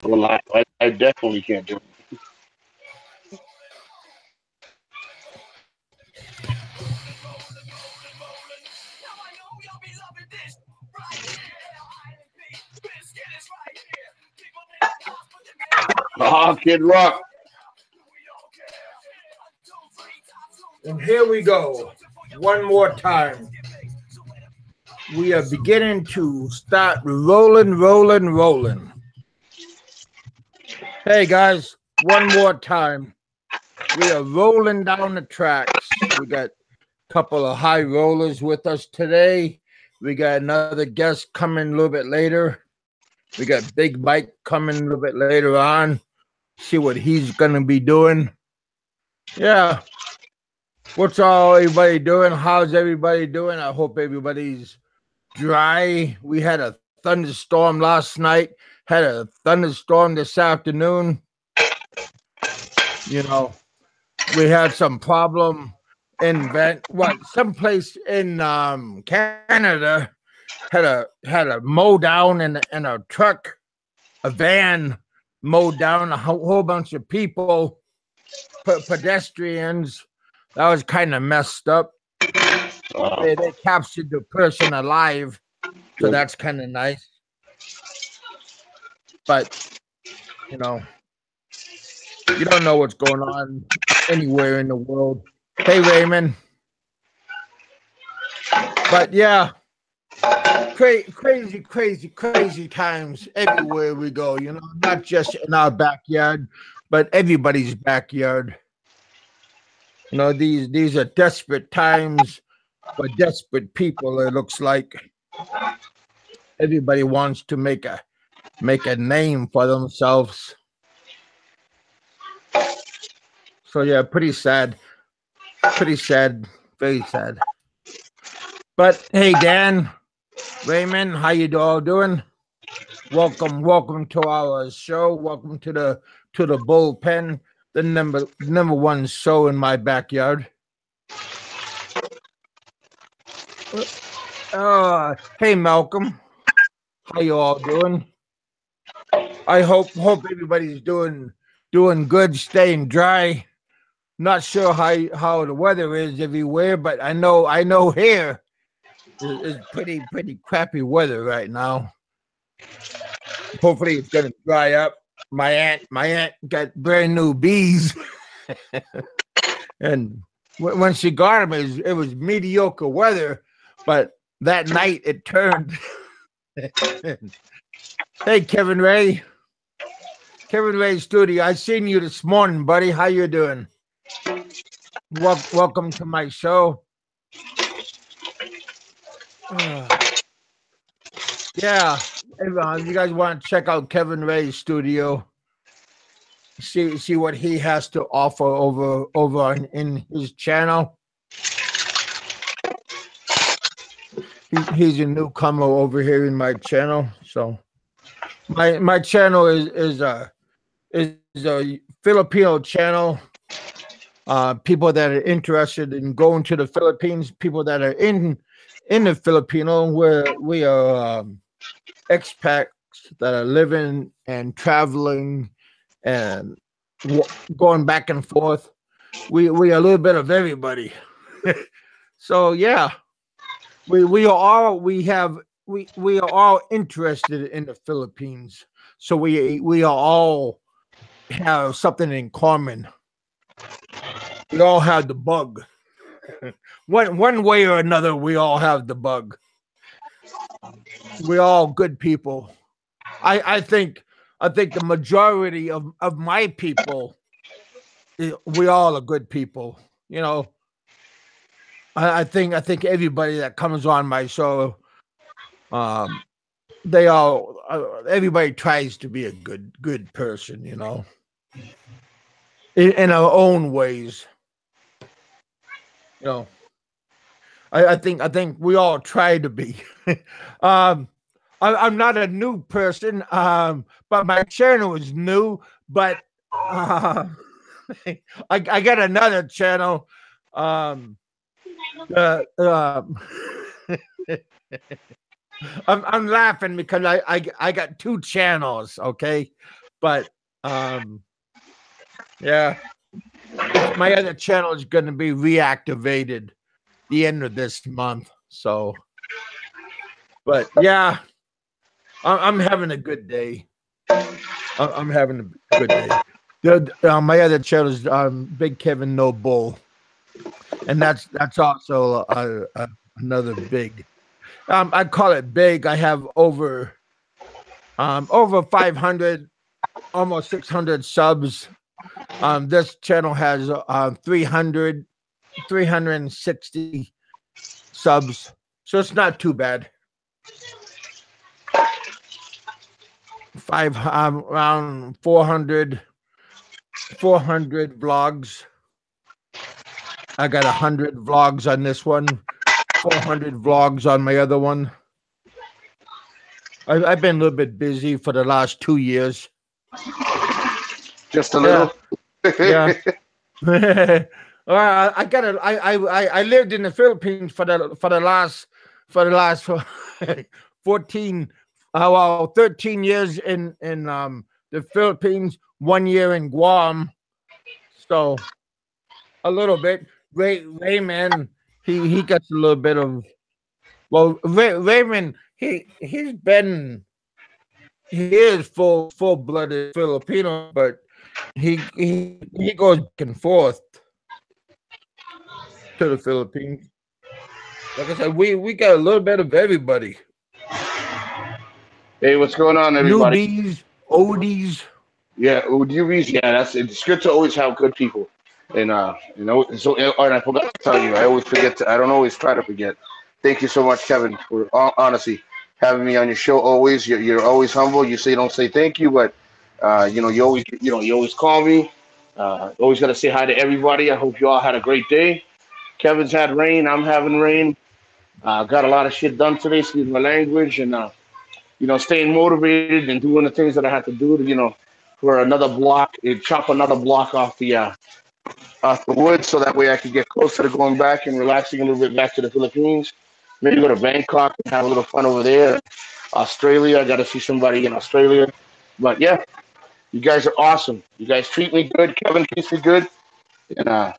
Well, I definitely can't do it. Ah, Kid Rock. And here we go. One more time. We are beginning to start rolling. Hey guys, one more time. We are rolling down the tracks. We got a couple of high rollers with us today. We got another guest coming a little bit later. We got Big Mike coming a little bit later on. See what he's going to be doing. Yeah. What's all everybody doing? How's everybody doing? I hope everybody's dry. We had a thunderstorm last night. Had a thunderstorm this afternoon. You know, we had some problem in someplace in Canada had a mow down in a truck, a van mowed down a whole bunch of people, pedestrians. That was kind of messed up. They captured the person alive, so that's kind of nice. But you don't know what's going on anywhere in the world. Hey, Raymond. But yeah, crazy times everywhere we go. Not just in our backyard, but everybody's backyard. These are desperate times for desperate people. It looks like everybody wants to make a name for themselves. So yeah, pretty sad, very sad. But hey, Dan, Raymond, how you all doing? Welcome to our show. Welcome to the BullPen, the number one show in my backyard. Hey, Malcolm, how you all doing? I hope everybody's doing good, staying dry. Not sure how the weather is everywhere, but I know here is pretty crappy weather right now. Hopefully it's gonna dry up. My aunt got brand new bees, and when she got them, it was mediocre weather, but that night it turned. Hey, Kevin Ray Studio. I seen you this morning, buddy. How you doing? Welcome to my show. Yeah, everyone, you guys want to check out Kevin Ray's studio? See what he has to offer over in his channel. He's a newcomer over here in my channel. So my channel is a Filipino channel. People that are interested in going to the Philippines, people that are in the Filipino, where we are expats that are living and traveling and going back and forth. We are a little bit of everybody. So yeah, we are all interested in the Philippines. So we all have something in common. We all have the bug. One way or another, we all have the bug. We're all good people. I think the majority of my people, we all are good people. I think everybody that comes on my show, everybody tries to be a good person, in our own ways. I think we all try to be. I'm not a new person, but my channel is new. But I got another channel. I'm laughing because I got two channels, okay? But yeah, my other channel is going to be reactivated the end of this month. So, but yeah, I'm having a good day. I'm having a good day. My other channel is Big Kevin No Bull, and that's also another big. I call it big. I have over 500, almost 600 subs. This channel has 360 subs, so it's not too bad. Around 400 vlogs. I got 100 vlogs on this one, 400 vlogs on my other one. I've been a little bit busy for the last 2 years. Just a little. Yeah. I got it. I lived in the Philippines for the last 13 years in the Philippines, 1 year in Guam. So a little bit. Raymond, he gets a little bit of. Well, Raymond, he is full-blooded Filipino, but he goes back and forth to the Philippines. Like I said, we got a little bit of everybody. Hey, what's going on, everybody? Newbies, oldies. Yeah, newbies. Yeah, it's good to always have good people. And so and I forgot to tell you, I always forget to. I don't always try to forget. Thank you so much, Kevin, for honestly having me on your show. Always, you're always humble. You say don't say thank you, but you always call me. Always got to say hi to everybody. I hope you all had a great day. Kevin's had rain. I'm having rain. Got a lot of shit done today. Excuse my language, and staying motivated and doing the things that I had to do to for another block, chop another block off the wood, so that way I could get closer to going back and relaxing a little bit back to the Philippines. Maybe go to Bangkok and have a little fun over there. Australia, I got to see somebody in Australia. But yeah, you guys are awesome. You guys treat me good. Kevin treats me good, and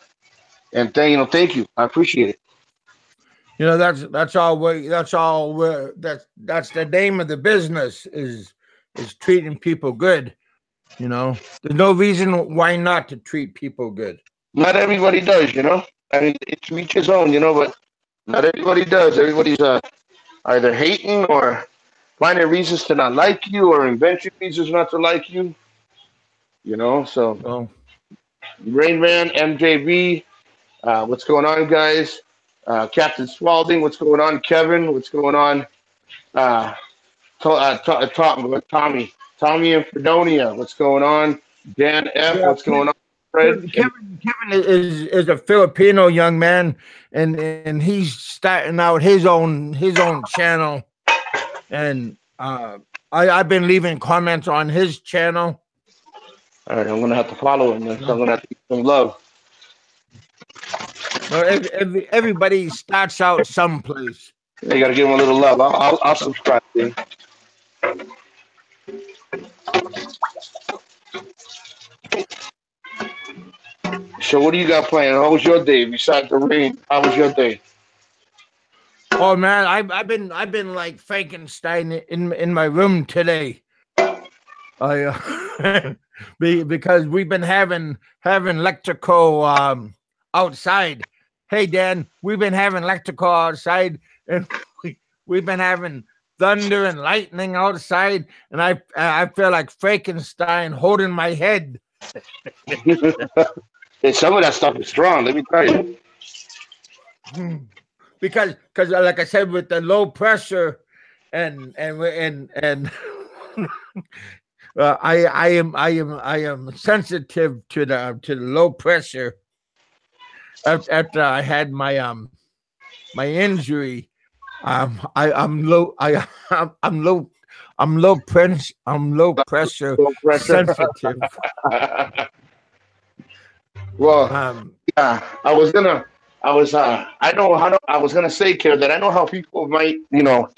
thank you. I appreciate it. That's all that's the name of the business is treating people good. There's no reason why not to treat people good. Not everybody does, I mean, it's each his own, but not everybody does. Everybody's either hating or finding reasons to not like you or inventing reasons not to like you. So Well, Rain Man, MJB, what's going on, guys? Captain Spaulding, what's going on? Kevin, what's going on? Tommy and Fredonia, what's going on? Dan F, what's going on? Fred, Kevin is a Filipino young man, and he's starting out his own channel, and I've been leaving comments on his channel. All right, I'm gonna have to follow him. I'm gonna have to give some love. Well, everybody starts out someplace. You gotta give him a little love. I'll subscribe to him. So what do you got planned? How was your day besides the rain? How was your day? Oh man, I've been like Frankenstein in my room today. Because we've been having electrical outside. Hey Dan, we've been having electrical outside, and we've been having thunder and lightning outside, and I feel like Frankenstein holding my head. Hey, some of that stuff is strong. Let me tell you. Because like I said, with the low pressure and I am sensitive to the low pressure. After I had my my injury, I'm low pressure sensitive. Well, yeah, I was gonna say, Kara, that I know how people might, you're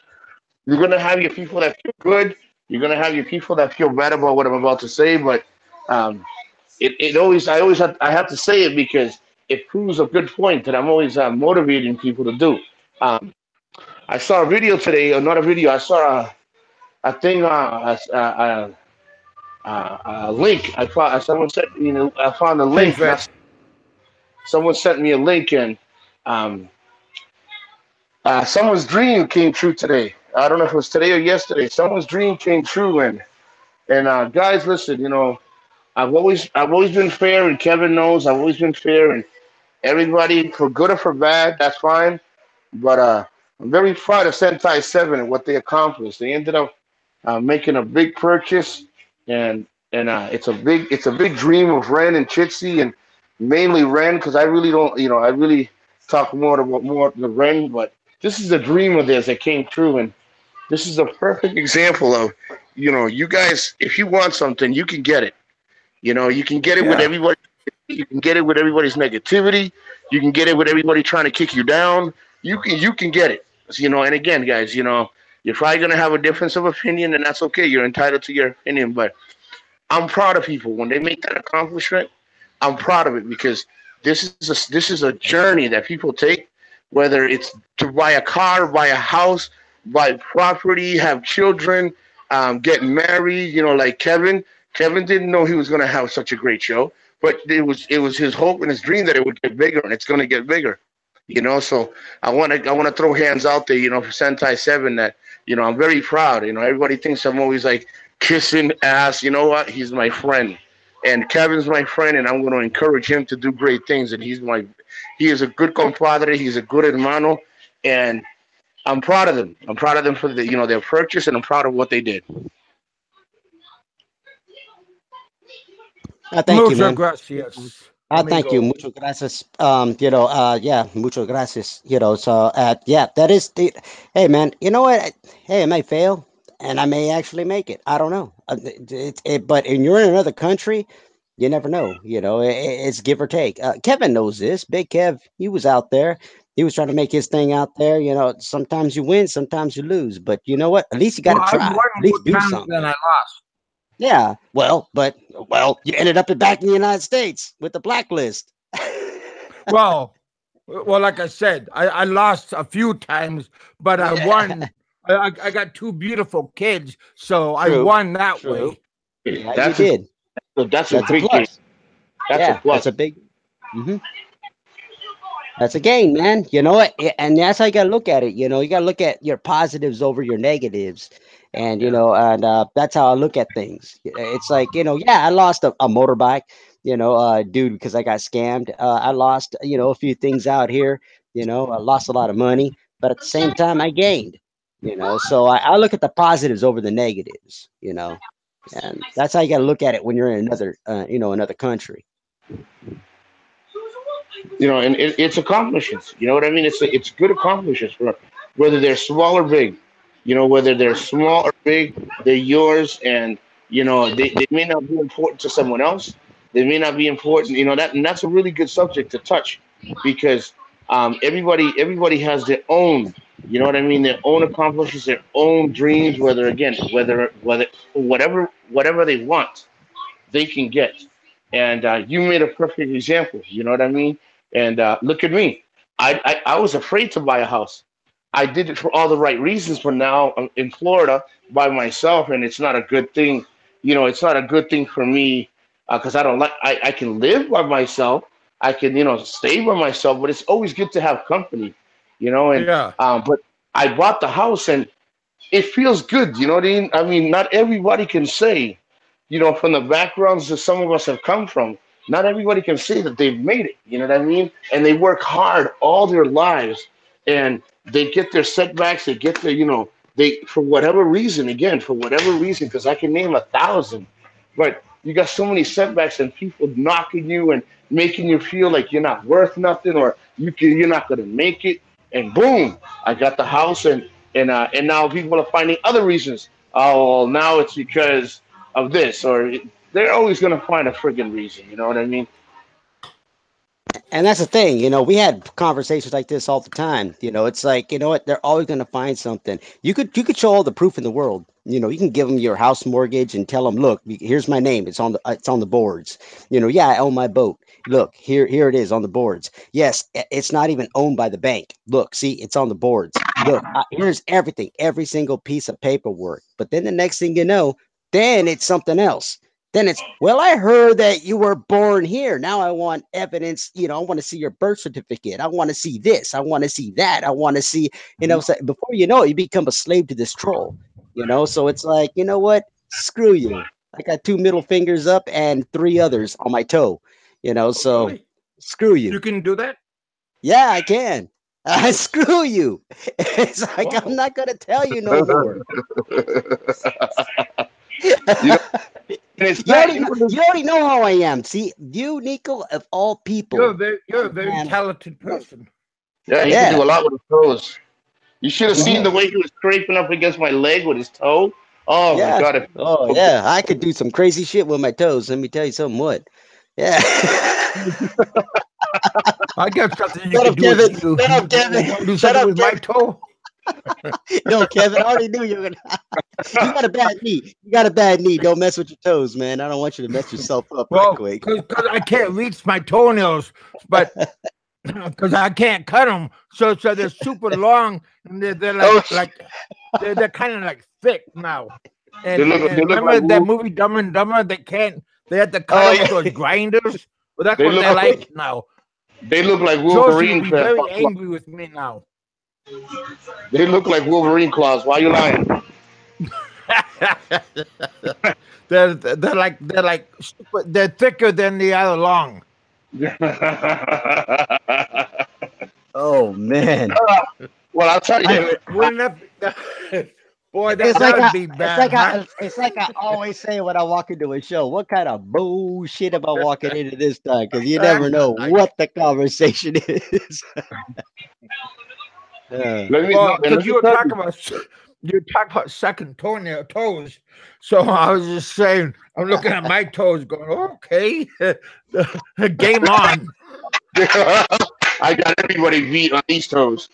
gonna have your people that feel good, You're gonna have your people that feel bad about what I'm about to say, but um, it always I have to say it because it proves a good point that I'm always motivating people to do. Um, I saw a video today, or not a video. I saw a thing, a link. I found someone sent I found a link, and Pinterest. someone sent me a link, and um, someone's dream came true today. I don't know if it was today or yesterday. Someone's dream came true, and guys, listen. I've always been fair, and Kevin knows I've always been fair, and everybody for good or for bad, that's fine. But I'm very proud of Sentai Seven and what they accomplished. They ended up making a big purchase, and it's a big dream of Ren and Chitsy, and mainly Ren because I really don't, I really talk more about more the Ren, but this is a dream of theirs that came true, and this is a perfect example of, you guys, if you want something, you can get it. You can get it with Yeah. everybody. You can get it with everybody's negativity. You can get it with everybody trying to kick you down. You can get it. And again, guys, you're probably gonna have a difference of opinion, and that's okay. You're entitled to your opinion, but I'm proud of people when they make that accomplishment. I'm proud of it because this is a journey that people take, whether it's to buy a car, buy a house, buy property, have children, get married. Like Kevin. Kevin didn't know he was going to have such a great show, but it was his hope and his dream that it would get bigger, and it's going to get bigger. So I want to throw hands out there, for Sentai Seven that I'm very proud. Everybody thinks I'm always like kissing ass. You know what? He's my friend, and Kevin's my friend, and I'm going to encourage him to do great things. And he is a good compadre. He's a good hermano, and I'm proud of them. I'm proud of them for their purchase, and I'm proud of what they did. Thank you, Muchas man. gracias, Thank you. amigo. Muchas gracias. Yeah, muchas gracias. So, yeah, that is the, hey, man, you know what? Hey, I may fail and I may actually make it. I don't know. But and you're in another country, you never know. It's give or take. Kevin knows this. Big Kev, he was out there. He was trying to make his thing out there. Sometimes you win, sometimes you lose. But you know what? At least you got Well, to I try. won At more least do times than something. I lost. Yeah. Well, you ended up back in the United States with the blacklist. Well, well, like I said, I lost a few times, but I Yeah. won. I got two beautiful kids, so I True. won that True. way. Yeah, you That's a did. that's a That's a big game. plus. That's a Yeah, that's plus. a big. hmm That's a gain, man. You know what? And that's how you gotta look at it. You gotta look at your positives over your negatives, and Yeah. that's how I look at things. It's like yeah, I lost a motorbike, dude, because I got scammed. I lost a few things out here. I lost a lot of money, but at the same time, I gained. So I look at the positives over the negatives. And that's how you got to look at it when you're in another country. And it's accomplishments. You know what I mean? It's good accomplishments for whether they're small or big. Whether they're small or big, they're yours, and they may not be important to someone else. They may not be important. And that's a really good subject to touch because everybody has their own. You know what I mean? Their own accomplishments, their own dreams. Whether whatever they want they can get. And you made a perfect example. You know what I mean? And look at me. I was afraid to buy a house. I did it for all the right reasons, but now I'm in Florida by myself, and it's not a good thing. It's not a good thing for me because I don't like. I can live by myself. I can stay by myself, but it's always good to have company. And Yeah. but I bought the house, and it feels good. You know what I mean? I mean, not everybody can say, from the backgrounds that some of us have come from, not everybody can say that they've made it. You know what I mean? And they work hard all their lives, and they get their setbacks. They get their, they for whatever reason. Again, for whatever reason, because I can name 1,000, but you got so many setbacks and people knocking you and making you feel like you're not worth nothing or you're not going to make it. And boom, I got the house, and now people are finding other reasons. Oh, well, now it's because of this, or they're always going to find a friggin' reason. You know what I mean? And that's the thing, we had conversations like this all the time. It's like, you know what, they're always going to find something. You could show all the proof in the world. You can give them your house mortgage and tell them, look, here's my name. It's on the boards. Yeah, I own my boat. Look, here it is on the boards. Yes, it's not even owned by the bank. Look, see, it's on the boards. Look, here's everything, every single piece of paperwork. But then the next thing you know, then it's something else. Then it's, well, I heard that you were born here. Now I want evidence. I want to see your birth certificate. I want to see this. I want to see that. I want to see, so before you know it, you become a slave to this troll. So it's like, you know what? Screw you. I got 2 middle fingers up and 3 others on my toe. So Really? screw you. You can do that? Yeah, I can. Screw you. It's like, Wow. I'm not going to tell you no more. You know, and it's not. You already know how I am. See, you, Nico, of all people. You're a very talented person. Yeah, he can do a lot with his toes. You should have seen Yeah. the way he was scraping up against my leg with his toe. Oh my Yeah. god! Oh, yeah. I could do some crazy shit with my toes. Let me tell you something. What? Yeah. I got something you Shut can up, do Kevin. with you. Shut up, Kevin. You want to do Shut something up, with my Kevin. toe? No, Kevin, I already knew you were gonna. You got a bad knee. You got a bad knee. Don't mess with your toes, man. I don't want you to mess yourself up right Well, quick. because I can't reach my toenails, but because I can't cut them, so they're super long and they're they're kind of like thick now. They And look remember like that wolves. movie Dumb and Dumber? They had to cut them with those grinders. Well, that's They what look they're like like now. they look like Josie will Wolverine be claws. very angry with me now. They look like Wolverine claws. Why you lying? they're super, they're thicker than the other long. Oh man. Well, I'll tell you. Wouldn't that boy, It's that like would be bad, huh? it's like I always say when I walk into a show. What kind of bullshit am I walking into this time? Because you never know what the conversation is. Let me, Well, and let because me tell you. you talk about second toes. So I was just saying, I'm looking at my toes, going, okay, game on. I got everybody beat on these toes.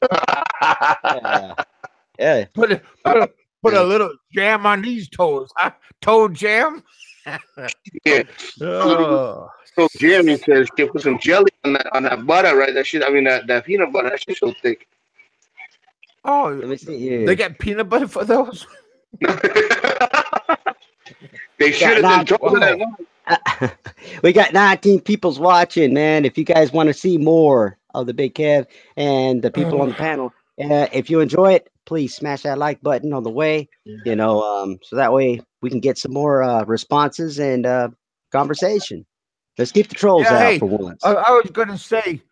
Yeah. Put a little jam on these toes, huh? Toe jam. Yeah. Oh. So Jeremy says, "Put some jelly on that butter, right? That shit. I mean, that peanut butter. That shit's so thick." Oh, Let me see here. they get peanut butter for those? They should have been told that. We got 19 people's watching, man. If you guys want to see more of the Big Kev and the people on the panel, if you enjoy it, please smash that like button on the way. So that way we can get some more responses and conversation. Let's keep the trolls Yeah, out hey, for once. I was gonna say,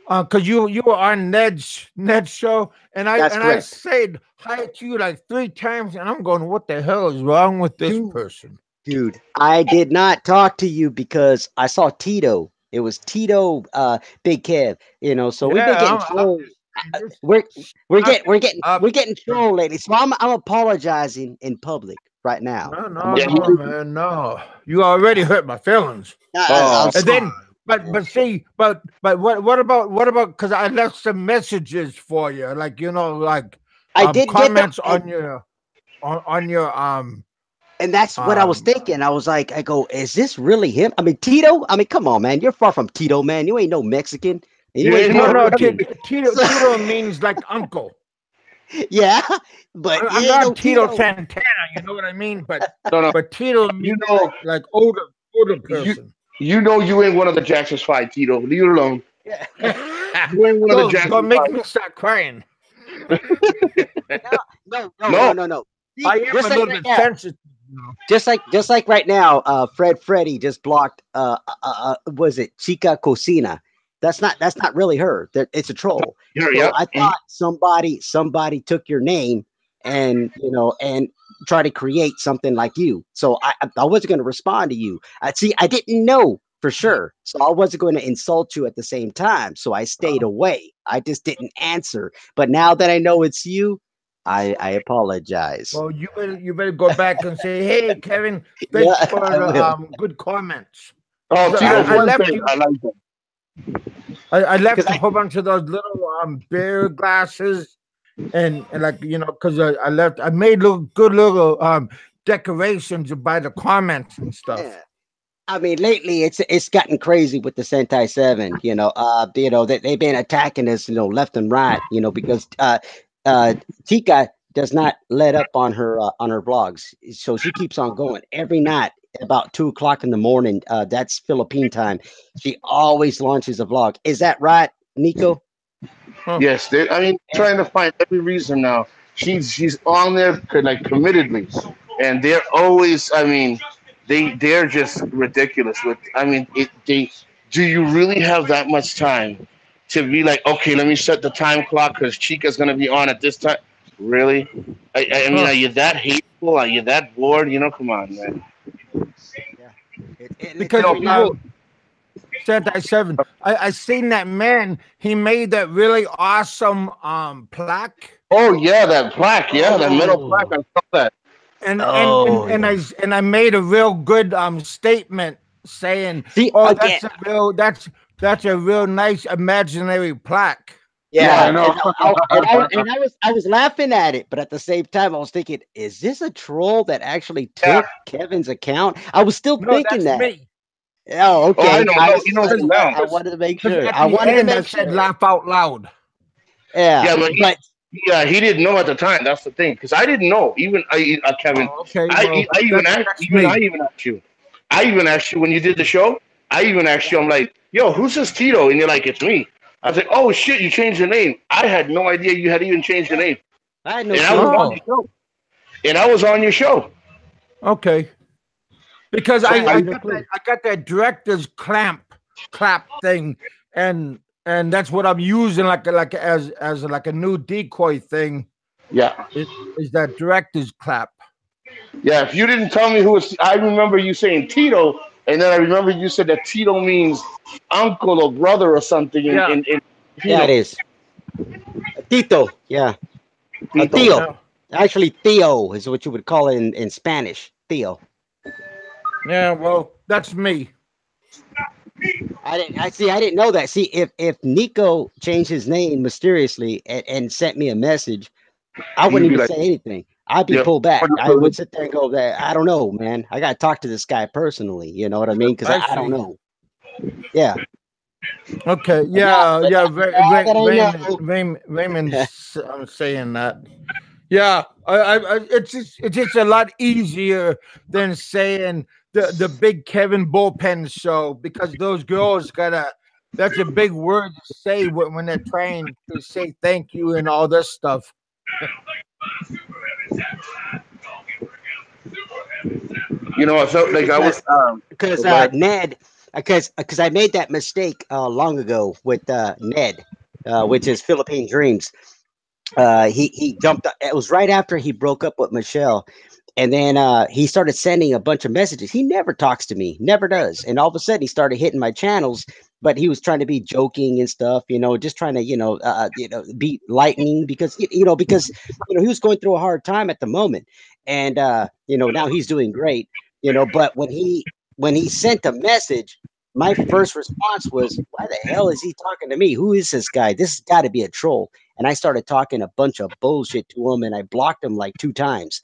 because you were on Ned's show, and That's I correct. said hi to you like 3 times, and I'm going, what the hell is wrong with this person? Dude, I did not talk to you because I saw Tito. It was Tito, Big Kev. So we've been getting trolled. We're getting trolled lately. So I'm apologizing in public right now. No, man, no. You already hurt my feelings. I'm And then, sorry. but what about? Because I left some messages for you, like I did comments get them, on your and that's what I was thinking. I was like, I go, is this really him? I mean, Tito. I mean, come on, man. You're far from Tito, man. You ain't no Mexican. And you ain't Puerto Rican. Tito means like uncle. Yeah, but I'm you ain't not no Tito Santana. You know what I mean? But No. but Tito means like older person. You ain't one of the Jackson's 5, Tito. Leave it alone. Yeah. You ain't one of the Jackson's 5. Don't make me start crying. No. See, I am a little bit sensitive. Just like right now, Freddy just blocked. Was it Chica Cocina? That's not really her. It's a troll. So I thought somebody took your name and try to create something like you. So I wasn't going to respond to you. I didn't know for sure, so I wasn't going to insult you at the same time. So I stayed away. I just didn't answer. But now that I know it's you, I apologize. Well, you better go back and say, hey, Kevin, thanks for the good comments. Oh, Tito, I left you. I like that. I left a whole bunch of those little beer glasses and like because I made good little decorations by the comments and stuff. Yeah. I mean, lately it's gotten crazy with the Sentai Seven. They've been attacking us, left and right. Because uh, Tika does not let up on her vlogs, so she keeps on going every night about 2 o'clock in the morning. That's Philippine time. She always launches a vlog. Is that right, Nico? Huh. Yes, I mean, trying to find every reason now. She's on there like committedly, and they're always. I mean, they're just ridiculous. With I mean, they do you really have that much time to be like, okay, let me set the time clock because Chica's gonna be on at this time. Really? I mean, Huh. are you that hateful? Are you that bored? Come on, man. Yeah. It's Because No, every night. people. Sentai Seven, I seen that man. He made that really awesome plaque. Oh yeah, that plaque. Yeah, that metal plaque. Oh, I saw that. oh yeah. And I made a real good statement saying, See "Oh, again. that's a real nice imaginary plaque." Yeah, I Yeah, know. I was laughing at it, but at the same time, I was thinking, is this a troll that actually Yeah. took Kevin's account? I was still No, thinking that's that. me. Oh, Oh, I okay. know. I No, was he just knows like, it Because well, now. I wanted to make sure. at I the wanted to end I make said sure. laugh out loud. Yeah, Yeah, but but he didn't know at the time. That's the thing, because I didn't know. Even Kevin, Oh, okay. Well, that's I me. even asked you. I even asked you when you did the show. I even asked you. I'm like, yo, who's this Tito? And you're like, it's me. I was like, oh shit, you changed your name. I had no idea you had even changed your name, I had no and I was clue. on Oh, your show. And I was on your show. okay. Because So I had no clue. I got that director's clap thing, and that's what I'm using like as like a new decoy thing. yeah, Is, is that director's clap? yeah. If you didn't tell me who was, I remember you saying Tito, and then I remember you said that Tito means uncle or brother or something Yeah, in Yeah, it Filipino. is. Tito. Yeah. Tito. Theo. yeah, Actually, Theo is what you would call it in Spanish. Theo. yeah. Well, that's me. I didn't know that. See, if Nico changed his name mysteriously and sent me a message, I wouldn't You'd be even like, say anything. I'd be yep. pulled back. I would sit there and go, I don't know, man. I got to talk to this guy personally. You know what I mean? Because I I don't see. know. Yeah. Okay, But yeah. now that I know, Raymond's saying that. Yeah, it's just a lot easier than saying the Big Kevin bullpen show because those girls gotta. That's a big word to say when they're trying to say thank you and all this stuff. I felt like I was. because Oh, go ahead. Ned, because I made that mistake long ago with Ned, which is Philippine Dreams. He jumped. It was right after he broke up with Michelle, and then he started sending a bunch of messages. He never talks to me, never does. And all of a sudden, he started hitting my channels. But he was trying to be joking and stuff, just trying to, be lightning because he was going through a hard time at the moment, and now he's doing great, But when he sent a message, my first response was, "Why the hell is he talking to me? Who is this guy? This has got to be a troll." And I started talking a bunch of bullshit to him, and I blocked him like 2 times.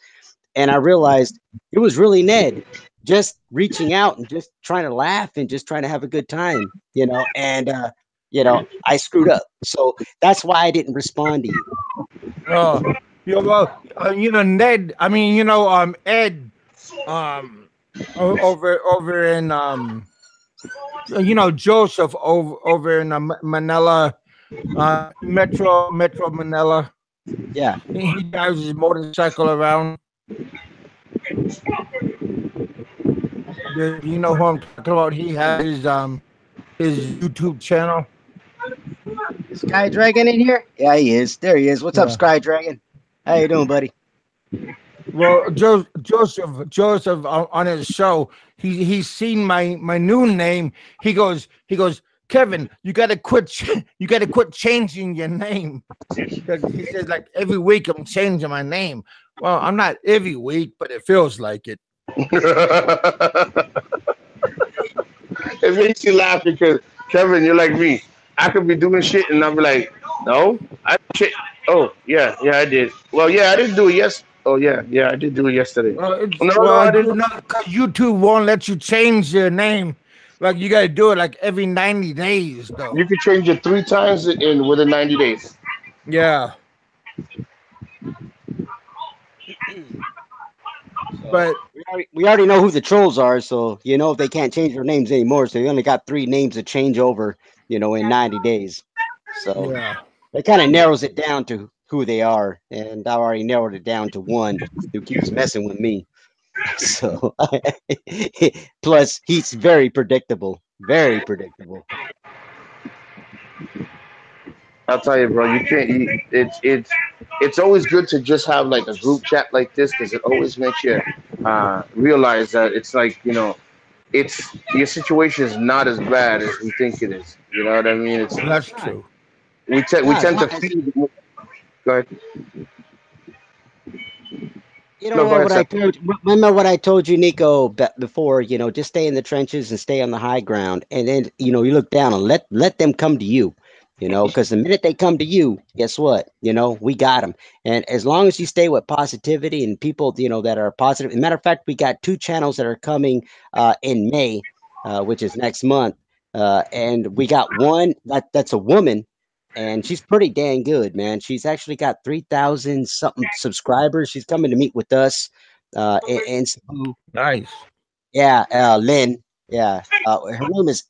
And I realized it was really Ned just reaching out and just trying to laugh and just trying to have a good time, And I screwed up, so that's why I didn't respond to you. Uh, well, Ned. I mean, Ed. Um, over in Joseph over in Manila, Metro Manila. Yeah, He drives his motorcycle around. Do you know who I'm talking about? He has his YouTube channel. is Sky Dragon in here? Yeah, he is. There he is. What's up, Yeah. Sky Dragon? How you doing, buddy? Well, Joseph on his show, he's seen my new name. He goes, Kevin, you gotta quit changing your name because he says like every week I'm changing my name. Well, I'm not every week, but it feels like it. It makes you laugh because Kevin, you're like me. I could be doing shit and I'll be like, no, I shit. Oh, yeah. yeah, I did. Well, yeah, I didn't do it Oh, yeah, I did do it yesterday. No, I didn't. Because YouTube won't let you change your name. Like you got to do it like every 90 days, You though. can change it 3 times in within 90 days. Yeah, So but we already know who the trolls are, so they can't change their names anymore. So you only got 3 names to change over, in 90 days. So yeah, that kind of narrows it down to who they are, and I already narrowed it down to one who keeps messing with me. So plus he's very predictable, very predictable. I'll tell you, bro. You can't. It's always good to just have like a group chat like this because it always makes you realize that it's like it's your situation is not as bad as we think it is. You know what I mean? It's that's Right. true. we No, it's tend to not. feed. Go ahead. You know No, go what? ahead, What sir. I told remember what I told you, Nico, before. Just stay in the trenches and stay on the high ground, and then you look down and let them come to you. Because the minute they come to you, guess what? We got them. And as long as you stay with positivity and people, that are positive. As a matter of fact, we got 2 channels that are coming in May, which is next month, and we got one that's a woman, and she's pretty dang good, man. She's actually got 3,000 something subscribers. She's coming to meet with us in Cebu. Nice. Yeah, Lynn. Yeah, her name is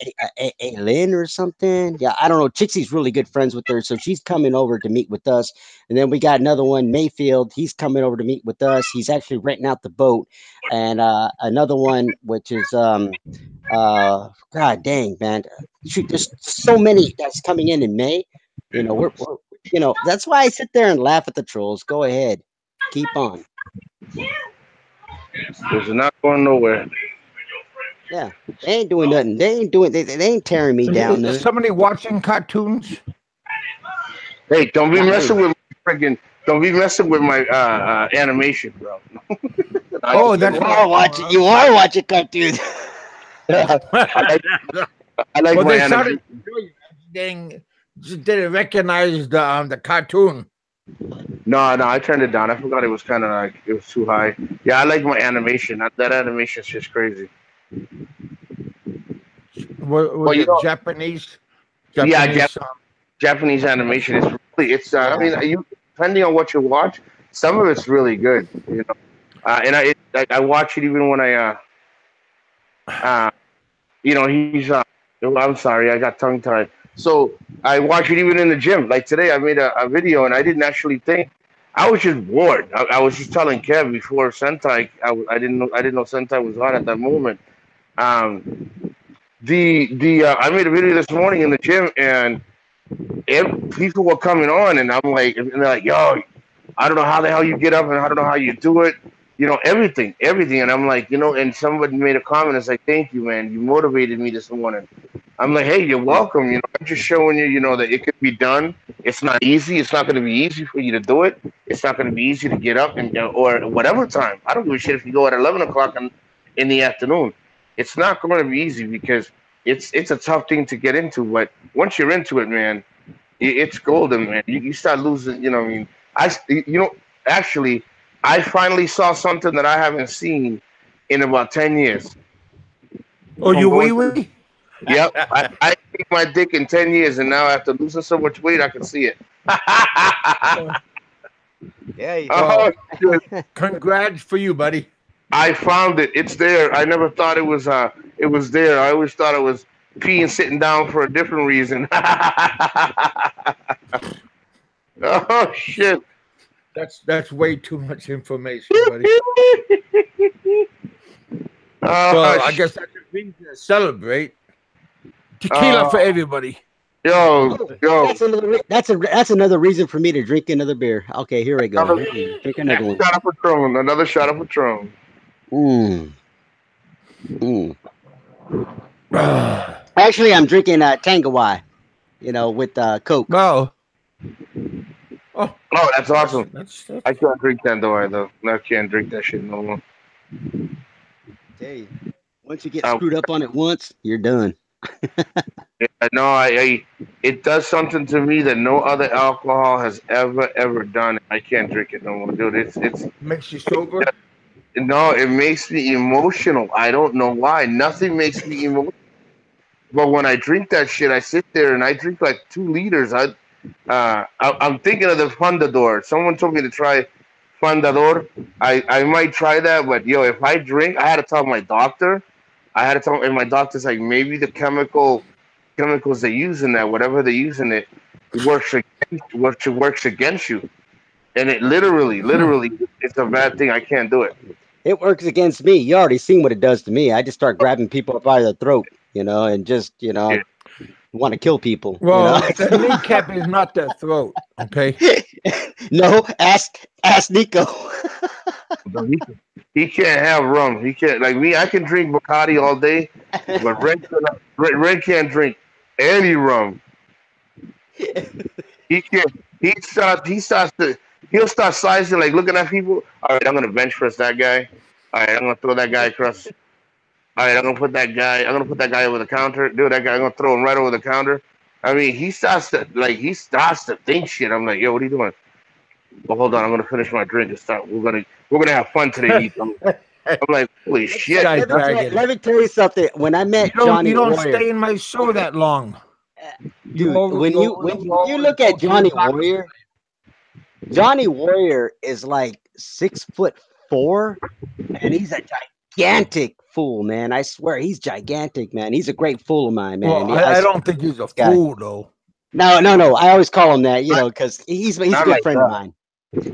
Lynn or something. Yeah, I don't know. Chixie's really good friends with her, so she's coming over to meet with us. And then we got another one, Mayfield. He's coming over to meet with us. He's actually renting out the boat. And another one, which is God dang, man, shoot, there's so many that's coming in May. We're that's why I sit there and laugh at the trolls. Go ahead, keep on. It's not going nowhere. Yeah, they ain't doing nothing. They ain't doing. They ain't tearing me down Is none. somebody watching cartoons? Hey, don't be Not messing me. with my friggin'. Don't be messing with my animation, bro. I, Oh, You that's are what. watching. You are watching cartoons. I like I like Well, my they sounded animation. brilliant. Dang, just didn't recognize the cartoon. No, I turned it down. I forgot it was kind of like it was too high. Yeah, I like my animation. That animation is just crazy. What was Well, it? Japanese, yeah, Japanese. Japanese animation is really. It's. I Yeah. mean, you depending on what you watch, some of it's really good. And I watch it even when uh, he's. Oh, I'm sorry, I got tongue tied. So I watch it even in the gym. Like today, I made a video and I didn't actually think. I was just bored. I was just telling Kev before Sentai. I didn't know Sentai was on at that moment. Um, the I made a video this morning in the gym and people were coming on and I'm like, and they're like, yo, I don't know how the hell you get up and I don't know how you do it. Everything. And I'm like, and somebody made a comment. It's like, thank you, man. You motivated me this morning. I'm like, hey, you're Mm. welcome. I'm just showing you, that it could be done. It's not easy. It's not going to be easy for you to do it. It's not going to be easy to get up and or whatever time. I don't give a shit if you go at 11 o'clock in the afternoon. It's not going to be easy because it's a tough thing to get into. But once you're into it, man, it's golden, man. You start losing. I mean, actually, I finally saw something that I haven't seen in about 10 years Oh, from you going wee to. wee? Yep, I ate my dick in 10 years, and now after losing so much weight, I can see it. Yeah. Oh, Well, shit. congrats for you, buddy. I found it. It's there. I never thought it was. It was there. I always thought it was peeing sitting down for a different reason. Oh shit. That's way too much information, buddy. Oh Well, I shit. guess that's a reason to celebrate. Tequila Uh, for everybody. yo, Oh, yo. that's another reason for me to drink another beer. Okay, here we go. Another Drink another one. shot of Patron. Another shot of Patron. Mm, mm. well, Actually, I'm drinking Tangawai. With Coke. oh, Oh, that's awesome. that's I can't drink that though. I can't drink that shit no more. Hey, once you get Uh, screwed up on it once, you're done. no, it does something to me that no other alcohol has ever done. I can't drink it no more, dude. It's Makes you sober. no, it makes me emotional. I don't know why. Nothing makes me emotional. But when I drink that shit, I sit there and I drink like 2 liters. I'm thinking of the Fundador. Someone told me to try Fundador. I might try that, but yo, if I drink, I had to tell my doctor. I had to tell, and my doctor's like, maybe the chemicals they use in that, whatever they use in it, works against you. And it literally, it's a bad thing. I can't do it. It works against me. You already seen what it does to me. I just start grabbing people by the throat, and just Yeah. want to kill people. Well, the kneecap is not the throat. Okay. No, ask Nico. He can't have rum. He can't like me. I can drink Bacardi all day, but Red can't drink any rum. He can't. He'll start sizing, like looking at people. All right, I'm gonna bench press that guy. All right, I'm gonna throw that guy across. All right, I'm gonna put that guy over the counter. Dude, that guy, I'm gonna throw him right over the counter. I mean, he starts to think shit. I'm like, yo, what are you doing? Well, hold on, I'm gonna finish my drink and start. We're gonna have fun today. I'm like, holy shit. Let me tell you something. When I met Johnny you don't Warrior, stay in my show that long. dude, when you look at Johnny Warrior, Johnny Warrior is like 6'4", and he's a gigantic fool, man. I swear, he's gigantic, man. He's a great fool of mine, man. Well, I don't think he's a fool, though. No. I always call him that, because he's a good friend of mine.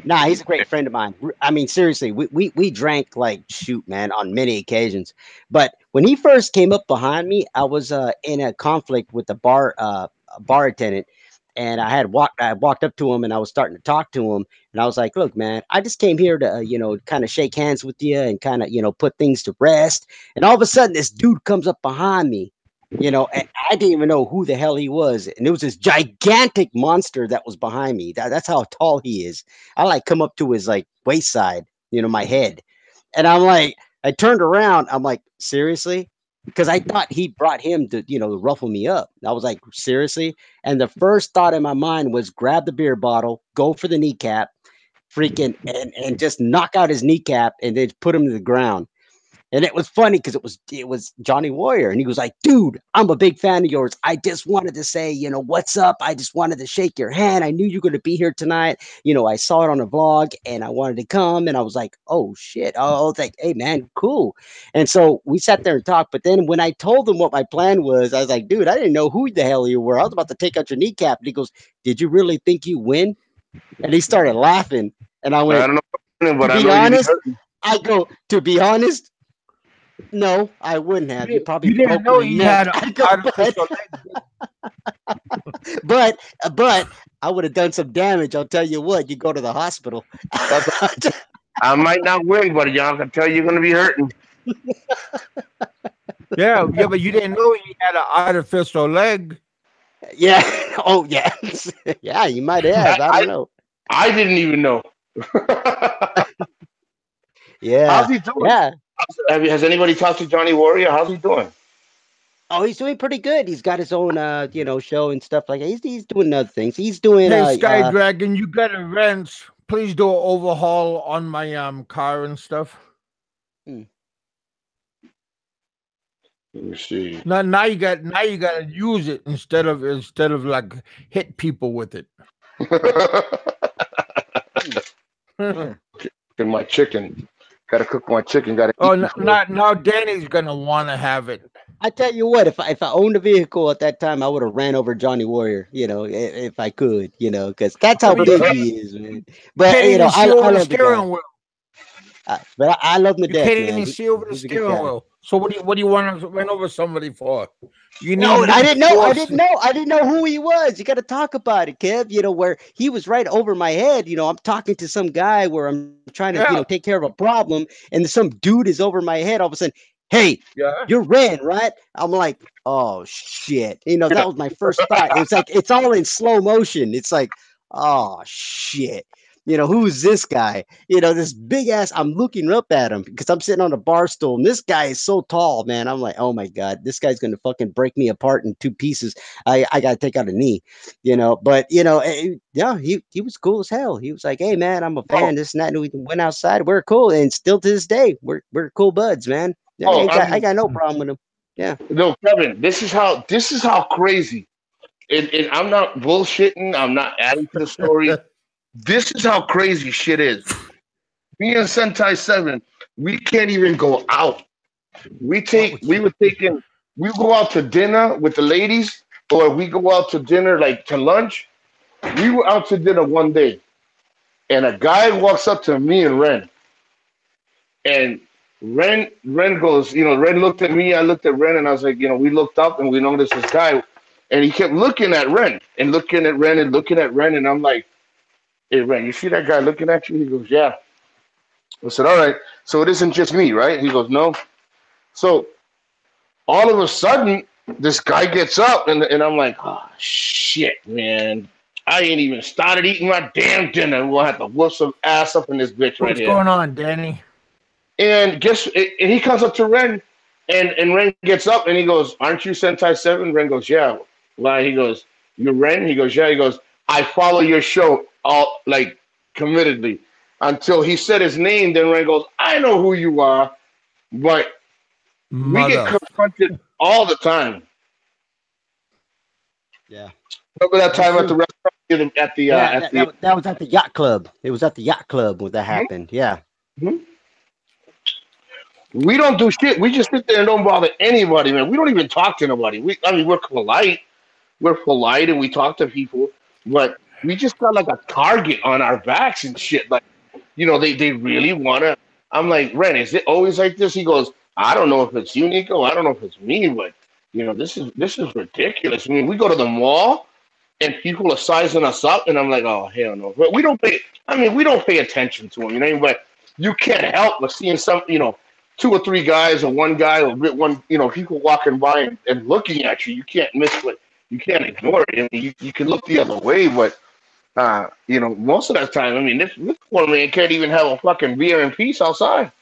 Nah, he's a great friend of mine. I mean, seriously, we drank like shoot, man, on many occasions. But when he first came up behind me, I was in a conflict with the bar attendant, and I walked up to him and I was starting to talk to him, and I was like, "Look, man, I just came here to kind of shake hands with you and kind of put things to rest." And all of a sudden, this dude comes up behind me. And I didn't even know who the hell he was. And it was this gigantic monster that was behind me. That's how tall he is. I like come up to his like waist side, my head. And I'm like, I turned around. I'm like, seriously? Because I thought he brought him to, ruffle me up. I was like, seriously? And the first thought in my mind was grab the beer bottle, go for the kneecap, freaking, and just knock out his kneecap and then put him to the ground. And it was funny because it was Johnny Warrior. And he was like, dude, I'm a big fan of yours. I just wanted to say, what's up? I just wanted to shake your hand. I knew you were going to be here tonight. I saw it on a vlog and I wanted to come. And I was like, oh, shit. I was like, hey, man, cool. And so we sat there and talked. But then when I told him what my plan was, I was like, dude, I didn't know who the hell you were. I was about to take out your kneecap. And he goes, did you really think you win? And he started laughing. And I went, I don't know, but to be honest, I go, to be honest, no, I wouldn't have. You probably didn't know you had artificial legs. But I would have done some damage. I'll tell you what. You go to the hospital. I might not win, but y'all can tell you're gonna be hurting. Yeah, but you didn't know you had an artificial leg. Yeah. Oh, yeah. Yeah, you might have. I don't know. I didn't even know. Yeah. How's he doing? Yeah. Has anybody talked to Johnny Warrior? How's he doing? Oh, he's doing pretty good. He's got his own, show and stuff like that. He's doing other things. He's doing. Hey, Sky Dragon, you got a wrench. Please do an overhaul on my car and stuff. Let me see. Now you got to use it instead of like hit people with it. Cooking my chicken. Gotta cook my chicken. Now Danny's gonna want to have it. I tell you what, if I owned a vehicle at that time, I would have ran over Johnny Warrior. If I could, because that's how big he is, man. But I love the steering wheel. But I love him to death. You can't even see over the steering wheel. So what do you want to run over somebody for? I didn't know who he was. You got to talk about it, Kev. Where he was right over my head. I'm talking to some guy where I'm trying to take care of a problem, and some dude is over my head. All of a sudden, hey, you're red, right? I'm like, oh shit. That was my first thought. It's like it's all in slow motion. It's like, oh shit. who's this guy? This big ass. I'm looking up at him because I'm sitting on a bar stool, and this guy is so tall, man. I'm like, oh my god, this guy's gonna fucking break me apart in two pieces. I gotta take out a knee, But yeah, he was cool as hell. He was like, hey man, I'm a Oh, fan. This and that. And we went outside. We're cool, and still to this day, we're cool buds, man. Yeah, oh, I I mean, got no problem with him. Yeah. no, Kevin, this is how crazy. And I'm not bullshitting. I'm not adding to the story. This is how crazy shit is. Me and Sentai Seven, we can't even go out. What would We you? were taking, we go out to dinner with the ladies, or we go out to dinner like to lunch. We were out to dinner one day, and a guy walks up to me and Ren, and Ren goes, Ren looked at me, I looked at Ren, and I was like, we looked up and we noticed this guy, and he kept looking at Ren and looking at Ren and looking at Ren, and I'm like, hey Ren, you see that guy looking at you? He goes, yeah. I said, all right, so it isn't just me, right? He goes, no. So all of a sudden, this guy gets up, and I'm like, oh shit, man. I ain't even started eating my damn dinner. We'll have to whoop some ass up in this bitch right What's here. going on, Danny? And he comes up to Ren, and Ren gets up and he goes, aren't you Sentai 7? Ren goes, yeah. Why? He goes, you're Ren? He goes, yeah. He goes, I follow your show all like committedly. Until he said his name, then Ren goes, I know who you are, but we get Mother. confronted all the time. Yeah. Remember that That's time at the true. restaurant Yeah, at the that was at the yacht club. It was at the yacht club when that happened. Yeah. Mhm. We don't do shit. We just sit there and don't bother anybody, man. We don't even talk to nobody. I mean, we're polite. We're polite and we talk to people, but we just got like a target on our backs and shit. Like, they really wanna. I'm like, Ren, is it always like this? He goes, I don't know if it's you, Nico. I don't know if it's me, but this is ridiculous. I mean, we go to the mall and people are sizing us up, and I'm like, oh hell no. But we don't pay. I mean, we don't pay attention to them, But you can't help but seeing some, two or three guys or one guy or one, people walking by and looking at you. You can't miss what you can't ignore it. I mean, you can look the other way, but most of that time, I mean, this poor man can't even have a fucking beer in peace outside.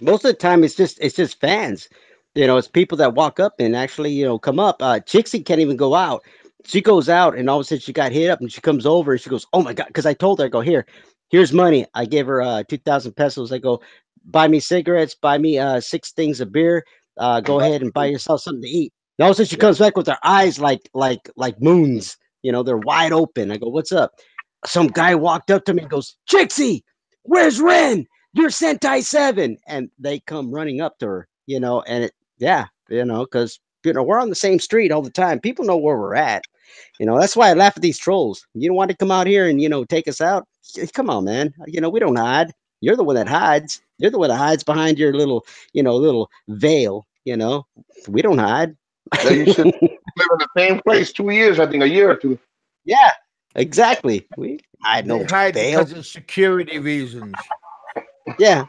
Most of the time, it's just fans. It's people that walk up and actually come up. Chixie can't even go out. She goes out and all of a sudden she got hit up and she comes over and she goes, oh my god, because I told her, I go, here's money. I gave her 2,000 pesos. I go, buy me cigarettes, buy me 6 things of beer. Go ahead and buy yourself something to eat. And all of a sudden she Yeah. comes back with her eyes like moons. They're wide open. I go, what's up? Some guy walked up to me and goes, Chixie, where's Ren? You're Sentai 7. And they come running up to her, and yeah, because, we're on the same street all the time. People know where we're at. That's why I laugh at these trolls. You don't want to come out here and, take us out? Come on, man. We don't hide. You're the one that hides. You're the one that hides behind your little veil. We don't hide. That you should live in the same place 2 years, I think, a year or two. Yeah, exactly. We hide They no hide veil. because of security reasons. Yeah.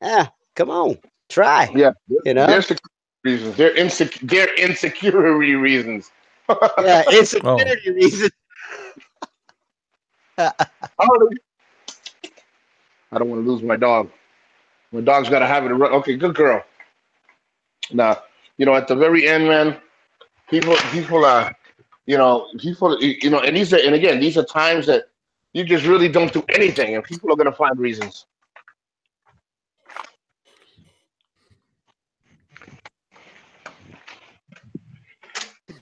Yeah. Come on. Try. Yeah, You know? there's security reasons. They're insecurity reasons. Yeah, Oh, insecurity reason. I don't want to lose my dog. My dog's got to have it. Okay, good girl. Now, at the very end, man, and and again, these are times that you just really don't do anything, and people are gonna find reasons.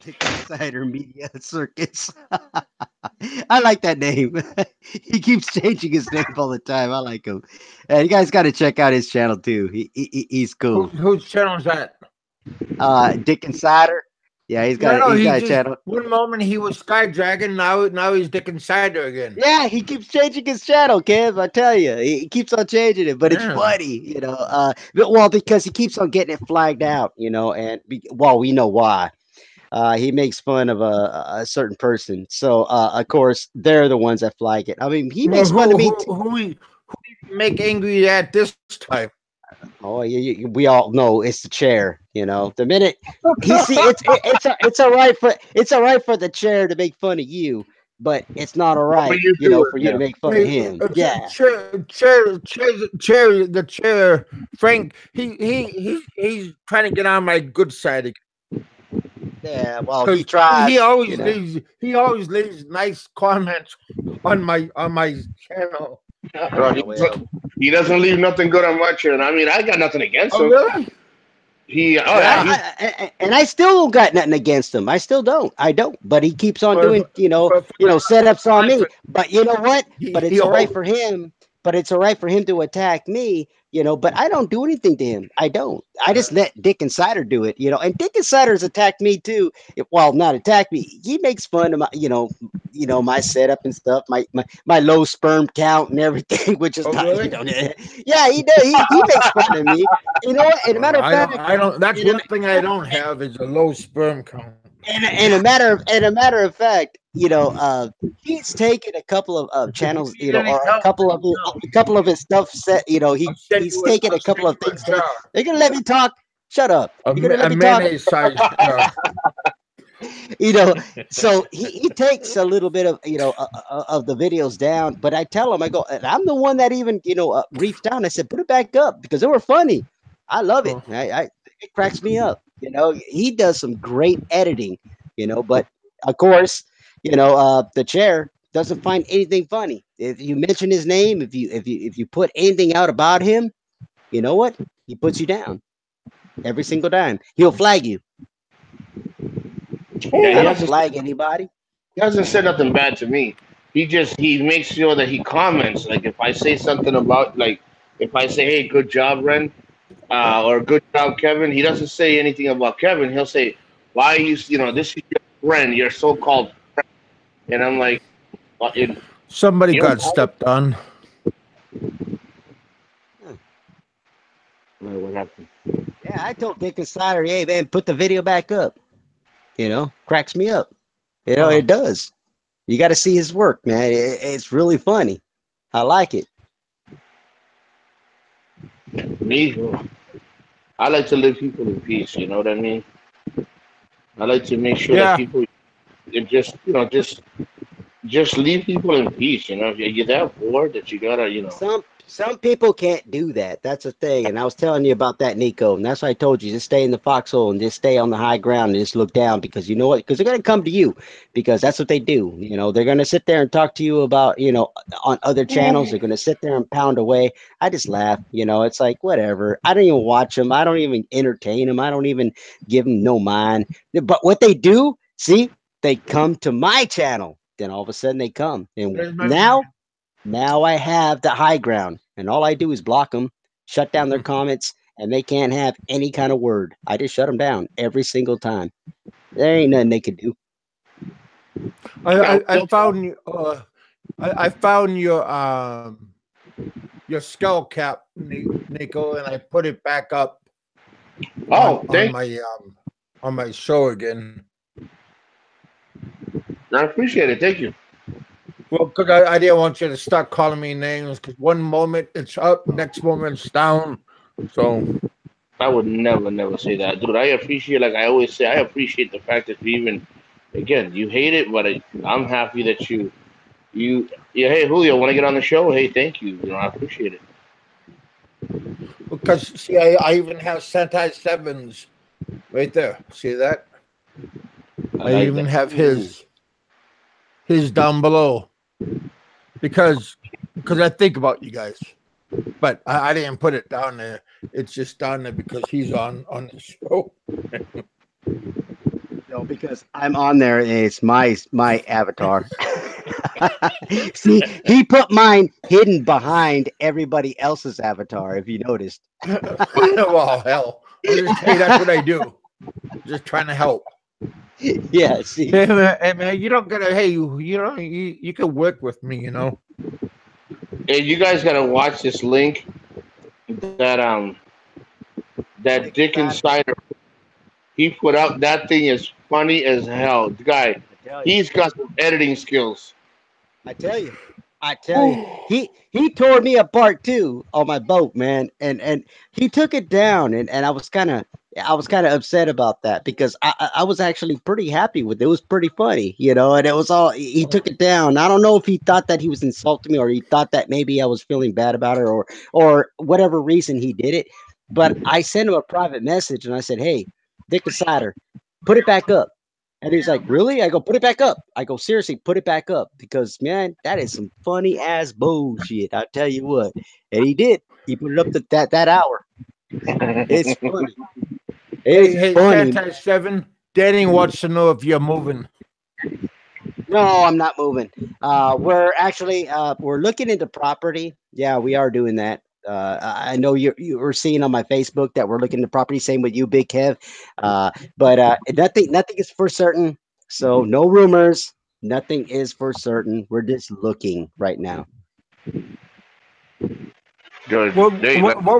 Dick Insider Media Circus. I like that name. He keeps changing his name all the time. I like him. You guys got to check out his channel too. He's cool. whose channel is that? Dick Insider. Yeah, No, no, he's he got a just channel. one moment he was Sky Dragon, now he's Dick Insider again. Yeah, he keeps changing his channel, Kev. I tell you, he keeps on changing it, but it's Yeah. funny, Well, because he keeps on getting it flagged out, and well, we know why. He makes fun of a certain person, so of course they're the ones that flag it. I mean, he Well, makes fun of me. who we make angry at this time? Oh, we all know it's the chair. The minute he see it's all right for the chair to make fun of you. but it's not all But right, you you do know, it, for you to yeah. make fun of Hey, him. Yeah. the chair, Frank. He's trying to get on my good side Yeah. Well, he because he tries, you always know. leaves nice comments on my channel. Bro, Yeah. Well. he doesn't leave nothing good on my channel. I mean, I got nothing against Oh him. really? Oh yeah, Yeah, Yeah. and I still don't got nothing against him. I still don't. I don't. But he keeps on For, doing, for, setups on me. for, But you know what? But he it's all right always, for him. But it's all right for him to attack me, But I don't do anything to him. I don't. I just let Dick Insider do it, And Dick Insider's attacked me too. Well, not attacked me. He makes fun of my, my setup and stuff, my low sperm count and everything, which is oh not, really? yeah, he does. He makes fun of me. You know what? And a matter of fact, I don't. That's in a, one thing I don't have is a low sperm count. and a matter of fact, he's taken a couple of If channels, you need any or a help, couple let of me know. his stuff set. He's taken I'll a couple send of you things a that jar, they're gonna let me talk. Shut up. You're gonna let a me talk. mayonnaise sized jar. You know, so he takes a little bit of of the videos down, but I tell him, I go, and I'm the one that even reached down. I said, put it back up because they were funny. I love it. Oh, It cracks me up. He does some great editing. But of course, the chair doesn't find anything funny. If you mention his name, if you put anything out about him, you know what? He puts you down every single time. He'll flag you. yeah. I don't flag anybody. He hasn't said nothing bad to me. He makes sure that he comments. Like if I say something about like if I say, "Hey, good job, Ren," or "Good job, Kevin," he doesn't say anything about Kevin. He'll say, "Why are this is your friend, your so-called friend," and I'm like, you somebody know, got stepped on. what happened? Yeah, I told Dick Insider, hey man, put the video back up. Cracks me up. It does. You got to see his work, man. It's really funny. I like it. Me, I like to leave people in peace. You know what I mean? I like to make sure that Yeah. people just leave people in peace. If you're that bored that you gotta. Some people can't do that. That's the thing. And I was telling you about that, Nico. And that's why I told you, just stay in the foxhole and just stay on the high ground and just look down because you know what? Because they're gonna come to you because that's what they do. They're gonna sit there and talk to you about, on other channels. They're gonna sit there and pound away. I just laugh. It's like whatever. I don't even watch them. I don't even entertain them. I don't even give them no mind. But what they do, see, they come to my channel. Then all of a sudden they come. And There's my now I have the high ground, and all I do is block them, shut down their comments, and they can't have any kind of word. I just shut them down every single time. There ain't nothing they could do. I found you. I found your skull cap, Nico, and I put it back up Oh, on my show again. I appreciate it. Thank you. Well, because I didn't want you to start calling me names. Because one moment it's up, next moment it's down. So I would never say that, dude. I appreciate, like I always say, I appreciate the fact that you even, again, you hate it, but I'm happy that yeah. Hey, Julio, want to get on the show? Hey, thank you. I appreciate it. because see, I even have Sentai Sevens right there. See that? I I like even that. have his down below because I think about you guys. But I didn't put it down there. It's just down there because he's on the show. No, because I'm on there and it's my avatar. See, he put mine hidden behind everybody else's avatar, if you noticed. Well, hell, hey, that's what I do. Just trying to help. Yeah, see. Hey man, you don't gotta. Hey, you can work with me. Hey, you guys gotta watch this link that Dick Inside, Insider he put out. That thing is funny as hell. The guy, I tell you. he's got some editing skills. I tell you. I tell you, he tore me apart too on my boat, man, and he took it down, and I was kind of I was kind of upset about that because I was actually pretty happy with it. It was pretty funny, you know, and it was all he took it down. I don't know if he thought that he was insulting me or he thought that maybe I was feeling bad about it or whatever reason he did it. But I sent him a private message and I said, "Hey, Dick Decider, put it back up." And he's like, "Really?" I go, "Put it back up." I go, "Seriously, put it back up because man, that is some funny ass bullshit. I tell you what." And he did. He put it up to that hour. It's funny. Hey, It's hey, funny. Fantastic 7. Danny wants to know if you're moving. No, I'm not moving. We're actually we're looking into property. Yeah, we are doing that. I know you were seeing on my Facebook that we're looking into property. Same with you, Big Kev. But nothing is for certain. So no rumors. Nothing is for certain. We're just looking right now. Good. What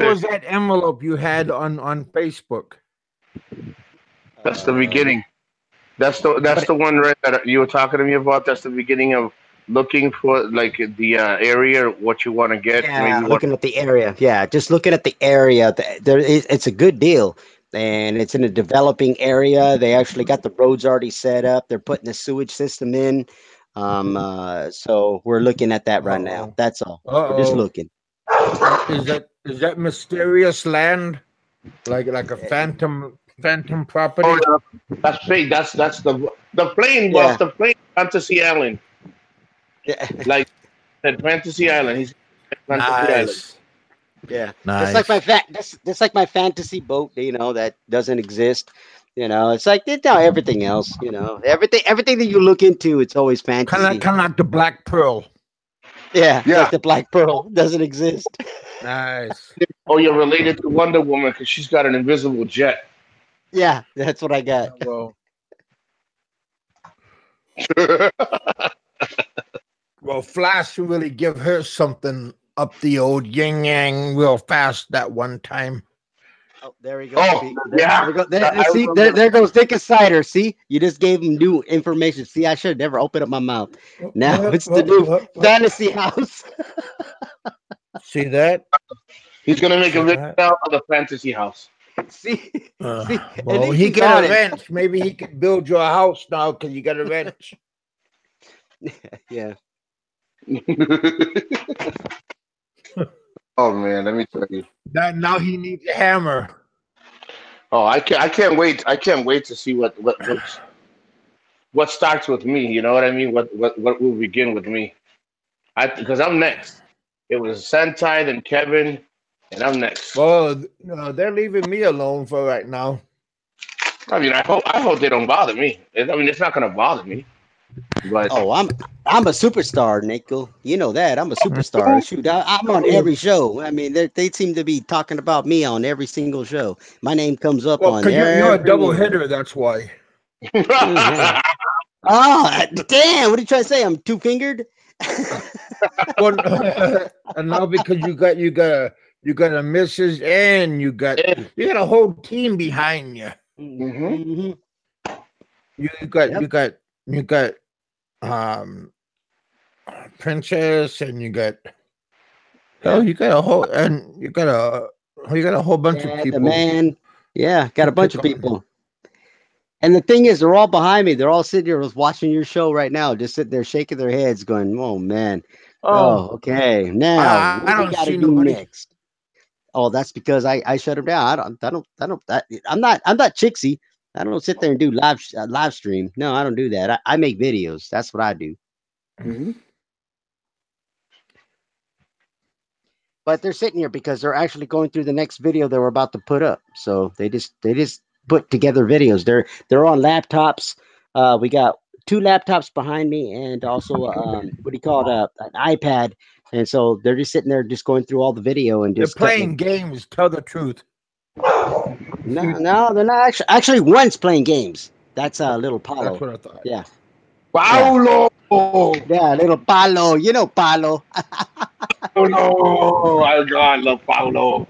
was that envelope you had on Facebook? That's the beginning. That's the one right that you were talking to me about. That's the beginning of looking for like the area, what you want to get. Yeah, Maybe what. looking at the area. Yeah, just looking at the area. It's a good deal, and it's in a developing area. They actually got the roads already set up. They're putting the sewage system in. So we're looking at that right now. Uh-oh. That's all. We're just Uh-oh. looking. Is that mysterious land? Like a phantom Oh, property? yeah. That's fake. That's the plane, boss. Yeah, The plane, Fantasy Island. yeah, Like that Fantasy Island. He's Fantasy Island. Nice. yeah. That's like my Nice. that's like my fantasy boat. You know that doesn't exist. You know, it's like everything else. You know, everything that you look into, it's always fantasy. Kind of like the Black Pearl. Yeah, Yeah. like the Black Pearl doesn't exist. Nice. Oh, you're related to Wonder Woman because she's got an invisible jet. Yeah, that's what I got. Well, Flash really give her something up the old yin yang real fast that one time. Oh, there we go. Oh, See, yeah. there we go. I See, remember. there goes Dick Cider. See, you just gave him new information. See, I should have never opened up my mouth. Now it's the new fantasy house. See that? He's gonna make a See video that? now of the Fantasy House. See, see, at Well, least he he's get on a it. wrench. Maybe he can build you a house now because you got a wrench. Yeah. Oh man, let me tell you. Now he needs a hammer. Oh, I can't wait. I can't wait to see what starts with me. You know what I mean? What will begin with me? Because I'm next. It was Sentai and Kevin, and I'm next. Well, no, they're leaving me alone for right now. I mean, I hope they don't bother me. I mean, it's not gonna bother me. But Oh, I'm a superstar, Nico. You know that I'm a superstar. Shoot, I'm on every show. I mean, they seem to be talking about me on every single show. My name comes up Well, on because you're a every double one. hitter, that's why. Yeah. Oh, damn! What are you trying to say? I'm two fingered. Well, and now because you got a missus and you got a whole team behind you. Mhm. Mm-hmm. You got Yep. you got you got um Princess and you got Yep. you got a whole and you got a whole bunch of Dad, the people man. Yeah, got to a bunch pick of on. people. And the thing is, they're all behind me. They're all sitting here watching your show right now, just sitting there shaking their heads, going, "Oh man, Oh, oh okay. Now, I what we don't got to see do nobody. next?" Oh, that's because I shut them down. I'm not Chixie. I don't sit there and do live stream. No, I don't do that. I make videos. That's what I do. Mhm. But they're sitting here because they're actually going through the next video they were about to put up. So they just put together videos. They're on laptops. We got two laptops behind me and also what do you call it? An iPad. And so they're just sitting there just going through all the video and They're just cutting playing games. Tell the truth. No, they're not actually one's playing games. That's little That's Paulo. what I thought. Yeah. Yeah. Paulo. Yeah, little Paulo. You know Paulo. Paulo. I God love Paulo.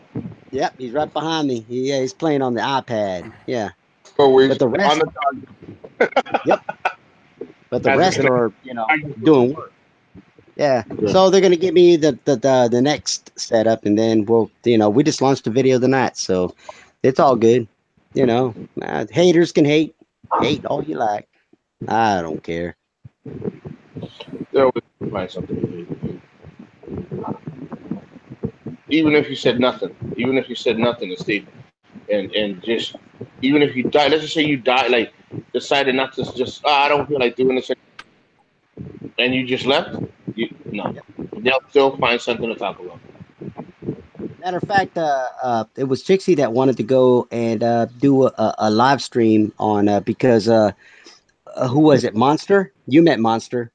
Yep, he's right behind me. Yeah, he's playing on the iPad. Yeah. Always But the on rest the target. yep. But the As a rest Canadian. are, doing work. Yeah. So they're gonna give me the next setup and then we just launched the video tonight. So it's all good. You know, haters can hate all you like. I don't care. They always find something to hate. Even if you said nothing, even if you said nothing, and stayed and just even if you die, let's just say you die, like decided not to just I don't feel like doing this, and you just left. No, they'll still find something to talk about. Matter of fact, it was Trixie that wanted to go and do a live stream on because who was it? Monster. You met Monster,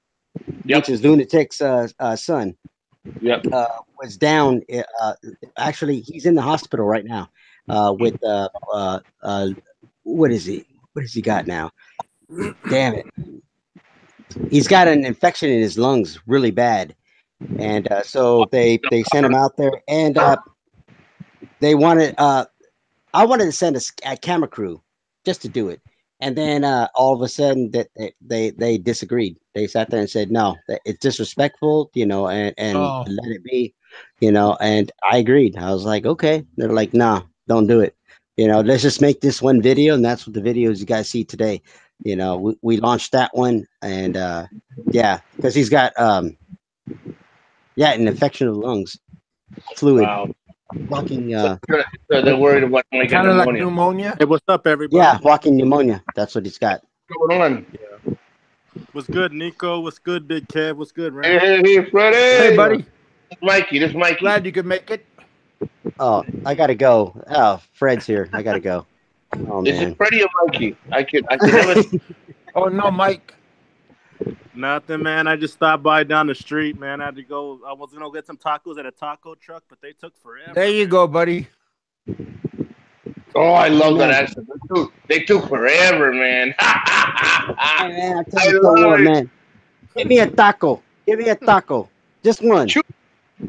which Yep, is Lunatic's son. yep. uh, was down. Actually, he's in the hospital right now with what is he? What has he got now? Damn it! He's got an infection in his lungs, really bad, and so they sent him out there, and they wanted. I wanted to send a camera crew just to do it, and then all of a sudden that they disagreed. They sat there and said, "No, that it's disrespectful," and Oh, let it be, And I agreed. I was like, "Okay." They're like, "No, don't do it." Let's just make this one video, and that's what the videos you guys see today. We launched that one, and yeah, because he's got yeah, an infection of the lungs, fluid, Wow. walking So they're worried about when I get kind of like pneumonia. pneumonia. Hey, what's up, everybody? yeah, walking pneumonia. That's what he's got. What's going on? Yeah. What's good, Nico? What's good, Big Kev? What's good, Hey, Ram? hey, hey, Freddie. Hey, buddy. Mikey. This is Mikey. Glad you could make it. Oh, I gotta go. Oh, Fred's here. I gotta go. Oh Is it man. Freddie or Mikey? I could never. Oh no, Mike. Nothing, man. I just stopped by down the street, man. I had to go. I was gonna get some tacos at a taco truck, but they took forever. There you go, buddy. Oh, I love that Man. accent. They took forever, man. Hey, man, I tell I you so love what, it. man. Give me a taco. Give me a taco. Just one. Chu-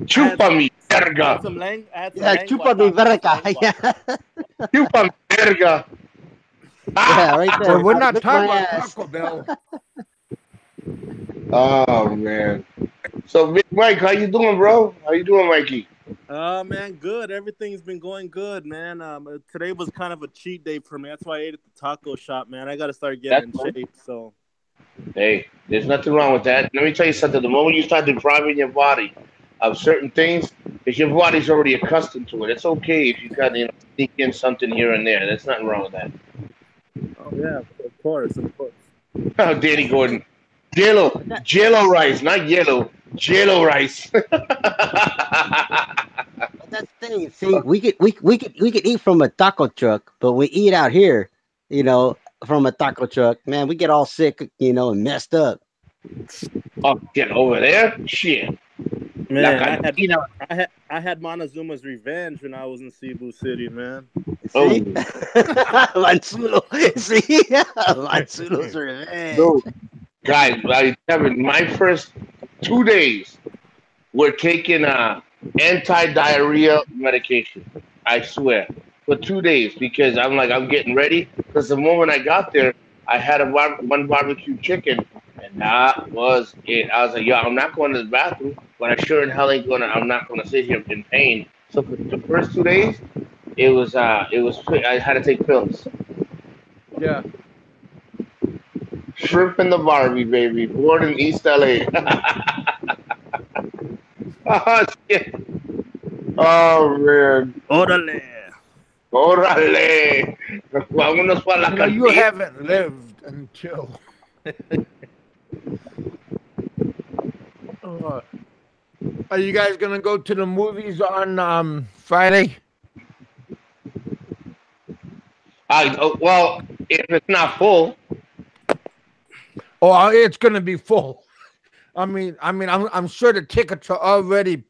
I had Chupa mi I had verga. some lang. I had some Yeah, lengua chupa mi tacos, verga. lengua. Yeah, Chupa mi verga. yeah, right there. Well, we're Now not lick talking my about ass. Taco Bell. Oh man. So Big Mike, how you doing, bro? How you doing, Mikey? Man, good. Everything's been going good, man. Today was kind of a cheat day for me. That's why I ate at the taco shop, man. I got to start getting That's in cool. shape. So, Hey, there's nothing wrong with that. Let me tell you something. The moment you start depriving your body of certain things, because your body's already accustomed to it, it's okay if you got sneak in something here and there. There's nothing wrong with that. oh yeah, of course, of course. Oh, Danny Gordon, Jello rice, not yellow, Jello rice. But that's the thing. See, we could eat from a taco truck, but we eat out here, from a taco truck. Man, we get all sick, and messed up. Oh, get over there, shit. La Man, cantina. I had Montezuma's revenge when I was in Cebu City, man. Oh, See, Mansulo. See, Mansulo's revenge. no, guys, Kevin, my first 2 days were taking anti-diarrhea medication. I swear, for 2 days because I'm like I'm getting ready. Because the moment I got there, I had one barbecue chicken, and that was it. I was like, yo, I'm not going to the bathroom, but I sure in hell ain't gonna. I'm not gonna sit here in pain. So for the first 2 days, it was I had to take pills. Yeah. Shrimp in the Barbie, baby. Born in East LA. Oh, shit. Oh, man. Orale. Órale. Vámonos para la You cantina. haven't lived until. Uh, are you guys gonna go to the movies on Friday? Well, if it's not full, Oh, it's gonna be full. I'm sure the tickets are already.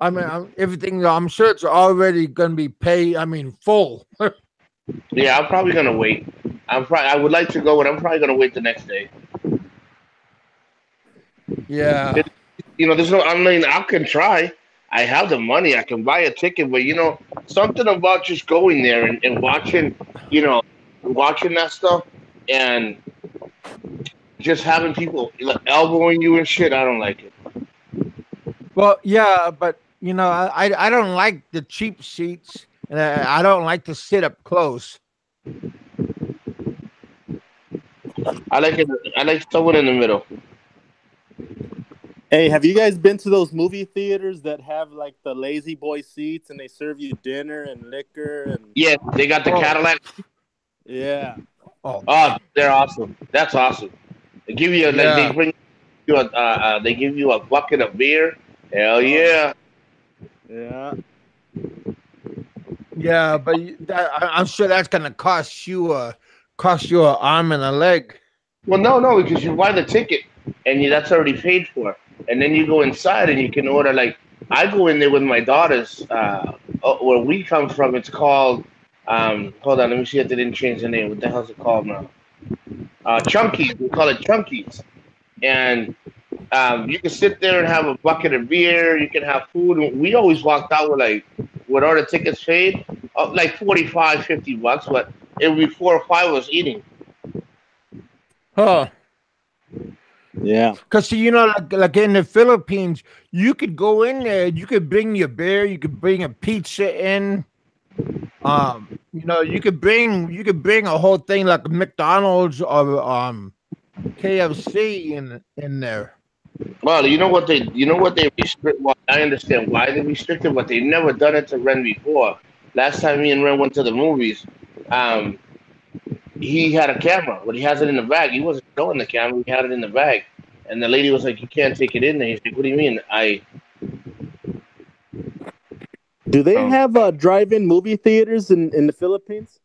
Everything. I'm sure it's already gonna be paid. Full. yeah, I'm probably gonna wait. I would like to go, but I'm probably gonna wait the next day. Yeah. There's no. I can try. I have the money. I can buy a ticket, but something about just going there and watching, watching that stuff and just having people elbowing you and shit. I don't like it. Well, yeah, but I don't like the cheap seats, and I don't like to sit up close. I like it. I like someone in the middle. Hey, have you guys been to those movie theaters that have like the lazy boy seats and they serve you dinner and liquor and Yeah, they got the Oh, Cadillac. yeah. oh, Oh, they're awesome. That's awesome. They give you they yeah, bring you they give you a bucket of beer. Hell Oh, yeah. yeah. yeah. But I'm sure that's gonna cost you an arm and a leg. Well, no, because you buy the ticket and that's already paid for, and then you go inside and you can order like I go in there with my daughters. Where we come from, it's called. Hold on, let me see if they didn't change the name. What the hell's it called now? Chunkies. We call it Chunkies, and you can sit there and have a bucket of beer. You can have food. And we always walked out with all the tickets paid, like 45, $50, but it would be 4 or 5 of us eating. Huh? Yeah. Because you know, like in the Philippines, you could go in there, you could bring your beer, you could bring a pizza in. You know, you could bring a whole thing like McDonald's or KFC in there. Well, you know what they restrict. Well, I understand why they restricted, but they never done it to Ren before. Last time me and Ren went to the movies, um, he had a camera, but he has it in the bag. He wasn't showing the camera; he had it in the bag. And the lady was like, "You can't take it in there." He's like, "What do you mean?" Do they Um, have drive-in movie theaters in the Philippines?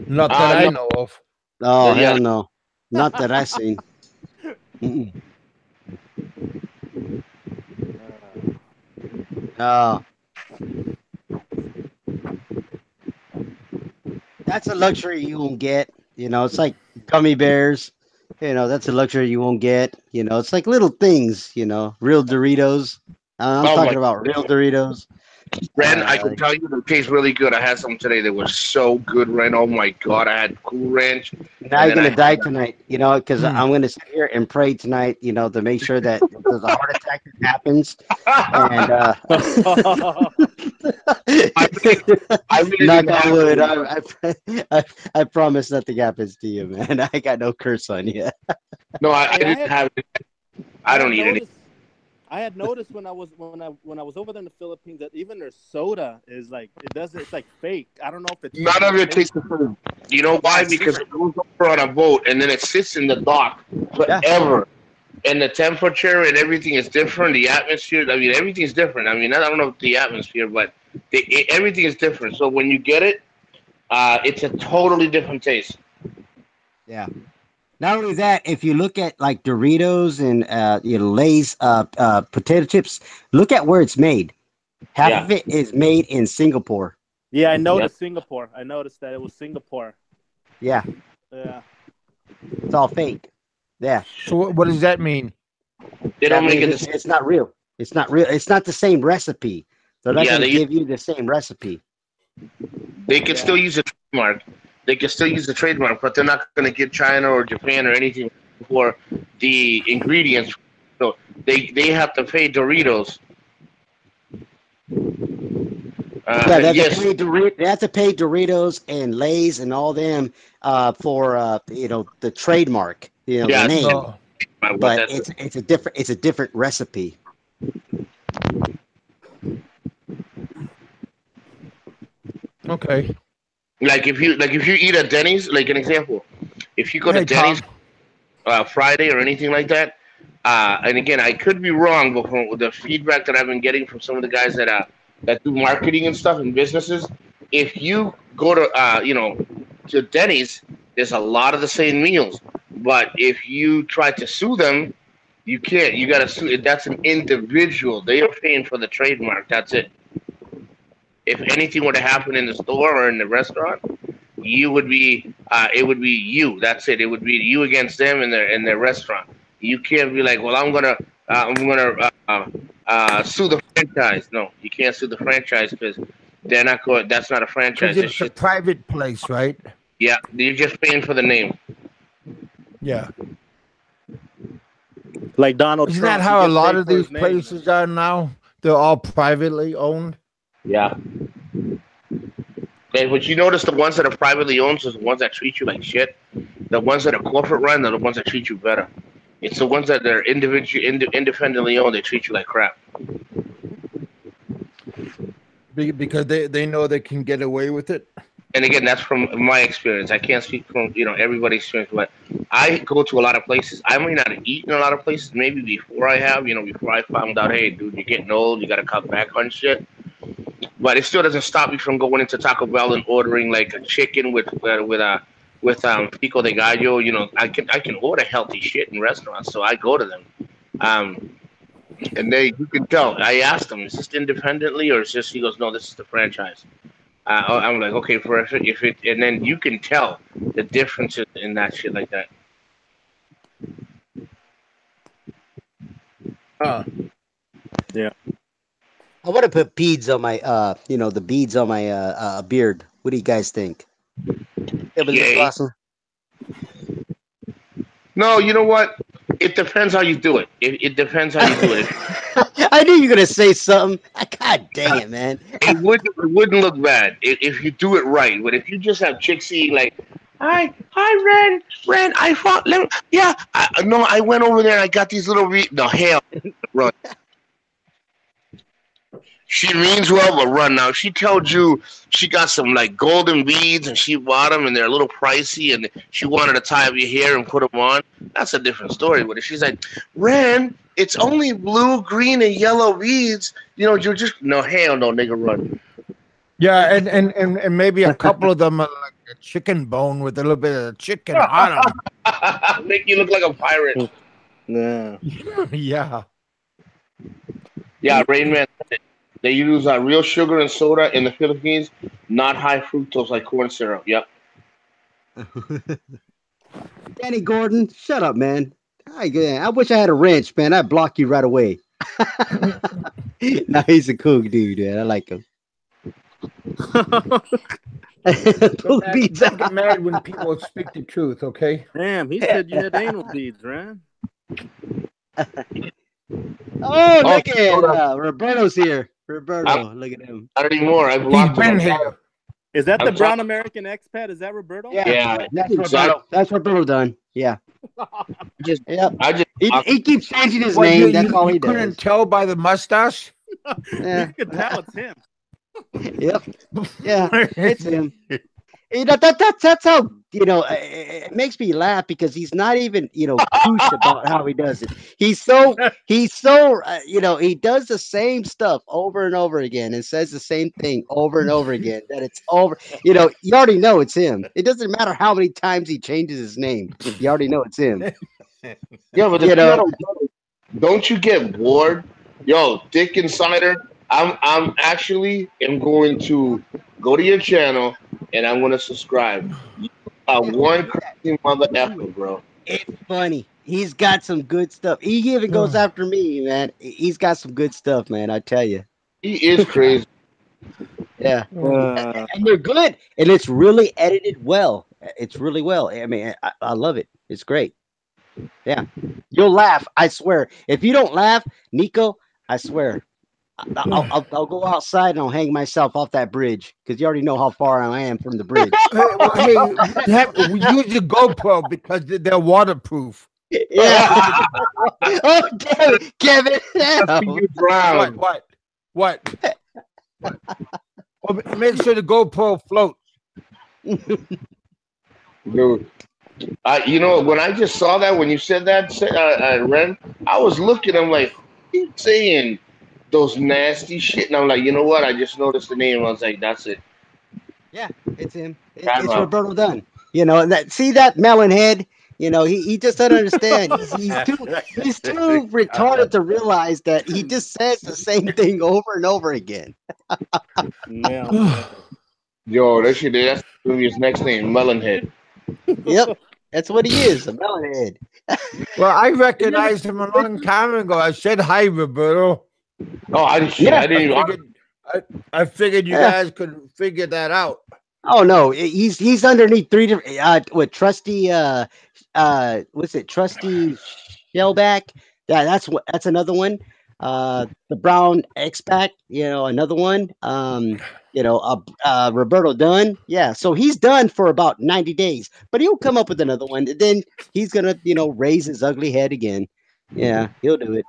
Not that I no, know of. Oh yeah, hell no, not that I seen. Mm-mm. Oh, that's a luxury you won't get. You know, it's like gummy bears. You know, that's a luxury you won't get. You know, it's like little things. You know, real Doritos. I'm oh my talking about real Doritos. Ren, I can Like, tell you they taste really good. I had some today that was so good, Ren. Oh my god, I had Cool Ranch, now and you're then gonna I die tonight. You know, because Hmm. I'm gonna sit here and pray tonight. You know, to make sure that if there's a heart attack that happens, and I really, I really knock didn't on have wood, any. I promise nothing happens to you, man. I got no curse on you. No, I Hey, didn't have it. I I don't had eat any. noticed I had noticed when I was over there in the Philippines that even their soda is like it's like fake. I don't know if it's None of it fake. tastes the same. You know Yeah, why? it's Because different. it goes over on a boat and then it sits in the dock Yeah, forever. And the temperature and everything is different. The atmosphere, I mean, everything's different. I mean, I don't know if the atmosphere, but everything is different. So when you get it, it's a totally different taste. yeah. Not only that, if you look at like Doritos and Lay's potato chips, look at where it's made. Half Yeah. of it is made in Singapore. Yeah, I Yeah. noticed Singapore. I noticed that it was Singapore. Yeah, Yeah. it's all fake. Yeah, So what does that mean? They don't that make means it the same. it's not real. It's not real. It's not the same recipe. They're not Yeah, going to give you the same recipe. they can Yeah. still use a trademark. They can still use the trademark, but they're not going to get China or Japan or anything for the ingredients. So they have to pay Doritos. Yeah, they have to Yes. pay They have to pay Doritos and Lay's and all them for the trademark, the Yeah. name. Oh, What But that's it's a different recipe. okay. if you eat at Denny's, like an example, if you go to Hey, Denny's Tom. Friday or anything like that, and again I could be wrong, but from the feedback that I've been getting from some of the guys that do marketing and stuff in businesses, if you go to to Denny's, there's a lot of the same meals, but if you try to sue them, you can't. You got to sue. That's an individual. They are paying for the trademark. That's it. If anything were to happen in the store or in the restaurant, you would be it would be you. That's it. It would be you against them in their restaurant. You can't be like, well, I'm gonna sue the franchise. No, you can't sue the franchise because they're not going. That's not a Because franchise. It's it's a just private place, right? yeah. You're just paying for the name. Yeah. Like Donald Isn't that Trump, he how a gets lot paid of for these his name. places are now? They're all privately owned. Yeah. And but you notice the ones that are privately owned are the ones that treat you like shit. The ones that are corporate run are the ones that treat you better. It's the ones that are independently owned. They treat you like crap. Because they know they can get away with it. And again, that's from my experience. I can't speak from everybody's experience, but I go to a lot of places. I may not eat in a lot of places. Maybe before I have, before I found out, hey, dude, you're getting old. You got to cut back on shit. But it still doesn't stop me from going into Taco Bell and ordering like a chicken with pico de gallo. I can order healthy shit in restaurants, so I go to them. Um, and you can tell. I asked him, is this independently or is this? He goes, no, this is the franchise. I'm like, okay, if it, and then you can tell the differences in that shit like that. Yeah. I want to put beads on my, the beads on my beard. What do you guys think? Yay. No, you know what? It depends how you do it. It depends how you do it. I knew you were gonna say something. God dang it, man! It wouldn't look bad if you do it right. But if you just have Chixie like, hi, Ren, I fought. Yeah, I went over there and I got these little no hell, run. She means well, but run now. She told you she got some like golden beads and she bought them and they're a little pricey and she wanted to tie up your hair and put them on. That's a different story. But if she's like, Ren, it's only blue, green, and yellow beads, you're just no hell no nigga run. Yeah, and maybe a couple of them are like a chicken bone with a little bit of chicken on them. Make you look like a pirate. Yeah. Yeah. Yeah, Rain Man. They use real sugar and soda in the Philippines, not high fructose like corn syrup. Yep. Danny Gordon, shut up, man. I wish I had a wrench, man. I'd block you right away. No, he's a cool dude, man. I like him. Don't get mad when people speak the truth, okay? Damn, he said you had anal beads, right? Oh, look at Roberto's here. Roberto, look at him. Not anymore. I've blocked him. Here. Is that the brown American expat? Is that Roberto? Yeah, that's Roberto. That's Roberto done. Yeah. He keeps changing his name. That's all he does. You couldn't tell by the mustache? Yeah. You could tell it's him. Yep. Yeah, it's him. That's how it makes me laugh because he's not even koosh about how he does it. He's so he does the same stuff over and over again and says the same thing over and over again that it's over. You already know it's him. It doesn't matter how many times he changes his name. You already know it's him. Yeah, but don't you get bored? Yo, Dick Insider, I'm actually going to go to your channel and I'm gonna subscribe. You are one crazy mother effer, bro. It's funny. He's got some good stuff. He even goes after me, man. He's got some good stuff, man. I tell you. He is crazy. Yeah. And they're good. And it's really edited well. It's really well. I mean, I love it. It's great. Yeah. You'll laugh. I swear. If you don't laugh, Nico, I swear. I'll go outside and I'll hang myself off that bridge because you already know how far I am from the bridge. We use the GoPro because they're waterproof. Yeah. Oh, damn it, Kevin. You drown. What? Well, make sure the GoPro floats. Dude, when I just saw that, when you said that, Ren, I was looking, I'm like, he's saying those nasty shit. And I'm like, you know what? I just noticed the name. I was like, that's it. Yeah, it's him. It's Roberto Dunn. That melon head. He just doesn't understand. He's too retarded to realize that he just says the same thing over and over again. Yo, that's his next name, Melonhead. Yep, that's what he is, a melonhead. Well, I recognized him a long time ago. I said hi, Roberto. Oh, I figured you guys could figure that out. Oh no, he's underneath three different with Trusty what's it, Trusty Shellback? That's another one. The Brown Expat, another one. Roberto Dunn. Yeah, so he's done for about 90 days, but he'll come up with another one. And then he's gonna, raise his ugly head again. Yeah, he'll do it.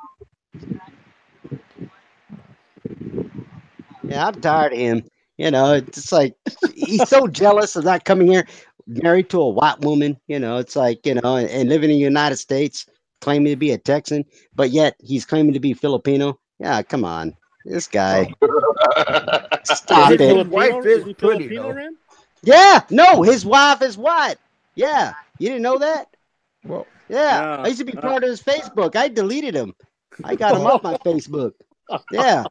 Yeah, I'm tired of him. It's just like he's so jealous of not coming here, married to a white woman. It's like and living in the United States, claiming to be a Texan, but yet he's claiming to be Filipino. Yeah, come on, this guy, Is he stop it. His wife Filipino? Is is he pretty Filipino, though. Ren? Yeah, no, his wife is white. Yeah, you didn't know that? Well, Yeah, I Yeah. used to be part of his Facebook. I deleted him. I got him off my Facebook. Yeah,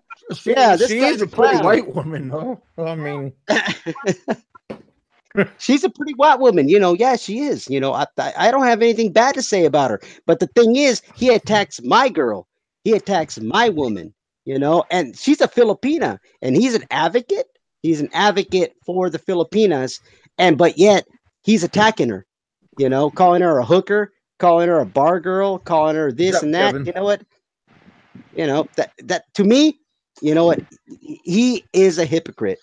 yeah, this she is guy's a a pretty clown. white woman though. I mean, She's a pretty white woman, Yeah, she is. I don't have anything bad to say about her. But the thing is, he attacks my girl. He attacks my woman. And she's a Filipina, and he's an advocate. He's an advocate for the Filipinas, but yet he's attacking her. Calling her a hooker, calling her a bar girl, calling her what's this up, and that. Kevin? You know what? That to me, you know what? He is a hypocrite.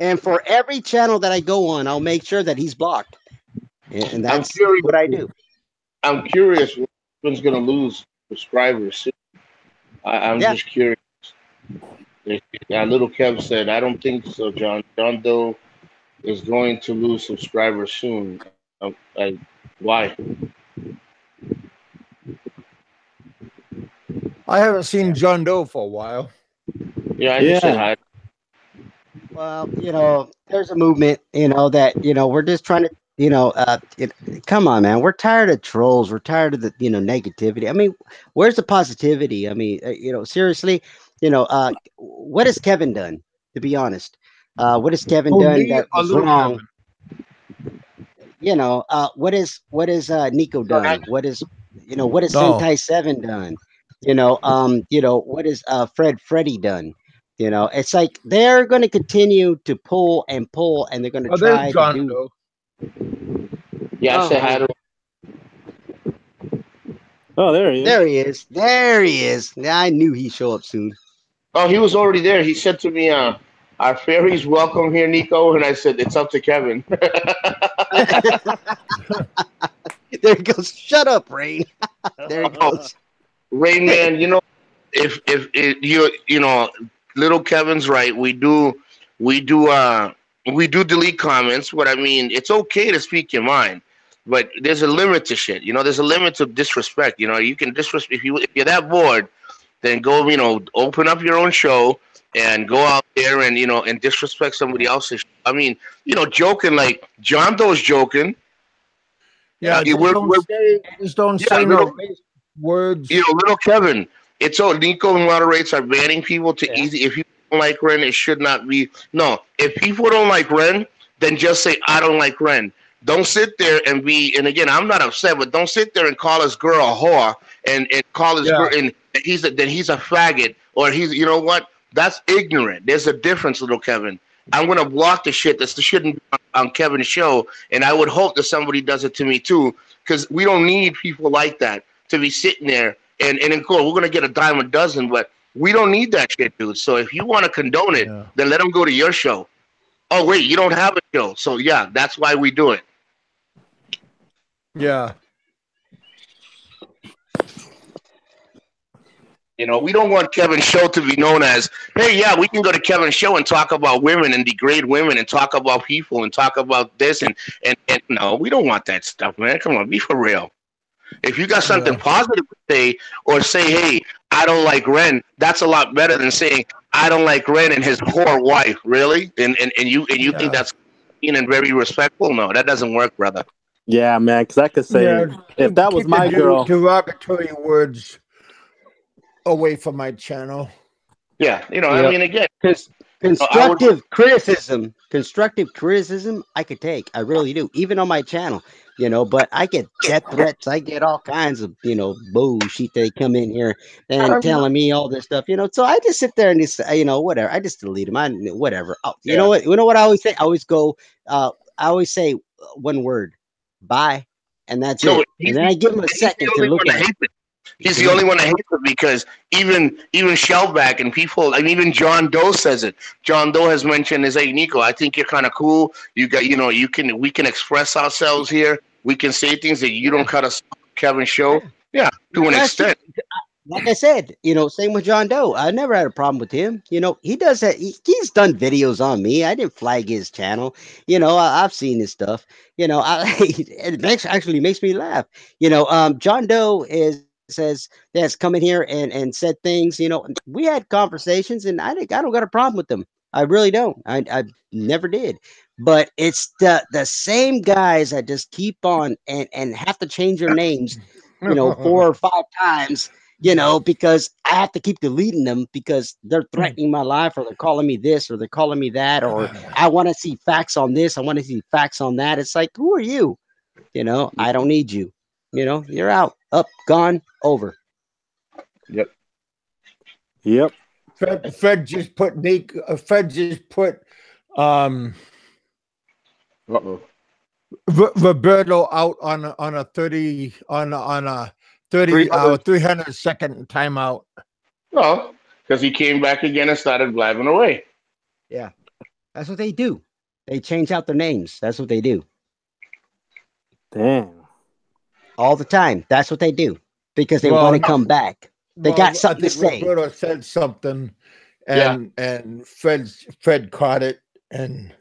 And for every channel that I go on, I'll make sure that he's blocked. And I'm that's curious. what I do. I'm curious when's going to lose subscribers soon. I'm Yeah. just curious. Little Kev said, I don't think so, John. John Doe is going to lose subscribers soon. Why? I haven't seen John Doe for a while. Yeah, I just said hi. Well, there's a movement, that, we're just trying to, come on, man. We're tired of trolls. We're tired of the, negativity. I mean, where's the positivity? I mean, seriously, what has Kevin done, to be honest? What has Kevin Oh, done me that or was little wrong? Kevin? What is Nico done? What is No. Sentai 7 done? What is Freddy done? It's like they're going to continue to pull and pull, and they're going to Oh, there's try to John do. Doe. Yeah, I said hi to Oh, there he is. There he is. There he is. I knew he'd show up soon. Oh, he was already there. He said to me, "Our fairies welcome here, Nico." And I said, "It's up to Kevin." There he goes. Shut up, Rain. There he goes. Rain Man, if little Kevin's right. We do delete comments, but I mean, it's okay to speak your mind, but there's a limit to shit. There's a limit to disrespect. You can disrespect if you're that bored, then go, open up your own show and go out there and disrespect somebody else's. I mean, joking like John Doe's joking. Yeah, just we're, don't yeah, say little, no words. little Kevin. It's all Nico moderates are banning people to easy. If you don't like Ren, it should not be. No, if people don't like Ren, then just say I don't like Ren. Don't sit there and be. And again, I'm not upset, but don't sit there and call his girl a whore and call his girl and he's a faggot or he's. You know what? That's ignorant. There's a difference, little Kevin. I'm gonna block the shit that shouldn't be on Kevin's show, and I would hope that somebody does it to me too, because we don't need people like that to be sitting there and in court. We're gonna get a dime a dozen, but we don't need that shit, dude. So if you want to condone it, then let them go to your show. Oh wait, you don't have a show, so yeah, that's why we do it. Yeah. We don't want Kevin's show to be known as, hey, yeah, we can go to Kevin's show and talk about women and degrade women and talk about people and talk about this and no, we don't want that stuff, man. Come on, be for real. If you got something positive to say or say, hey, I don't like Ren, that's a lot better than saying I don't like Ren and his poor wife, really? And you think that's mean and very respectful? No, that doesn't work, brother. Yeah, man, because I could say if that was my girl, derogatory words away from my channel. Yeah, I mean, again, constructive criticism, I could take. I really do, even on my channel. But I get death threats. I get all kinds of bullshit. They come in here and telling me all this stuff. So I just sit there and just whatever. I just delete them. Whatever. You know what? You know what I always say? I always go. I always say one word. Bye. And that's it. And then I give them a second to look at it. He's the only one that hates it because even Shellback and people, and even John Doe says it. John Doe has mentioned is, hey Nico, I think you're kind of cool. You got, we can express ourselves here. We can say things that you don't cut us Kevin's show. Yeah, to an extent. Like I said, same with John Doe. I never had a problem with him. He does that. He's done videos on me. I didn't flag his channel. I've seen his stuff. It makes me laugh. John Doe has come in here and said things. We had conversations, and I don't got a problem with them. I really don't. I never did. But it's the same guys that just keep on and have to change their names, 4 or 5 times. Because I have to keep deleting them because they're threatening my life, or they're calling me this, or they're calling me that, or I want to see facts on this, I want to see facts on that. It's like, who are you? I don't need you. You're out, up, gone, over. Yep. Fred just put Roberto out on a 300-second timeout. Well, because he came back again and started blabbing away. Yeah, that's what they do. They change out their names. That's what they do. Damn. All the time. That's what they do because they want to come back. They got something to say. Roberto said something, and Fred caught it and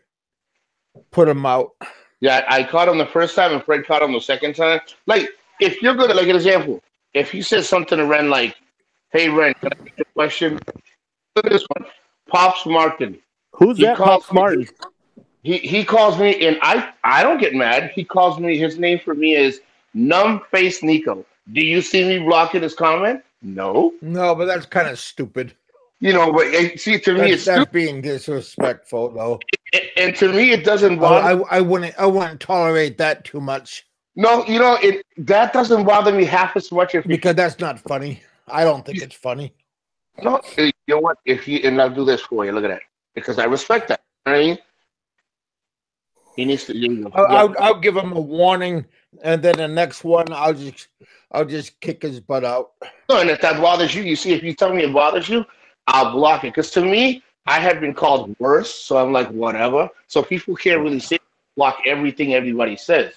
put him out. Yeah, I caught him the first time, and Fred caught him the second time. Like, if you're good, like an example, if he says something to Ren like, "Hey Ren, can I ask you a question?" Look at this one, Pops Martin. Who's that, Pops Martin? He calls me, and I don't get mad. He calls me. His name for me is Numb Face Nico. Do you see me blocking his comment? No, but that's kind of stupid. But see, to me, it's that's being disrespectful, though. And to me, it doesn't bother. I wouldn't tolerate that too much. No, that doesn't bother me half as much because that's not funny. I don't think it's funny. No, you know what? And I'll do this for you. Look at that, because I respect that. You know what I mean? He needs to. I'll give him a warning, and then the next one, I'll just kick his butt out. No, and if that bothers you, you see, if you tell me it bothers you, I'll block it. Because to me, I have been called worse, so I'm like, whatever. So people can't really say block everything everybody says.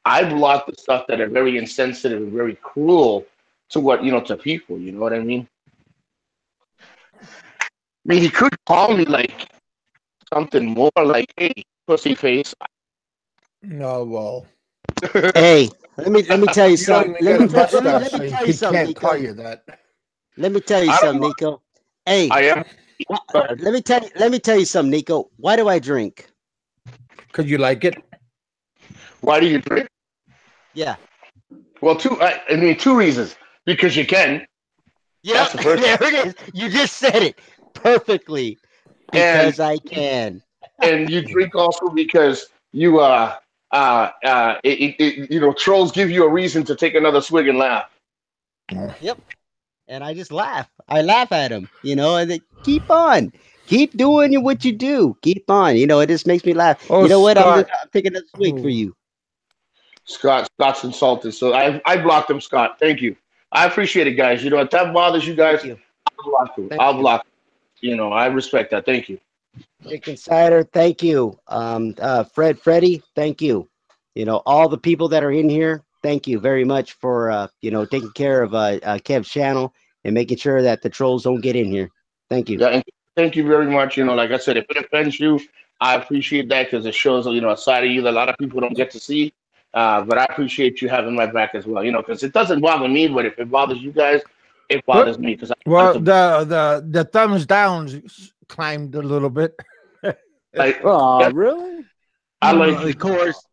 I block the stuff that are very insensitive and very cruel to to people. You know what I mean? I mean, he could call me like something more like, "Hey, pussy face." No, well. Hey, let me tell you something. Let me tell you something, Nico. Call you that. Let me tell you something, Nico. Hey, I am. Let me tell you something, Nico. Why do I drink? Because you like it. Why do you drink? Yeah. Well, two reasons. Because you can. Yeah, there it is. You just said it perfectly. Because I can. And you drink also because you trolls give you a reason to take another swig and laugh. Yep. And I just laugh. I laugh at them, and they keep on. Keep doing what you do. Keep on. It just makes me laugh. You know what? I'm taking another swig for you. Scott's insulted. So I blocked him, Scott. Thank you. I appreciate it, guys. If that bothers you guys, I'll block you. I respect that. Thank you. Dick Insider, thank you. Freddie, thank you. All the people that are in here, thank you very much for taking care of Kev's channel and making sure that the trolls don't get in here. Thank you. Yeah, and thank you very much. Like I said, if it offends you, I appreciate that because it shows a side of you that a lot of people don't get to see. But I appreciate you having my back as well. Because it doesn't bother me, but if it bothers you guys, it bothers me. The thumbs down climbed a little bit. Really? I like, of course,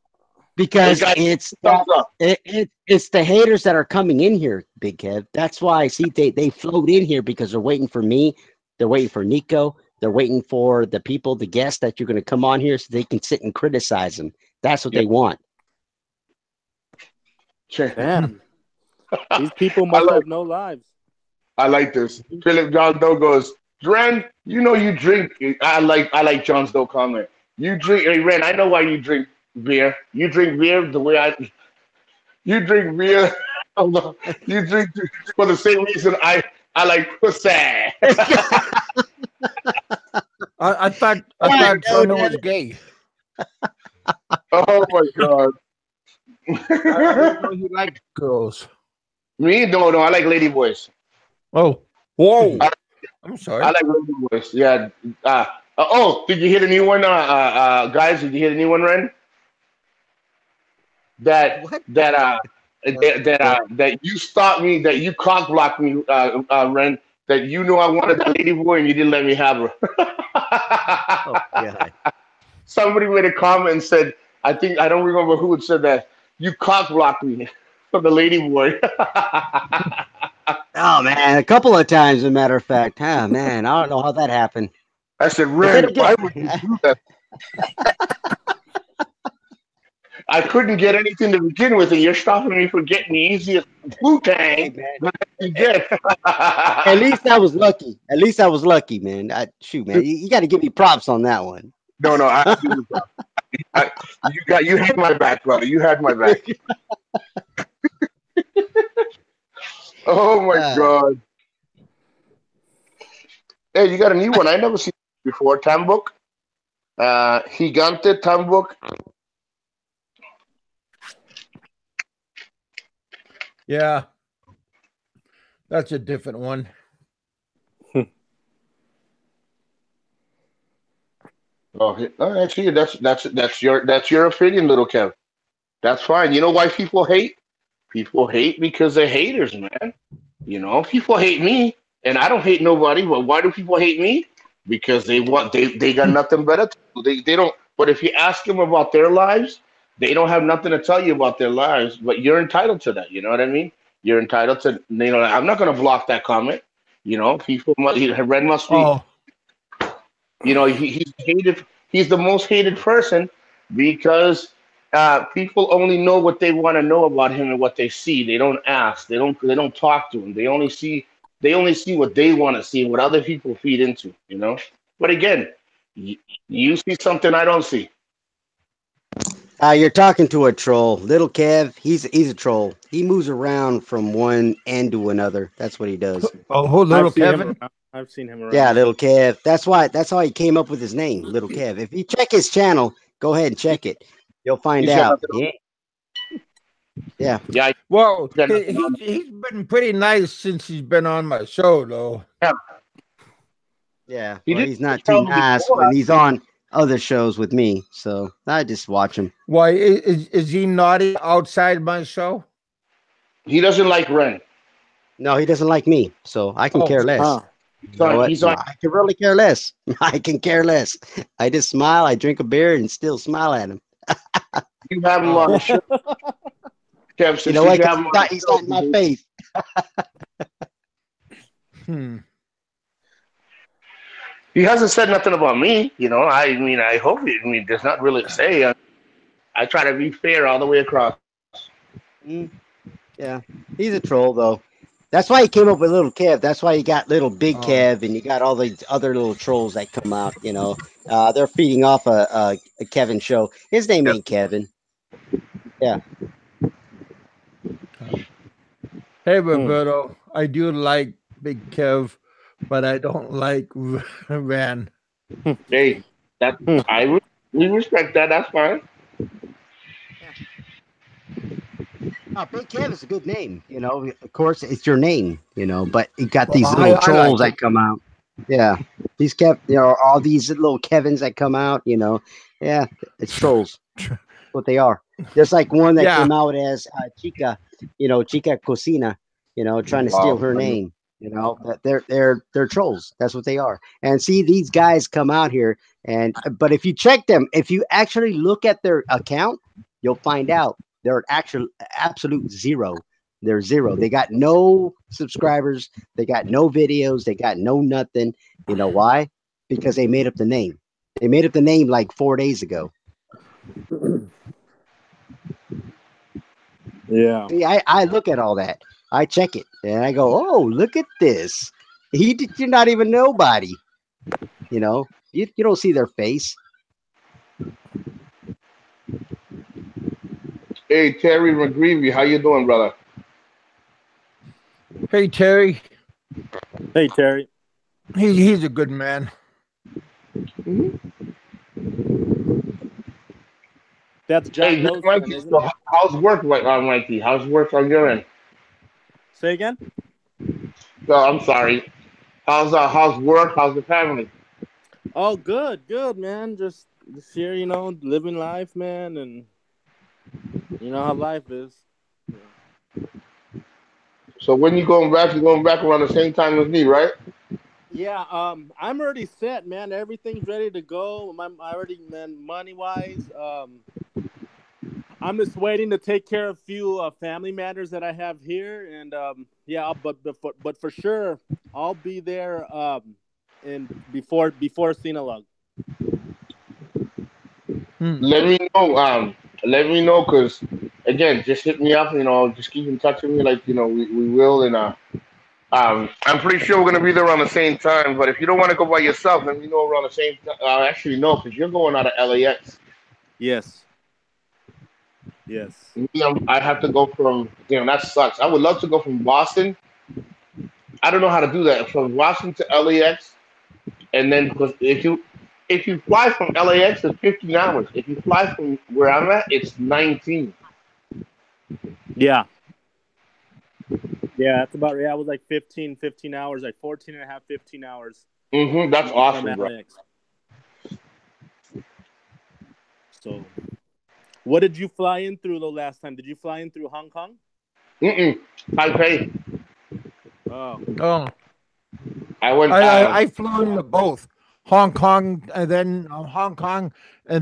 because it's the haters that are coming in here, Big Kev. That's why I see they float in here because they're waiting for me. They're waiting for Nico. They're waiting for the people, the guests that you're going to come on here so they can sit and criticize them. That's what they want. Damn. These people must have no lives. I like this. Philip John Doe goes, Ren, you drink. I like John Doe comment. You drink, hey, Ren, I know why you drink beer. You drink beer the way you drink beer Although you drink for the same reason I like pussy. I thought Right, no, Brandon was Devin. gay. Oh my god. I didn't know you liked girls. Me? No, I like lady boys. Oh, whoa! I, I'm I sorry. like lady boys. Yeah. Oh, did you hear the new one, guys? Did you hear the new one, Ren? That What? that uh that you stopped me, that you cock blocked me, Ren. That you knew I wanted that lady boy and you didn't let me have Oh her. God. Somebody made a comment and said, I don't remember who had said that. You cock blocked me for the lady boy. Oh man, a couple of times, as a matter of fact. Oh man, I don't know how that happened. I said, But then Ren, again, why would you do that? I couldn't get anything to begin with, and you're stopping me from getting the easiest hey Wu-Tang man, that you a- get. at least I was lucky. At least I was lucky, man. Shoot, man, you got to give me props on that one. No, I give you props. You had my back, brother. You had my back. Oh my Uh, god. Hey, you got a new one. I never seen it before. Tambuk. Gigante Tambuk. Yeah, that's a different one. Oh, actually, that's your opinion, little Kev. That's fine. You know why people hate? People hate because they're haters, man. People hate me, and I don't hate nobody. But why do people hate me? Because they got nothing better to do. They don't. But if you ask them about their lives, they don't have nothing to tell you about their lives. But you're entitled to that. You know what I mean? You're entitled to. I'm not gonna block that comment. People. Red must be. Oh, He's hated. He's the most hated person because people only know what they want to know about him and what they see. They don't ask. They don't talk to him. They only see what they want to see and what other people feed into. But again, you, you see something I don't see. you're talking to a troll, little Kev. He's a troll. He moves around from one end to another. That's what he does. who I've little seen him Kevin? around. I've seen him Yeah, around. little Kev. That's how he came up with his name, little Kev. If you check his channel, go ahead and check it. You'll find He's got out. nothing. Yeah. Yeah, he's Well, got he, nothing he on. he's been pretty nice since he's been on my show, though. Yeah, Yeah, he well, didn't he's not too tell me nice before. when he's on other shows with me, so I just watch him. Why is he naughty outside my show? He doesn't like Ren. No, he doesn't like me, so I can Oh, care less. Huh. He's You know on. what? He's on. I can really care less. I can care less. I just smile, I drink a beer, and still smile at him. You have him on oh, the show, Kev. You Since know you what? have Because him he's on not, the he's not in my show, face. hmm. he hasn't said nothing about me. I mean, I hope. There's not really to say. I try to be fair all the way across. Mm, yeah, he's a troll, though. That's why he came up with Little Kev. That's why you got Little Big Oh, Kev, and you got all these other little trolls that come out. They're feeding off a Kevin show. His name Yep. ain't Kevin. Yeah. hey Hmm. Roberto, I do like Big Kev, but I don't like Van. Hey, that Hmm. we respect that. That's fine. Yeah. Oh, Big Kev is a good name. Of course, it's your name. But you got Well, these little I trolls like it. that come out. Yeah, all these little Kevins that come out. Yeah, it's trolls. What they are. There's like one that Yeah. came out as Chica, Chica Cocina, trying to steal Wow. her name. They're trolls. That's what they are. And see, these guys come out here, but if you check them, if you actually look at their account, you'll find out they're actual absolute zero. They're zero. They got no subscribers. They got no videos. They got no nothing. You know why? Because they made up the name. They made up the name like 4 days ago. Yeah. See, I look at all that. I check it and I go, oh, look at this. You're not even nobody. You don't see their face. Hey, Terry McGreevy, how you doing, brother? Hey Terry, Hey, Terry. he's a good man. That's Hey, John Lowe's son, Mikey, isn't so it? how's work, Mikey? How's work on your end? Say again? Oh, I'm sorry. How's work? How's the family? Oh, good, good, man. Just this year, living life, man, and you know how life is. You know. So when you going back? You're going back around the same time as me, right? Yeah, I'm already set, man. Everything's ready to go. I already, man, money wise. I'm just waiting to take care of a few family matters that I have here, and yeah, but for sure, I'll be there in before Sinaloa. Hmm. Let me know. Let me know, cause again, just hit me up. Just keep in touch with me. Like we will. And I'm pretty sure we're gonna be there around the same time. But if you don't want to go by yourself, let me know around the same time. Actually, no, cause you're going out of LAX. Yes, yes. Me, I have to go from. That sucks. I would love to go from Boston. I don't know how to do that from Boston to LAX, and then because if you fly from LAX, it's 15 hours. If you fly from where I'm at, it's 19. Yeah, yeah. That's about. Yeah, it was like 15 hours, like 14 and a half, 15 hours That's from awesome, bro. LAX. So, what did you fly in through the last time? Did you fly in through Hong Kong? Mm-mm. Taipei. Oh, Oh, I went. I flew into both Hong Kong and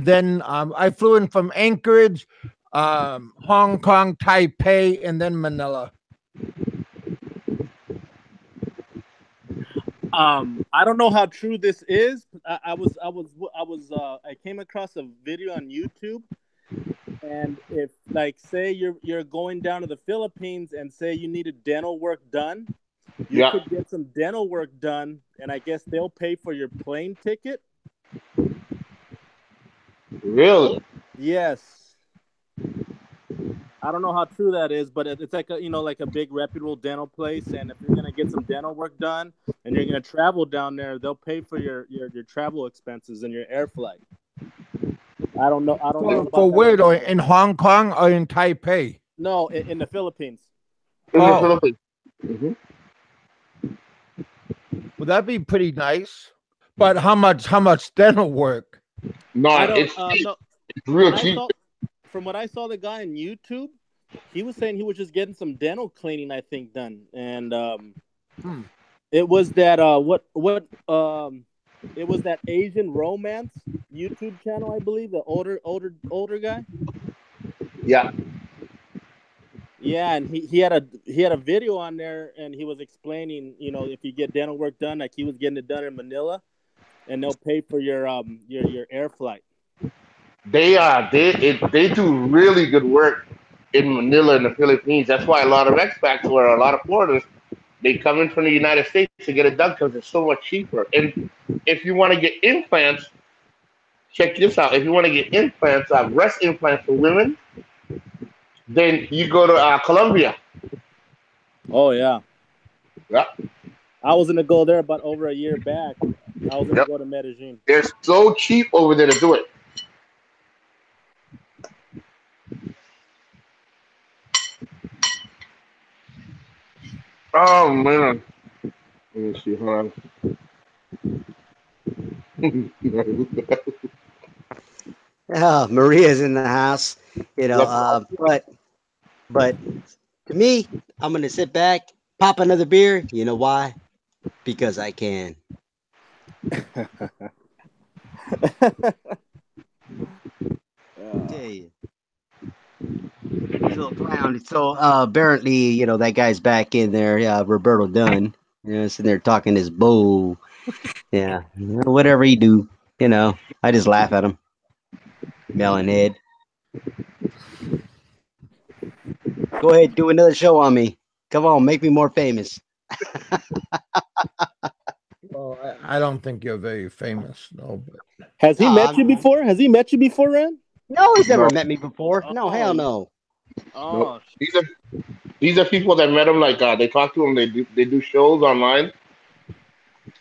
then I flew in from Anchorage, Hong Kong, Taipei, and then Manila. I don't know how true this is. I came across a video on YouTube, and if like say you're going down to the Philippines and say you needed dental work done, you Yeah, could get some dental work done, and I guess they'll pay for your plane ticket. really. Yes. I don't know how true that is, but it's like like a big reputable dental place, and if you're gonna get some dental work done and you're gonna travel down there, they'll pay for your travel expenses and your air flight. I don't know For about that where though? officially. In Hong Kong or in Taipei? No, in the Philippines. In the Oh, Philippines. Hmm. would that be pretty nice? But how much dental work? I No, don't it's cheap. no It's real when I cheap. saw from what I saw the guy on YouTube, he was saying he was just getting some dental cleaning, I think, done, and Hmm. it was that it was that Asian romance YouTube channel, I believe, the older guy. Yeah. Yeah, and he had a video on there, and he was explaining, if you get dental work done, like he was getting it done in Manila, and they'll pay for your air flight. They do really good work in Manila in the Philippines. That's why a lot of expats or a lot of foreigners they come in from the United States to get it done because it's so much cheaper. And if you want to get implants, check this out. If you want to get implants, breast implants for women, then you go to Colombia. Oh yeah, Yeah. I was gonna go there about over a year back. I was gonna Yep. go to Medellin. They're so cheap over there to do it. Oh man. Let me see. Hold on. Oh, Maria's in the house, Love but to me, I'm gonna sit back, pop another beer. You know why? Because I can. Yeah. Tell you. He's a little clown. So apparently, that guy's back in there, Roberto Dunn, sitting there talking his bull. Yeah, whatever he do, I just laugh at him, melon head. Go ahead, do another show on me. Come on, make me more famous. Well, I don't think you're very famous, no. But Has No, he met you before? Has he met you before, Ren? no, he's never no. met me before. No, hell Oh, no. No, Oh, these are people that met him. Like they talk to him. They do shows online,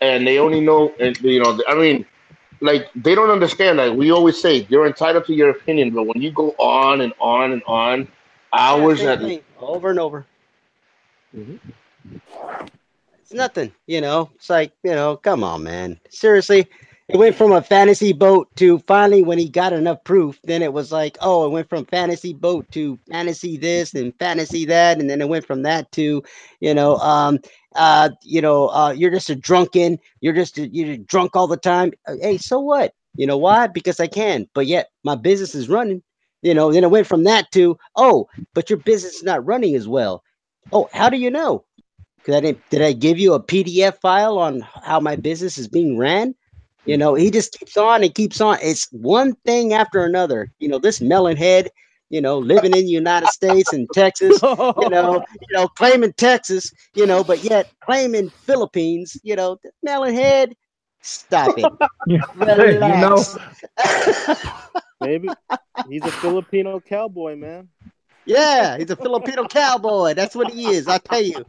and they only know. And I mean, like they don't understand. Like we always say, you're entitled to your opinion, but when you go on and on and on, Yeah, hours same at. thing over and over. Mhm. It's nothing, you know. It's like, come on, man. Seriously, it went from a fantasy boat to finally when he got enough proof, then it was like, oh, it went from fantasy boat to fantasy this and fantasy that, and then it went from that to, you know, you're just a drunken, you're drunk all the time. Hey, so what? You know why? Because I can, but yet my business is running. Then it went from that to, oh, but your business is not running as well. Oh, how do you know? Did I give you a PDF file on how my business is being ran? He just keeps on and keeps on. It's one thing after another. This melon head, living in the United States and Texas, claiming Texas, but yet claiming Philippines, this melon head, stop it. Yeah. You know, Relax. maybe he's a Filipino cowboy, man. Yeah, he's a Filipino cowboy. That's what he is. I tell you.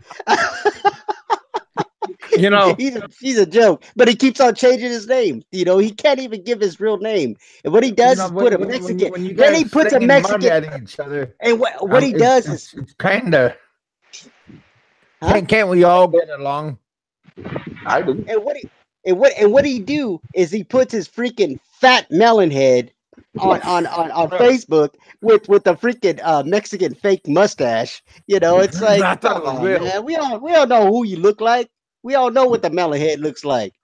you know, He's a joke, but he keeps on changing his name. He can't even give his real name. And what he does is put a Mexican. when you Then he guys puts a slinging mud Mexican. at each other, And what he does is, it's kind of huh? can't we all get along? I do. And what he do is he puts his freaking fat melon head on Facebook with the freaking Mexican fake mustache. It's like, I thought it come was on, real. man. We all know who you look like. We all know what the melon head looks like.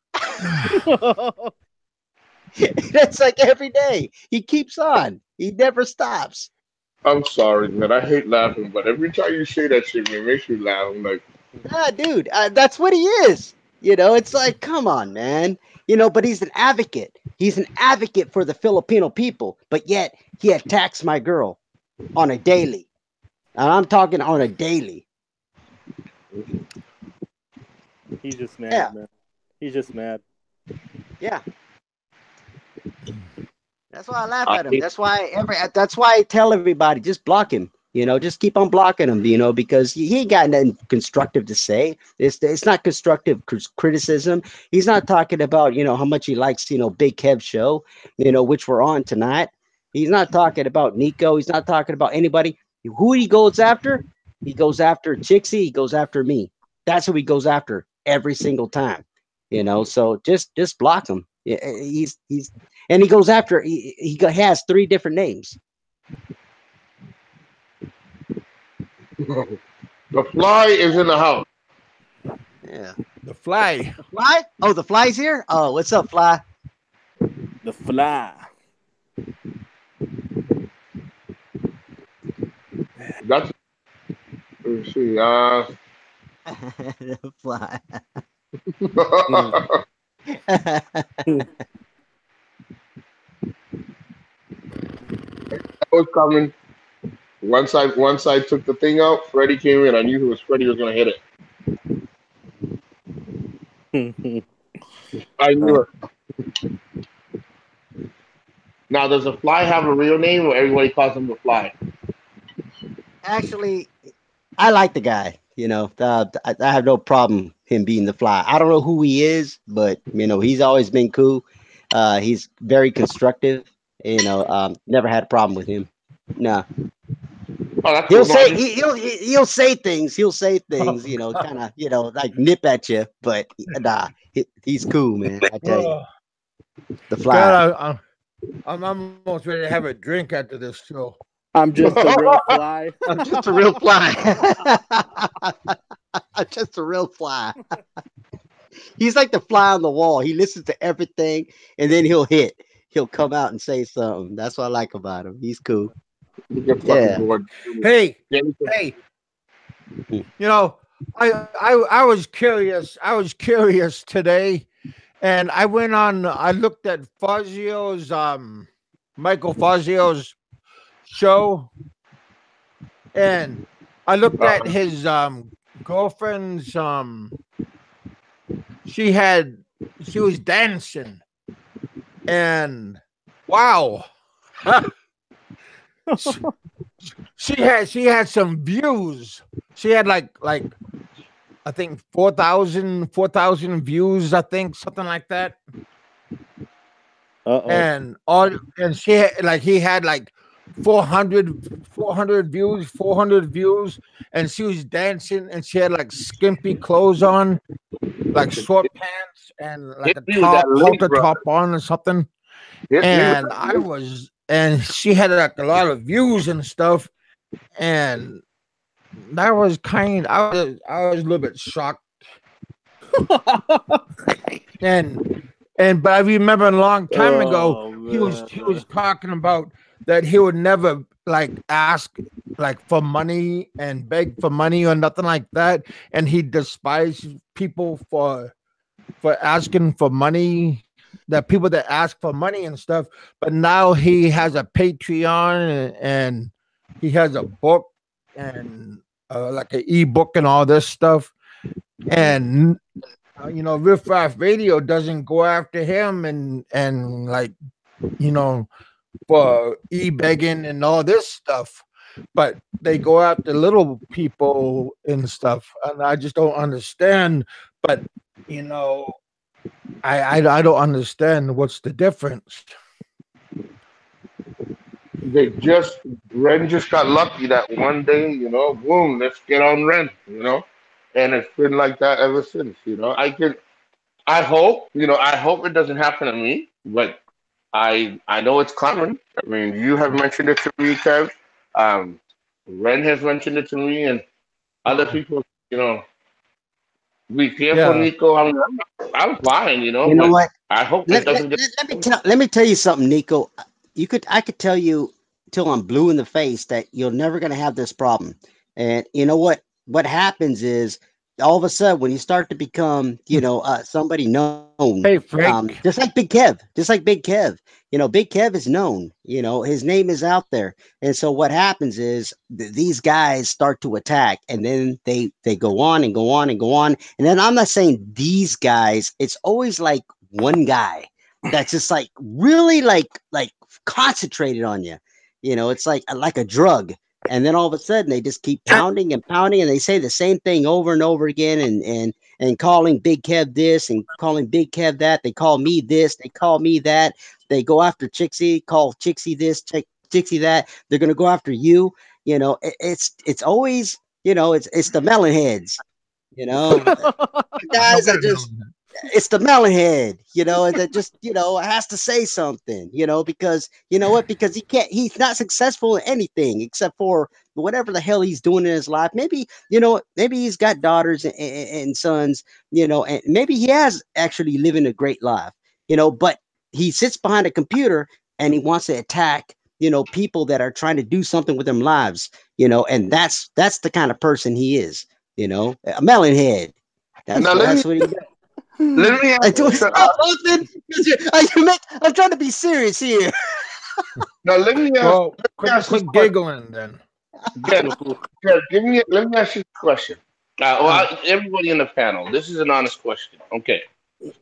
That's like every day. He keeps on. He never stops. I'm sorry, man. I hate laughing, but every time you say that shit, it makes me laugh. I'm like, Nah, dude, that's what he is. It's like, come on, man. But he's an advocate. He's an advocate for the Filipino people, but yet he attacks my girl on a daily. And I'm talking on a daily. He's just Yeah, mad, man. He's just mad. yeah. That's why I laugh I at him. hate. That's why I tell everybody, just block him. Just keep on blocking him. Because he ain't got nothing constructive to say. It's not constructive criticism. He's not talking about how much he likes Big Kev show, which we're on tonight. He's not talking about Nico. He's not talking about anybody. Who he goes after? He goes after Chixie. He goes after me. That's who he goes after every single time. So just block him. Yeah, he's and he goes after. Has three different names. The fly is in the house. Yeah. The fly. The fly? Oh, the fly's here? Oh, what's up, fly? The fly. That's. Let me see. The fly. I was coming. Once I took the thing out, Freddie came in. I knew who was Freddie was gonna hit it. I knew it. Now, does the fly have a real name, or everybody calls him the fly? Actually, I like the guy. I have no problem him being the fly. I don't know who he is, but he's always been cool. He's very constructive. Never had a problem with him. No. Oh, that's He'll cool. No, I say just. he'll say things. He'll say things. Kind of like nip at you. But nah, he's cool, man. I tell you, Oh, the fly. God, I'm almost ready to have a drink after this show. I'm just a real fly. I'm just a real fly. I'm just a real fly. He's like the fly on the wall. He listens to everything, and then he'll hit. He'll come out and say something. That's what I like about him. He's cool. You get fucking Yeah. bored. Hey, Yeah, hey, I was curious. I was curious today, and I went on. I looked at Fazio's Michael Fazio's show, and I looked at his girlfriend's she was dancing, and wow. she had some views. She had like I think 4,000 views, I think, something like that. And she had like he had like 400 views, 400 views, and she was dancing and she had like skimpy clothes on, like short pants and like a top, halter top on or something. And she had like a lot of views and stuff. And that was I was a little bit shocked. But I remember a long time ago he was talking about that he would never like ask like for money and beg for money or nothing like that, and he despised people for asking for money, that people that ask for money and stuff. But now he has a Patreon and he has a book and like an ebook and all this stuff. And Riff Raff Radio doesn't go after him and like for e-begging and all this stuff, but they go after little people and stuff, and I just don't understand. But I don't understand what's the difference. Ren just got lucky that one day, boom, let's get on Ren, and it's been like that ever since. I hope it doesn't happen to me, but I know it's coming. I mean, you have mentioned it to me, Kev. Ren has mentioned it to me, and other people, be careful, Nico. I'm fine, You know what? I hope it doesn't get. Let me tell you something, Nico. I could tell you till I'm blue in the face that you're never going to have this problem. And you know what? What happens is all of a sudden when you start to become, somebody known, hey, Frank. just like Big Kev, Big Kev is known, his name is out there. And so what happens is these guys start to attack, and then they go on and go on and go on. And then I'm not saying these guys, it's always like one guy that's just like really like concentrated on you. It's like a drug. And then all of a sudden they just keep pounding and pounding, and they say the same thing over and over again, and calling Big Kev this and calling Big Kev that. They call me this, they call me that. They go after Chixie, call Chixie this, Chixie that. They're gonna go after you. It's always, it's the melon heads. Guys are just. It's the melon head, that just, has to say something, because because he's not successful in anything except for whatever the hell he's doing in his life. Maybe, maybe he's got daughters and sons, and maybe he has actually living a great life, but he sits behind a computer and he wants to attack, people that are trying to do something with their lives, and that's the kind of person he is, a melon head. That's what he does. Let me I'm trying to be serious here. Now let me quit giggling then. Let me ask you a question. Everybody in the panel, this is an honest question. Okay. All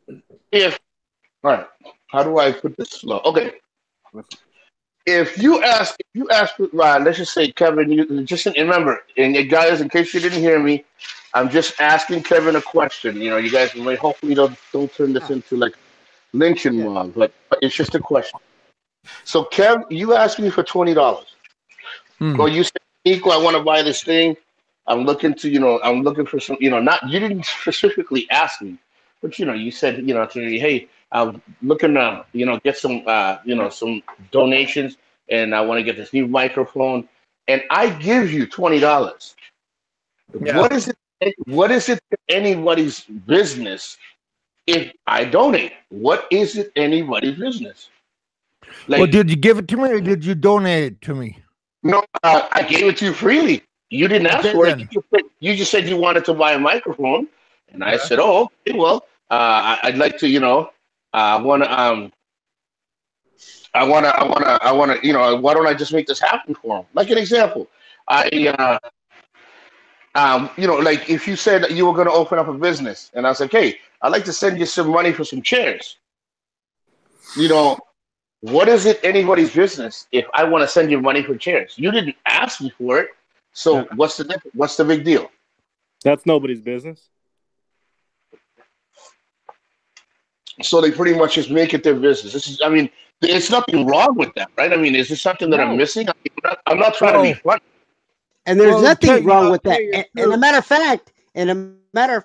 right, how do I put this slow? Okay. If you ask, let's just say Kevin, you just remember, and guys, in case you didn't hear me, I'm just asking Kevin a question. You guys may hopefully don't turn this into like lynching mob, but it's just a question. So Kev, you asked me for $20. Well, you said, Nico, I want to buy this thing. I'm looking for some, not, you didn't specifically ask me, but you said, to me, hey, I'm looking to, get some, some donations, and I want to get this new microphone, and I give you $20. Yeah. What is it to anybody's business if I donate? What is it anybody's business? Well, did you give it to me or did you donate it to me? No, I gave it to you freely. You didn't ask for it. You just said you wanted to buy a microphone, and I said, "Oh, okay, well, I'd like to, I want to, why don't I just make this happen for him?" Like an example, like if you said that you were going to open up a business, and I was like, "Hey, I'd like to send you some money for some chairs," what is it anybody's business if I want to send you money for chairs? You didn't ask me for it, so what's the big deal? That's nobody's business. So they pretty much just make it their business. I mean, there's nothing wrong with that, right? I mean, is this something that I'm missing? I'm not trying to be funny. And there's nothing wrong with that. And a matter of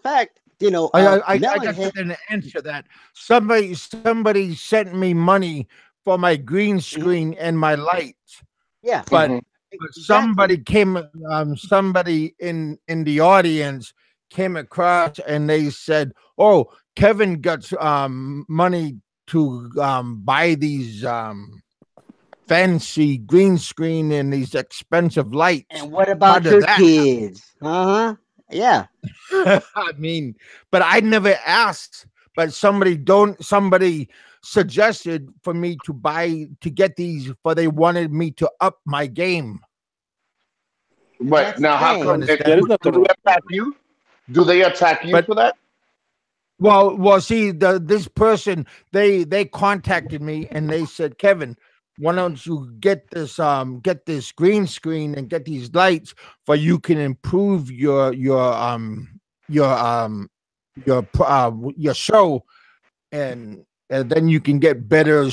fact, you know, I got to answer that. Somebody sent me money for my green screen and my lights. Yeah, but somebody came, somebody in the audience came across and they said, "Oh, Kevin got money to buy these fancy green screen and these expensive lights." And what about your kids? Yeah. I mean, but I never asked. But somebody suggested for me to get these, for they wanted me to up my game. But now, how come do they attack you? Do they attack you for that? Well, see, this person, they contacted me and they said, "Kevin, why don't you get this green screen and get these lights for you can improve your show, and then you can get better,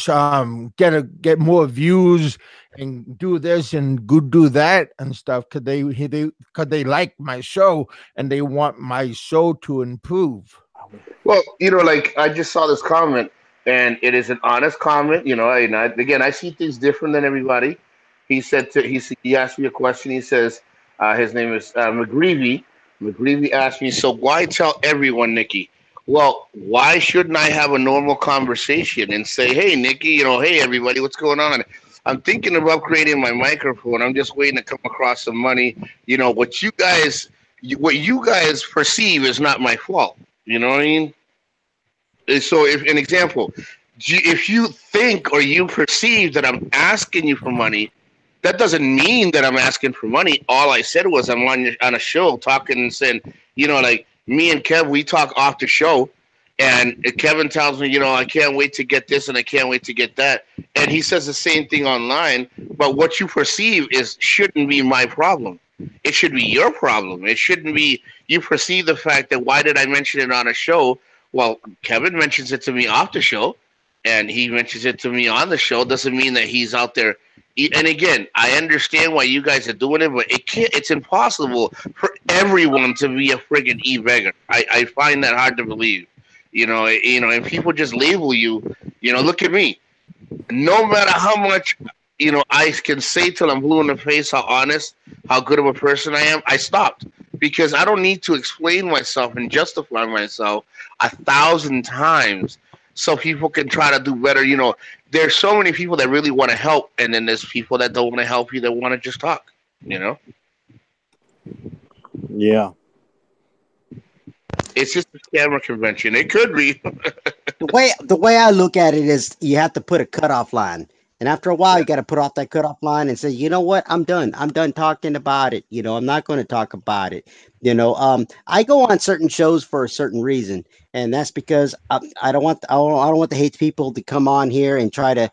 get more views and do this and do that and stuff, because they like my show and they want my show to improve." Well, like I just saw this comment, and it is an honest comment. And again, I see things different than everybody. He asked me a question. He says, his name is McGreevy. McGreevy asked me, "So why tell everyone, Nikki?" Well, why shouldn't I have a normal conversation and say, "Hey, Nikki, hey, everybody, what's going on? I'm thinking of upgrading my microphone. I'm just waiting to come across some money. What you guys perceive is not my fault. You know what I mean? So, if an example, if you think or you perceive that I'm asking you for money, that doesn't mean that I'm asking for money. All I said was I'm on a show talking and saying, like me and Kev, we talk off the show, and Kevin tells me, I can't wait to get this and I can't wait to get that, and he says the same thing online. But what you perceive shouldn't be my problem. It should be your problem. It shouldn't be you perceive the fact that why did I mention it on a show? Well, Kevin mentions it to me off the show, and he mentions it to me on the show. Doesn't mean that he's out there. And again, I understand why you guys are doing it, but it's impossible for everyone to be a friggin' e-beggar. I find that hard to believe. And people just label you. Look at me. No matter how much I can say till I'm blue in the face how honest, how good of a person I am, I stopped because I don't need to explain myself and justify myself 1,000 times so people can try to do better. There's so many people that really want to help, and then there's people that don't want to help you, that want to just talk. Yeah. It's just a scammer convention. It could be. The way I look at it is you have to put a cutoff line. And after a while, you got to put off that cutoff line and say, you know what? I'm done. I'm done talking about it. I'm not going to talk about it. I go on certain shows for a certain reason, and that's because I don't want the hate people to come on here and try to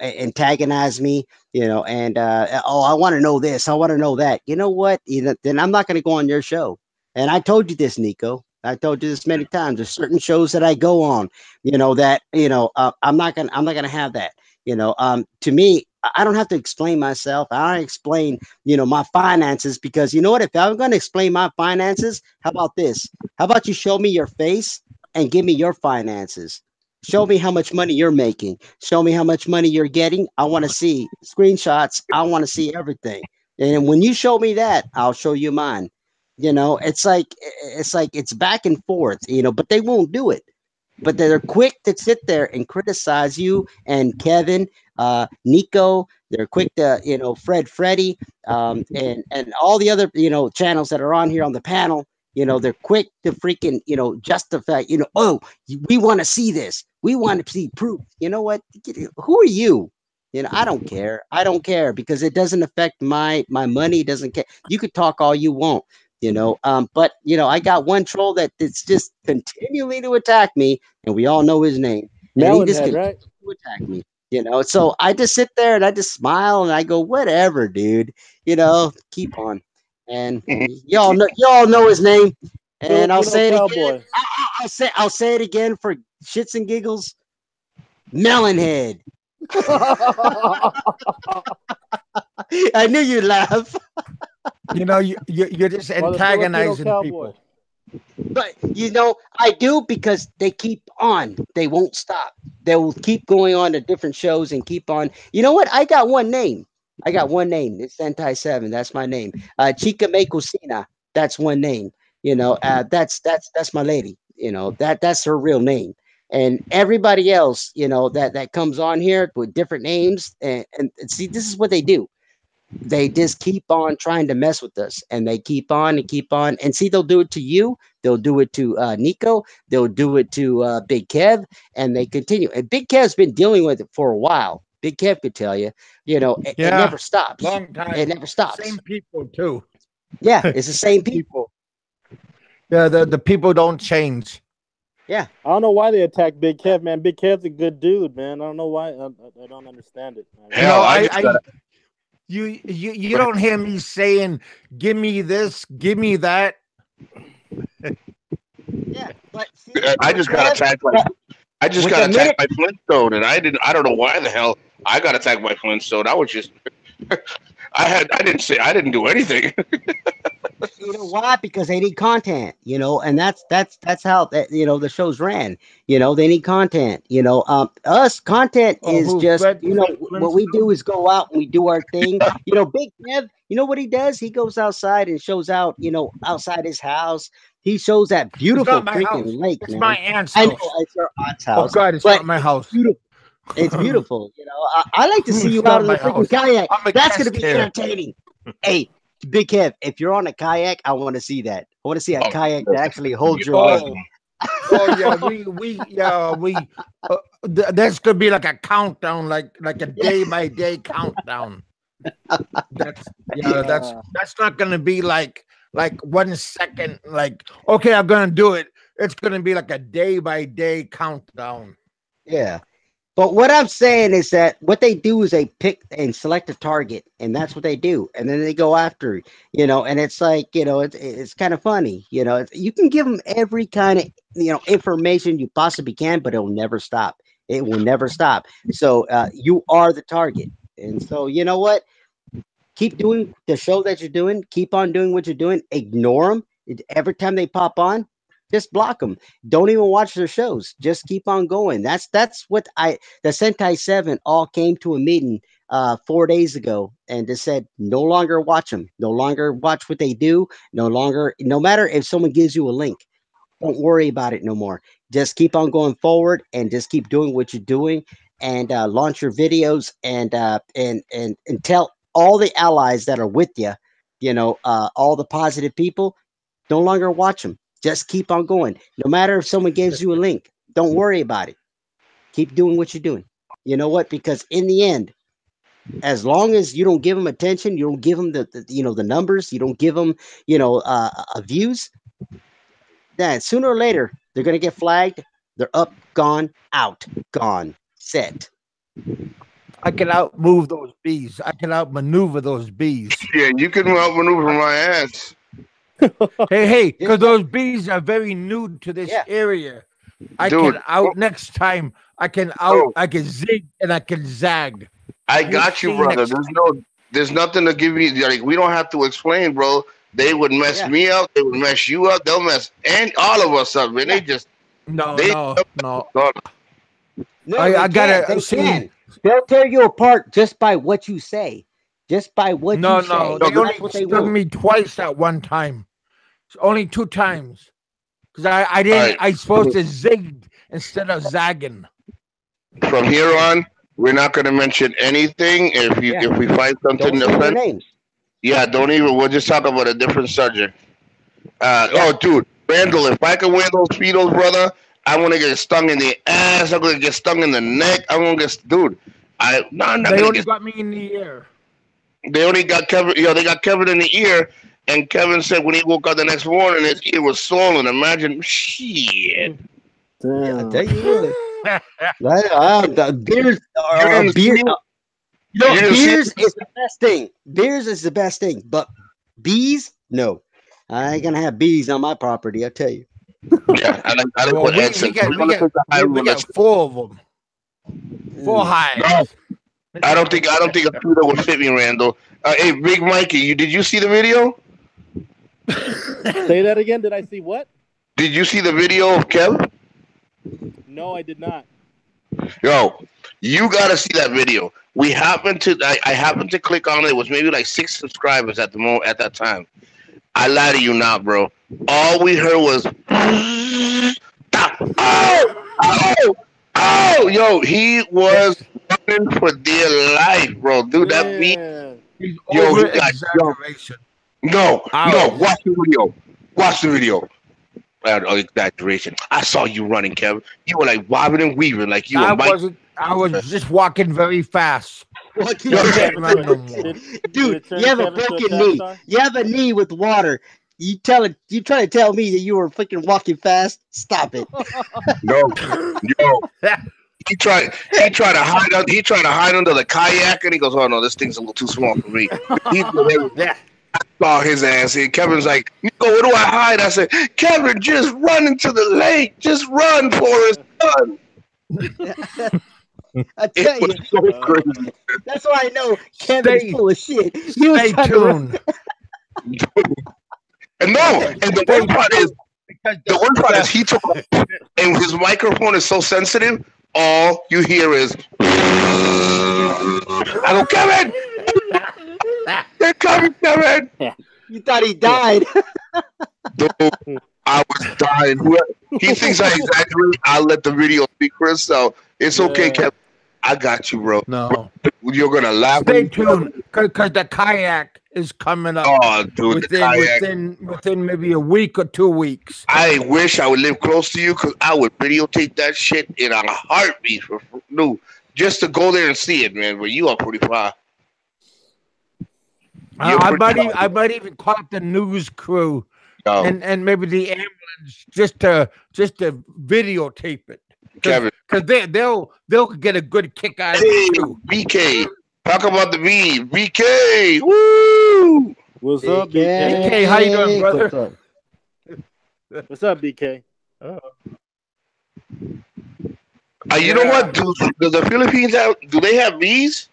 antagonize me. And I want to know this, I want to know that. You know what? Then I'm not going to go on your show. And I told you this, Nico. I told you this many times. There's certain shows that I go on, that I'm not gonna have that. To me, I don't have to explain myself. I don't explain, my finances, because you know what? If I'm going to explain my finances, how about this? How about you show me your face and give me your finances? Show me how much money you're making. Show me how much money you're getting. I want to see screenshots. I want to see everything. And when you show me that, I'll show you mine. It's like it's back and forth, but they won't do it. But they're quick to sit there and criticize you and Kevin, Nico. They're quick to, Freddie, and all the other, channels that are on here on the panel. They're quick to freaking, justify, oh, we want to see this. We want to see proof. You know what? Who are you? I don't care. I don't care because it doesn't affect my money. It doesn't care. You could talk all you want. But I got one troll that's just continually to attack me, and we all know his name. Melonhead, right? To attack me. You know, so I just sit there and I just smile and I go, whatever, dude. You know, keep on. And y'all know his name. And I'll Filipino say it again. cowboy. I'll say it again for shits and giggles. Melonhead. I knew you'd laugh. You know, you're just Or the Filipino antagonizing cowboy. people. But you know, I do because they keep on. They won't stop. They will keep going on to different shows and keep on. You know what? I got one name. I got one name. It's Sentai 7. That's my name. Chica Me Cocina. That's one name. You know, that's my lady. You know, that's her real name. And everybody else, you know, that comes on here with different names and see, this is what they do. They just keep on trying to mess with us, and they keep on and keep on. And see, they'll do it to you. They'll do it to Nico. They'll do it to Big Kev, and they continue. And Big Kev's been dealing with it for a while. Big Kev could tell you, you know, it Yeah, never stops. long It time. never stops. Same people too. Yeah, it's the same people. Yeah, the people don't change. Yeah, I don't know why they attacked Big Kev, man. Big Kev's a good dude, man. I don't know why. I don't understand it. You know, Hell, I just got you don't hear me saying, "Give me this, give me that." yeah. But see, I with just got Kev, attacked by I just with got the minute, attacked by Flintstone, and I don't know why the hell I got attacked by Flintstone. I was just I didn't do anything. you know why? Because they need content, you know, and that's how that, you know, the shows ran. You know, they need content. You know, us content Oh, is who just, Fred you know, what we do Flintstone? is go out and we do our thing. You know, Big Kev, you know what he does? He goes outside and shows out, you know, outside his house. He shows that It's not beautiful my freaking house. lake, It's my man. aunt's I know house. it's your aunt's Oh house, God, it's but not my it's house. beautiful. It's beautiful. You know, I like to see It's you out not on the my freaking house. kayak. I'm a That's going to guest be here. entertaining. Hey, Big Kev, if you're on a kayak, I want to see that. I want to see a Oh, kayak that actually holds your Oh, leg. yeah, we that's gonna be like a countdown, like a Yeah, day by day countdown. That's yeah, Uh, that's not gonna be like 1 second. Like, okay, I'm gonna do it. It's gonna be like a day by day countdown. yeah. But what I'm saying is that what they do is they pick and select a target, and that's what they do, and then they go after it, you know. And it's like, you know, it's kind of funny, you know. You can give them every kind of, you know, information you possibly can, but it'll never stop. It will never stop. So you are the target, and so you know what? Keep doing the show that you're doing. Keep on doing what you're doing. Ignore them every time they pop on. Just block them. Don't even watch their shows. Just keep on going. That's what the Sentai 7 all came to a meeting 4 days ago and just said no longer watch them. No longer watch what they do. No longer, no matter if someone gives you a link, don't worry about it no more. Just keep on going forward and just keep doing what you're doing and launch your videos and tell all the allies that are with you, you know, all the positive people, no longer watch them. Just keep on going. No matter if someone gives you a link, don't worry about it. Keep doing what you're doing. You know what? Because in the end, as long as you don't give them attention, you don't give them the you know, the numbers, you don't give them, you know, views, then sooner or later they're gonna get flagged. They're up, gone, out, gone, set. I can outmove those bees. I can outmaneuver those bees. Yeah, you can outmaneuver my ass. Hey, Just because those bees are very new to this yeah, area. I Dude, can out next time. bro, I can zig and I can zag. I You'll got you, see brother. next time. There's nothing to give you. Like, we don't have to explain, bro. They would mess yeah, me up. They would mess you up. They'll mess and all of us up, man. yeah. No, They, no. No, they I can. gotta They see. can. They'll tear you apart just by what you say. Just by what you No. say. no, They That's only what they stung want. me twice at one time. Only 2 times. Because I all didn't. right. I supposed to zig instead of zagging. From here on, we're not going to mention anything. Yeah. If we find Don't something say their offensive, names. yeah, don't even. We'll just talk about a different subject. Yeah. Dude, Randall, if I can wear those speedos, brother, I want to get stung in the ass. I'm gonna get stung in the neck. I'm gonna get, dude. I'm not They gonna only get. got me in the ear. They only got Kevin. They got Kevin in the ear, and Kevin said when he woke up the next morning, his ear was swollen. Imagine, shit. Yeah, I damn. tell you what. Beers You're are in the beer. studio? You know, You're gonna see beers is the best thing. Beers is the best thing, but bees, no. I ain't gonna have bees on my property. I tell you. Yeah, I like Well, what we Ed said. got We want to take the high we road. Let's got 4 of them, 4 Mm. hives. No, I don't think a scooter would fit me, Randall. Hey, Big Mikey, did you see the video? Say that again. Did I see what? Did you see the video of Kev? No, I did not. Yo, you gotta see that video. I happened to click on it. It was maybe like 6 subscribers at the moment at that time. I lie to you not, bro. All we heard was oh, yo, he was running for dear life, bro. Dude, that beat, Yeah. He's yo, over he got yo, exaggeration. no, Hours. watch the video. Watch the video. Exaggeration. I saw you running, Kevin. You were like wobbling and weaving, like you I were Mike. wasn't. I was just walking very fast. What Yo, you Kev, Can't run no more. Did Dude, it turn you have a Kevin to broken track knee. star? You have a knee with water. You try to tell me that you were freaking walking fast? Stop it. yo, he tried to hide under the kayak, and he goes, "Oh no, this thing's a little too small for me." He did everything. I saw his ass, and Kevin's like, "Nico, where do I hide?" I said, "Kevin, just run into the lake. Just run, Forrest, run." I tell It you, was so crazy. that's why I know Kevin's Stay- full of shit. He was Stay trying to run. tuned. And the worst part is, he took off, and his microphone is so sensitive. All you hear is, I go, Kevin, they're coming, Kevin. You thought he died. Dude, I was dying. He thinks I exaggerate. I'll let the video speak for itself. It's okay, Yeah. Kevin. I got you, bro. No. You're gonna laugh. Stay tuned, because the kayak is coming up Oh, dude, the kayak. within maybe a week or 2 weeks. I wish I would live close to you, because I would videotape that shit in a heartbeat just to go there and see it, man. But you are pretty far. I might even call up the news crew No, and maybe the ambulance just to videotape it. Kevin. Because they'll get a good kick out of Hey, it too. BK. Talk about the B. BK. Woo! What's up, BK? BK, how you doing, brother? What's up? What's up, BK? You know what? Do the Philippines do they have bees?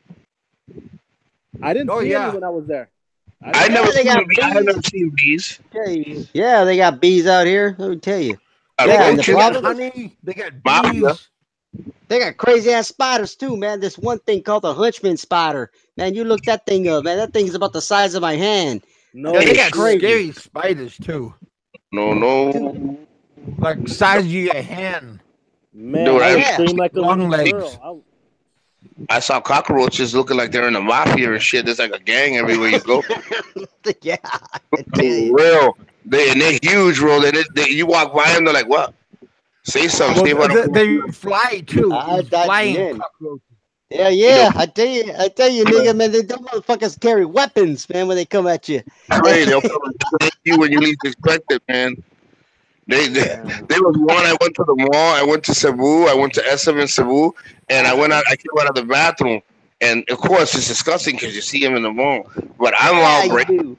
I didn't Oh, see yeah. any when I was there. I never they seen got bees. I have bees. never seen bees. Yeah, they got bees out here. Let me tell you. Yeah, and the They got problem- honey. They got Mafia. bees. They got crazy ass spiders too, man. This one thing called the hunchman spider. Man, you look that thing up, man. That thing's about the size of my hand. No, Yeah, they It's got crazy. scary spiders too, No. like size of your hand. man, Dude, I would yeah. scream like a Long little legs. girl. I saw cockroaches looking like they're in the mafia and shit. There's like a gang everywhere you go. Yeah. I tell For you. real. They're huge, bro. You walk by them, they're like, what? Say something. See if I Well, don't- they fly too. I These died flying again. cockroaches. Yeah. I tell you, nigga, man, them motherfuckers carry weapons, man, when they come at you. Hey, they'll come and get you when you least expect it, man. They was one. I went to the mall. I went to Cebu. I went to SM in Cebu, and I came out of the bathroom, and of course it's disgusting because you see him in the mall. But I'm all you great. do.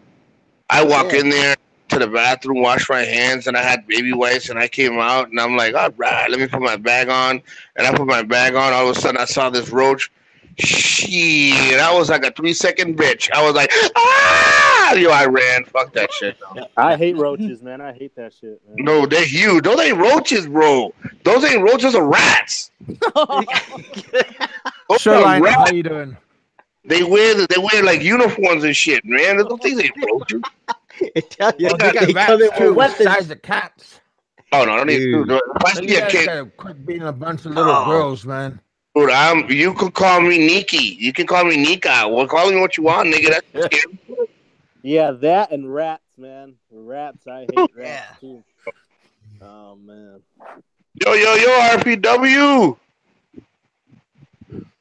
I walk Yeah. in there to the bathroom, wash my hands, and I had baby wipes, and I came out, and I'm like, all right, let me put my bag on, and I put my bag on. All of a sudden, I saw this roach. Shit, I was like a 3-second bitch. I was like, ah! Yo, I ran. Fuck that shit. I hate roaches, man. I hate that shit, man. No, they're huge. Those ain't roaches, bro. Those ain't roaches, are rats. Those Sure, are Lionel, rats. how you doing? They wear like uniforms and shit, man. Those things ain't roaches. I tell you, Well, they got they come in rats too, with weapons. size of cats. Oh no, I don't need Dude. to. If I So see you a guys kid, gotta quit being a bunch of little Oh. girls, man. dude, you can call me Nikki. You can call me Nika. Well, call me what you want, nigga. That's scary. Yeah, that and rats, man. Rats, I hate rats Yeah. too. Oh man. Yo, RPW.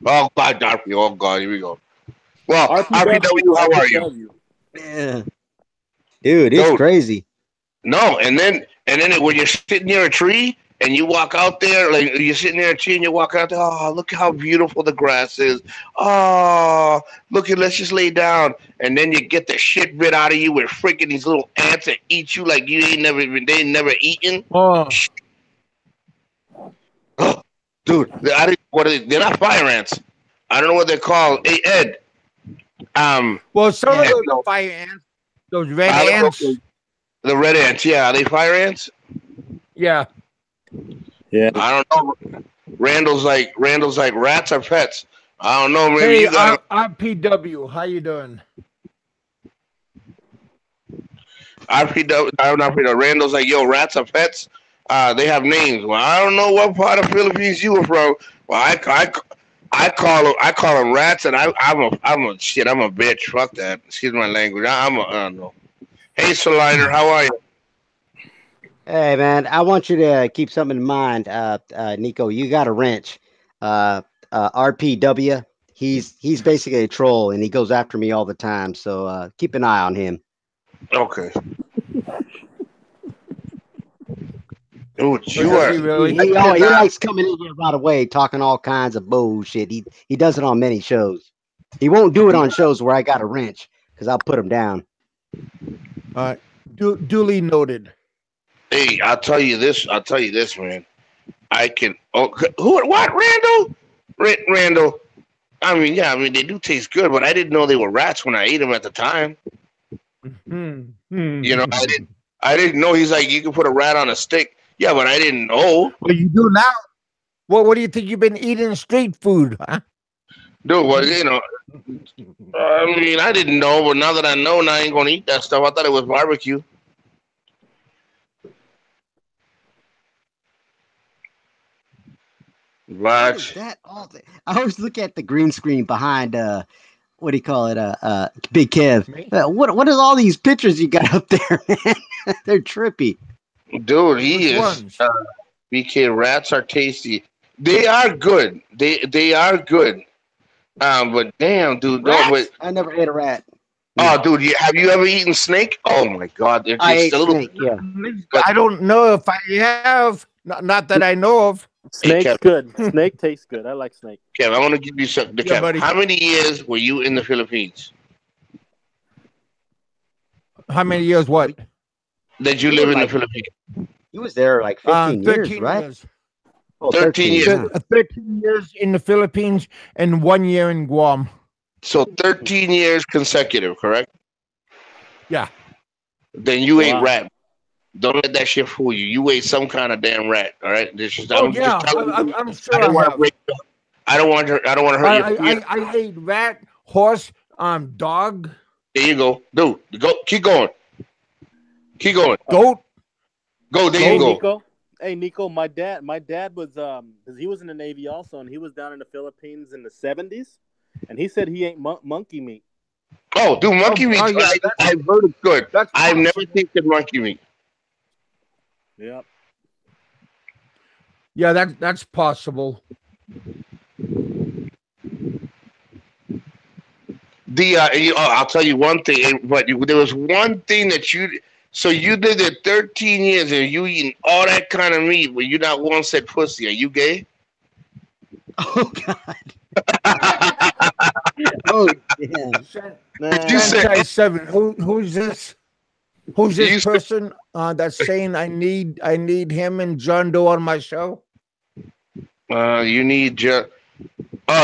Oh God, Oh God, here we go. Well, RPW, how are you? Yeah. Dude, it's Dude. crazy. No, and then when you're sitting near a tree and you walk out there, like you're sitting there and you walk out there. Oh, look how beautiful the grass is. Oh, look at, let's just lay down, and then you get the shit bit out of you with freaking these little ants that eat you like you ain't never even they ain't never eaten. Oh, Oh, dude, I didn't, what are they? They're not fire ants. I don't know what they're called. Hey Ed, well, some of yeah, those no, are fire ants, those red I don't ants. know. The red ants, yeah, are they fire ants? Yeah. Yeah. I don't know. Randall's like rats are pets. I don't know. Maybe Hey, you got RPW, how you doing? RPW. I'm not RPW. Randall's like, yo, rats are pets. They have names. Well, I don't know what part of Philippines you were from. Well, I call them rats, and I'm a shit. I'm a bitch. Fuck that. Excuse my language. I don't know. Hey, Saliner, how are you? Hey man, I want you to keep something in mind, Nico. You got a wrench. RPW. He's basically a troll, and he goes after me all the time. So keep an eye on him. Okay. Dude, Or you does are. he really? He likes coming in here right away, talking all kinds of bullshit. He does it on many shows. He won't do it on shows where I got a wrench because I'll put him down. All right. Duly noted. Hey, I'll tell you this. I'll tell you this, man. I can. Oh, who? What? Randall? Randall. I mean, yeah. I mean, they do taste good, but I didn't know they were rats when I ate them at the time. You know, I didn't know. He's like, you can put a rat on a stick. Yeah, but I didn't know. Well, you do now. Well, what do you think you've been eating street food, huh? Dude, well, you know, I mean, I didn't know, but now that I know, now I ain't gonna eat that stuff. I thought it was barbecue. What is Relax. that? I always look at the green screen behind what do you call it? Big Kev. Me? What are all these pictures you got up there, man? They're trippy. Dude, Which he is. ones? BK, rats are tasty. They are good. They are good. But damn, dude, don't. But Rats? I never ate a rat. oh, dude, have you ever eaten snake? Oh my God, I it's ate a little. snake. Yeah. But I don't know if I have. Not that I know of. hey, Snake's Kevin, good. Snake tastes good. I like snake. Kevin, I want to give you something. Yeah, Kevin, buddy. how many years were you in the Philippines? How many years? What? Did you He live was in the like Philippines? he was there like 15 years, 13 right? years. Oh, 13 years. huh? 13 years in the Philippines and 1 year in Guam. So 13 years consecutive, correct? Yeah. Then you ate Wow. rat. Don't let that shit fool you. You ate some kind of damn rat. All right. Oh I'm yeah, just telling you. I'm I sure don't I want to have. break. I don't want to. I don't want to hurt your feelings. I ate rat, horse, dog, There you go, dude. Go. Keep going. Keep going. goat. Go. There Hey you go. Nico. Hey Nico, my dad was because he was in the Navy also, and he was down in the Philippines in the 70s, and he said he ate monkey meat. Oh, dude, monkey meat. yeah, I've heard it's good. that's I've never possible. tasted monkey meat. Yep. Yeah, that's possible. I'll tell you one thing. But there was one thing that you. So you did it 13 years, and you eating all that kind of meat, but you not once said pussy. Are you gay? Oh God. Oh damn. You said- Anti-7. Who's this? Who's You this said- person that's saying I need him and John Doe on my show? You need. Oh,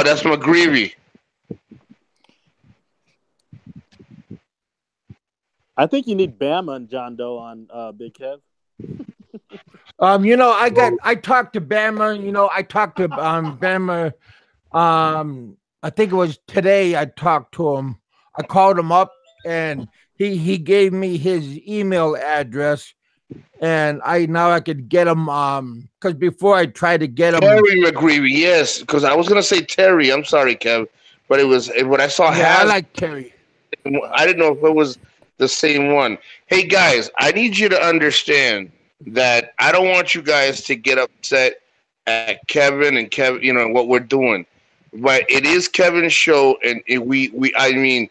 that's McGreevy. I think you need Bama and John Doe on Big Kev. I talked to Bama. I talked to Bama. I think it was today. I talked to him. I called him up, and he gave me his email address, and I could get him. Because before I tried to get him, Terry McGreevy, yes. Because I was gonna say Terry. I'm sorry, Kev, but it was when I saw yeah, I Has. like Terry. I didn't know if it was the same one. Hey guys, I need you to understand that I don't want you guys to get upset at Kevin and Kevin, what we're doing. But it is Kevin's show, and I mean,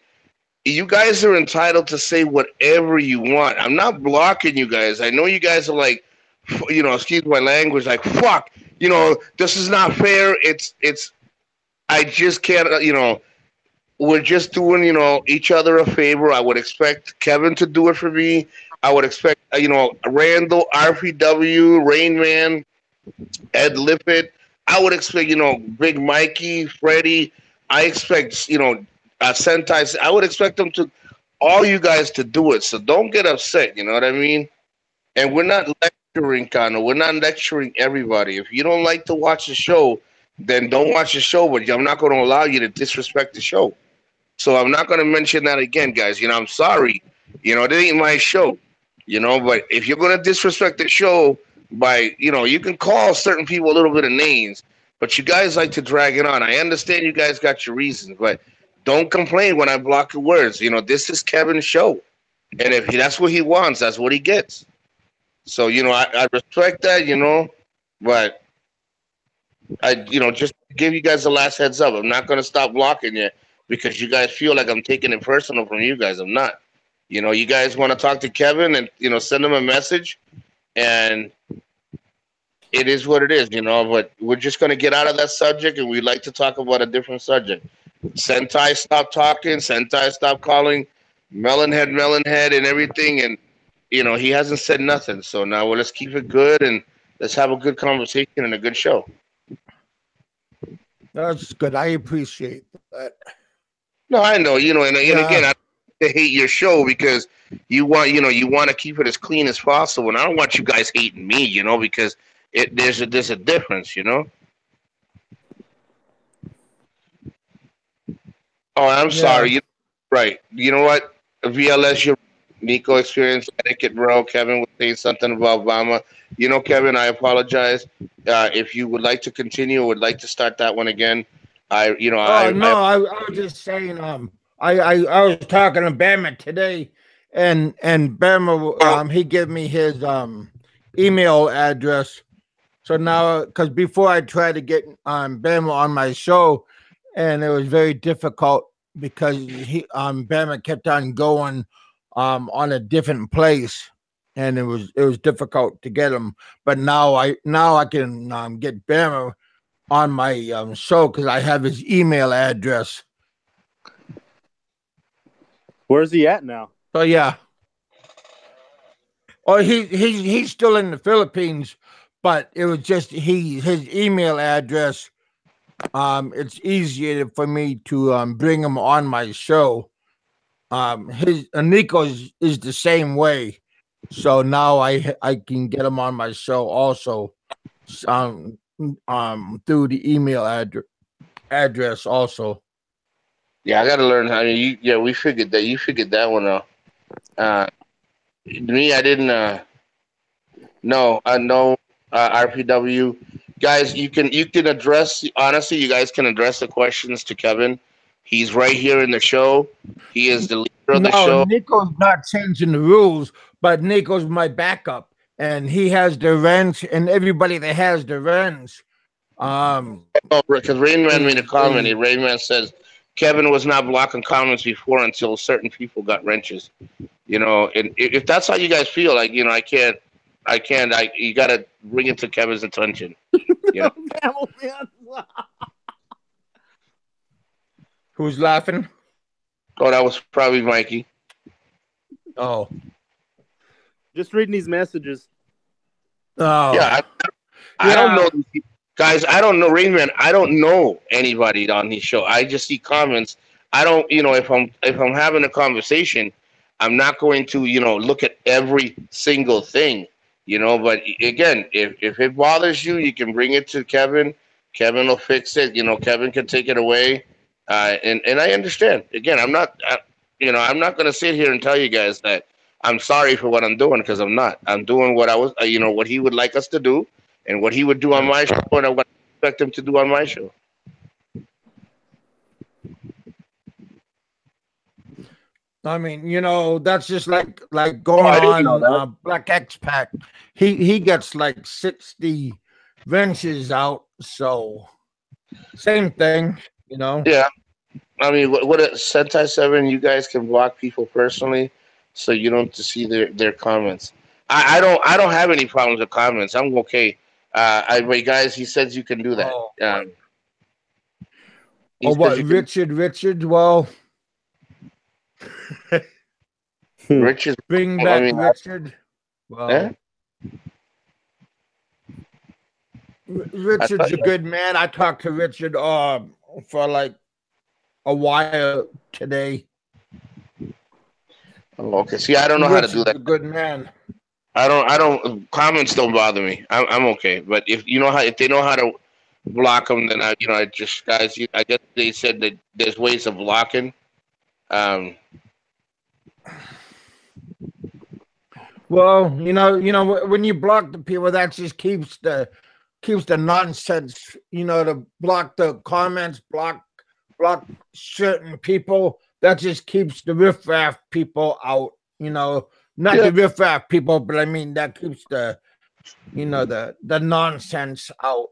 you guys are entitled to say whatever you want. I'm not blocking you guys. I know you guys are like, excuse my language, like fuck, this is not fair. I just can't, we're just doing, each other a favor. I would expect Kevin to do it for me. I would expect, Randall, RPW, Rain Man, Ed Lippett. I would expect, Big Mikey, Freddie. I expect, Sentai. I would expect them to, all you guys to do it. So don't get upset. You know what I mean? And we're not lecturing, Kano. We're not lecturing everybody. If you don't like to watch the show, then don't watch the show. But I'm not going to allow you to disrespect the show. So I'm not going to mention that again, guys. I'm sorry. It ain't my show. But if you're going to disrespect the show by, you can call certain people a little bit of names, but you guys like to drag it on. I understand you guys got your reasons, but don't complain when I block your words. This is Kevin's show. And if that's what he wants, that's what he gets. So, I respect that, but just give you guys the last heads up. I'm not going to stop blocking you because you guys feel like I'm taking it personal from you guys. I'm not. You guys want to talk to Kevin and, send him a message, and it is what it is, but we're just going to get out of that subject, and we'd like to talk about a different subject. Sentai stopped talking. Sentai stopped calling Melonhead, and everything, and, he hasn't said nothing. So now let's keep it good, and let's have a good conversation and a good show. That's good. I appreciate that. No, I know, and again, I don't hate your show because you want to keep it as clean as possible, and I don't want you guys hating me, because there's a difference, Oh, I'm sorry. Right. You know what? VLS, your Nico experience etiquette, bro. Kevin was saying something about Obama. Kevin, I apologize. If you would like to continue, would like to start that one again. I was just saying. I was talking to Bama today, and Bama, he gave me his email address. So now, because before I tried to get Bama on my show, and it was very difficult because Bama kept on going on a different place, and it was difficult to get him. But now I can get Bama on my show because I have his email address. Where's he at now? So yeah. Oh, he's still in the Philippines, but it was just his email address. It's easier for me to bring him on my show. His Nico's is the same way, so now I can get him on my show also, through the email address also. Yeah, I got to learn how to. We figured that you figured that one out. Me, I didn't. No, I know RPW guys. You can address, honestly. You guys can address the questions to Kevin. He's right here in the show. He is the leader of the show. Nico's not changing the rules, but Nico's my backup, and he has the wrench, and everybody that has the wrench. Because Rain Man made a comment. Rain Man says Kevin was not blocking comments before until certain people got wrenches. And if that's how you guys feel, like, I can't. You gotta bring it to Kevin's attention. Who's laughing? Oh, that was probably Mikey. Oh, just reading these messages. Oh, yeah. I don't know, guys. I don't know, Rain Man. I don't know anybody on his show. I just see comments. I don't, if I'm having a conversation, I'm not going to, look at every single thing. But again, if it bothers you, you can bring it to Kevin. Kevin will fix it. Kevin can take it away. And I understand. Again, I'm not going to sit here and tell you guys that I'm sorry for what I'm doing, because I'm not. I'm doing what what he would like us to do, and what he would do on my show, and what I expect him to do on my show. I mean, that's just like going on Black Expat. He gets like 60 wrenches out, so same thing, Yeah, I mean, what Sentai 7, you guys can block people personally, so you don't have to see their comments. I don't have any problems with comments. I'm okay. Wait, guys, he says you can do that. Oh, He says what, you can. Richard? Well, Rich is. bring I back mean, Richard. eh? Well, I thought. Richard's a good man. I talked to Richard for like a while today. Oh, okay. See, I don't know how to do Richard's that. a good man. I don't. Comments don't bother me. I'm okay. But if you know how, if they know how to block them, then I just guys. I guess they said that there's ways of blocking. Um, Well, when you block the people, that just keeps the nonsense. To block the comments, block certain people. That just keeps the riffraff people out. Not yeah. the riffraff people, but I mean that keeps the nonsense out.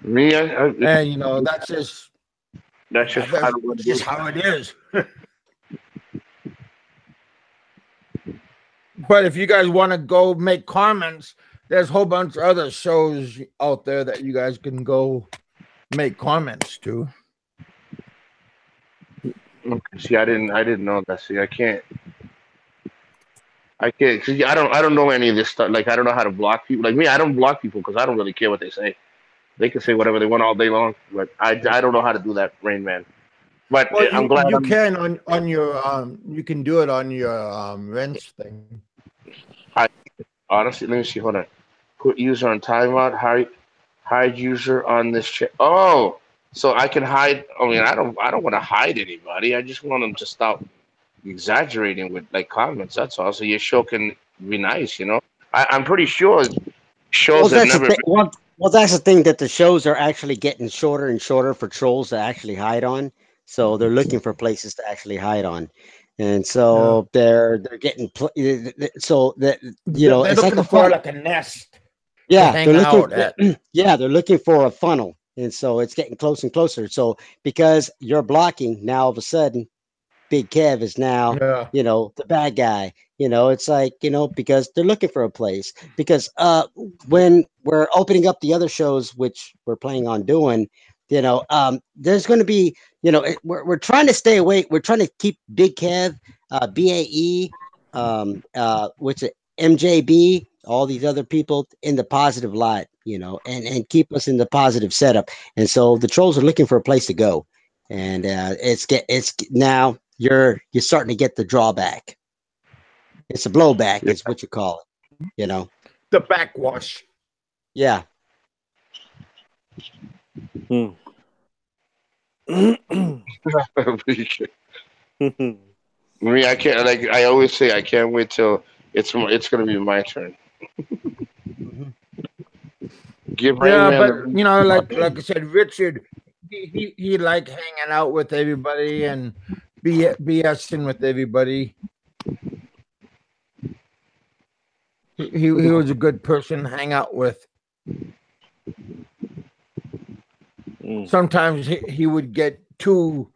Me, And that's just that's part of what it just is. how it is. But if you guys want to go make comments, there's a whole bunch of other shows out there that you guys can go make comments to. Okay, see, I didn't know that. See, I can't. See, I don't know any of this stuff. Like, I don't know how to block people. Like me, I don't block people because I don't really care what they say. They can say whatever they want all day long, but I don't know how to do that, Rain Man. But Well, I'm glad you I'm. can on your you can do it on your rents thing. I honestly, let me see. Hold on. Put user on timeout. Hide user on this chat. Oh, so I can hide. I mean, I don't want to hide anybody. I just want them to stop exaggerating with like comments. That's all. So your show can be nice. I'm pretty sure Well, shows have that's the never thing. Well, that's the thing that the shows are actually getting shorter and shorter for trolls to actually hide on. So they're looking for places to actually hide on, and Yeah. so they're getting so that They're it's like a looking for fun. like a nest to Yeah, hang they're looking. out at. Yeah, they're looking for a funnel, and so it's getting closer and closer. So because you're blocking now, all of a sudden, Big Kev is now, Yeah. the bad guy. It's like, because they're looking for a place. Because when we're opening up the other shows, which we're planning on doing, there's going to be, we're trying to stay away. We're trying to keep Big Kev, BAE, which is MJB, all these other people in the positive light, and keep us in the positive setup. And so the trolls are looking for a place to go. And it's now you're starting to get the drawback. It's a blowback, Yeah. is what you call it. The backwash. Yeah. Me, I can't. Like I always say, I can't wait till it's gonna be my turn. Mhm. Give Rain Yeah, Man but the. like I said, Richard, he like hanging out with everybody and BSing with everybody. He was a good person to hang out with. Sometimes he would get too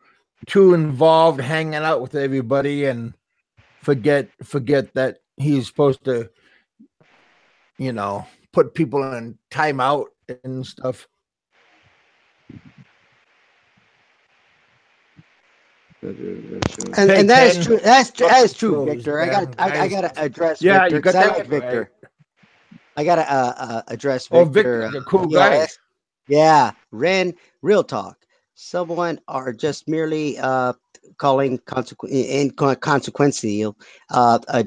involved hanging out with everybody and forget that he's supposed to, put people in timeout and stuff. And that is Pen true. That is true, shows, Victor. man, I guys. gotta address Yeah, Victor you because got I that like Victor. right. I gotta address Oh, Victor. Victor's a cool guy. Yeah, Ren, real talk. Someone are just merely calling inconsequential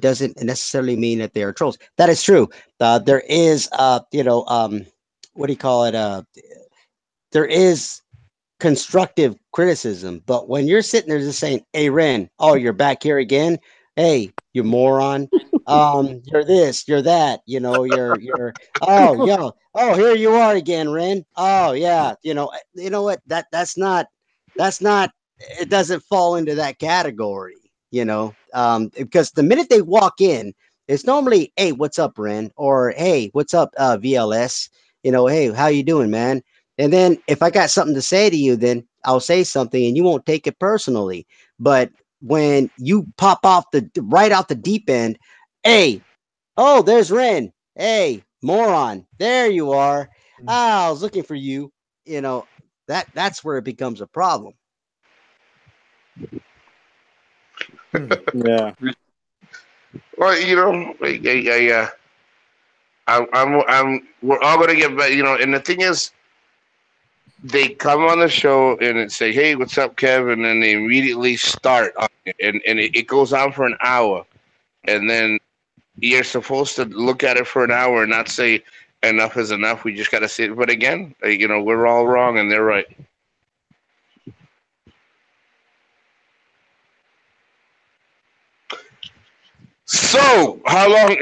doesn't necessarily mean that they are trolls. That is true. There is what do you call it? There is constructive criticism, but when you're sitting there just saying, "Hey, Ren, oh, you're back here again. Hey, you moron. You're this, you're that. You're oh, yo, oh, here you are again, Ren. Oh, yeah. You know what? That's not. It doesn't fall into that category. Because the minute they walk in, it's normally, "Hey, what's up, Ren?" or "Hey, what's up, VLS?" "Hey, how you doing, man?" And then if I got something to say to you, then I'll say something and you won't take it personally. But when you pop off right out the deep end. Hey, oh, there's Ren. Hey, moron, there you are. Ah, I was looking for you. You know, that's where it becomes a problem. Yeah. Well, we're all gonna get better, and the thing is, they come on the show and say, "Hey, what's up, Kev?" And then they immediately start on it, and it goes on for an hour, and then you're supposed to look at it for an hour and not say enough is enough. We just gotta say it. But again, we're all wrong and they're right. So how long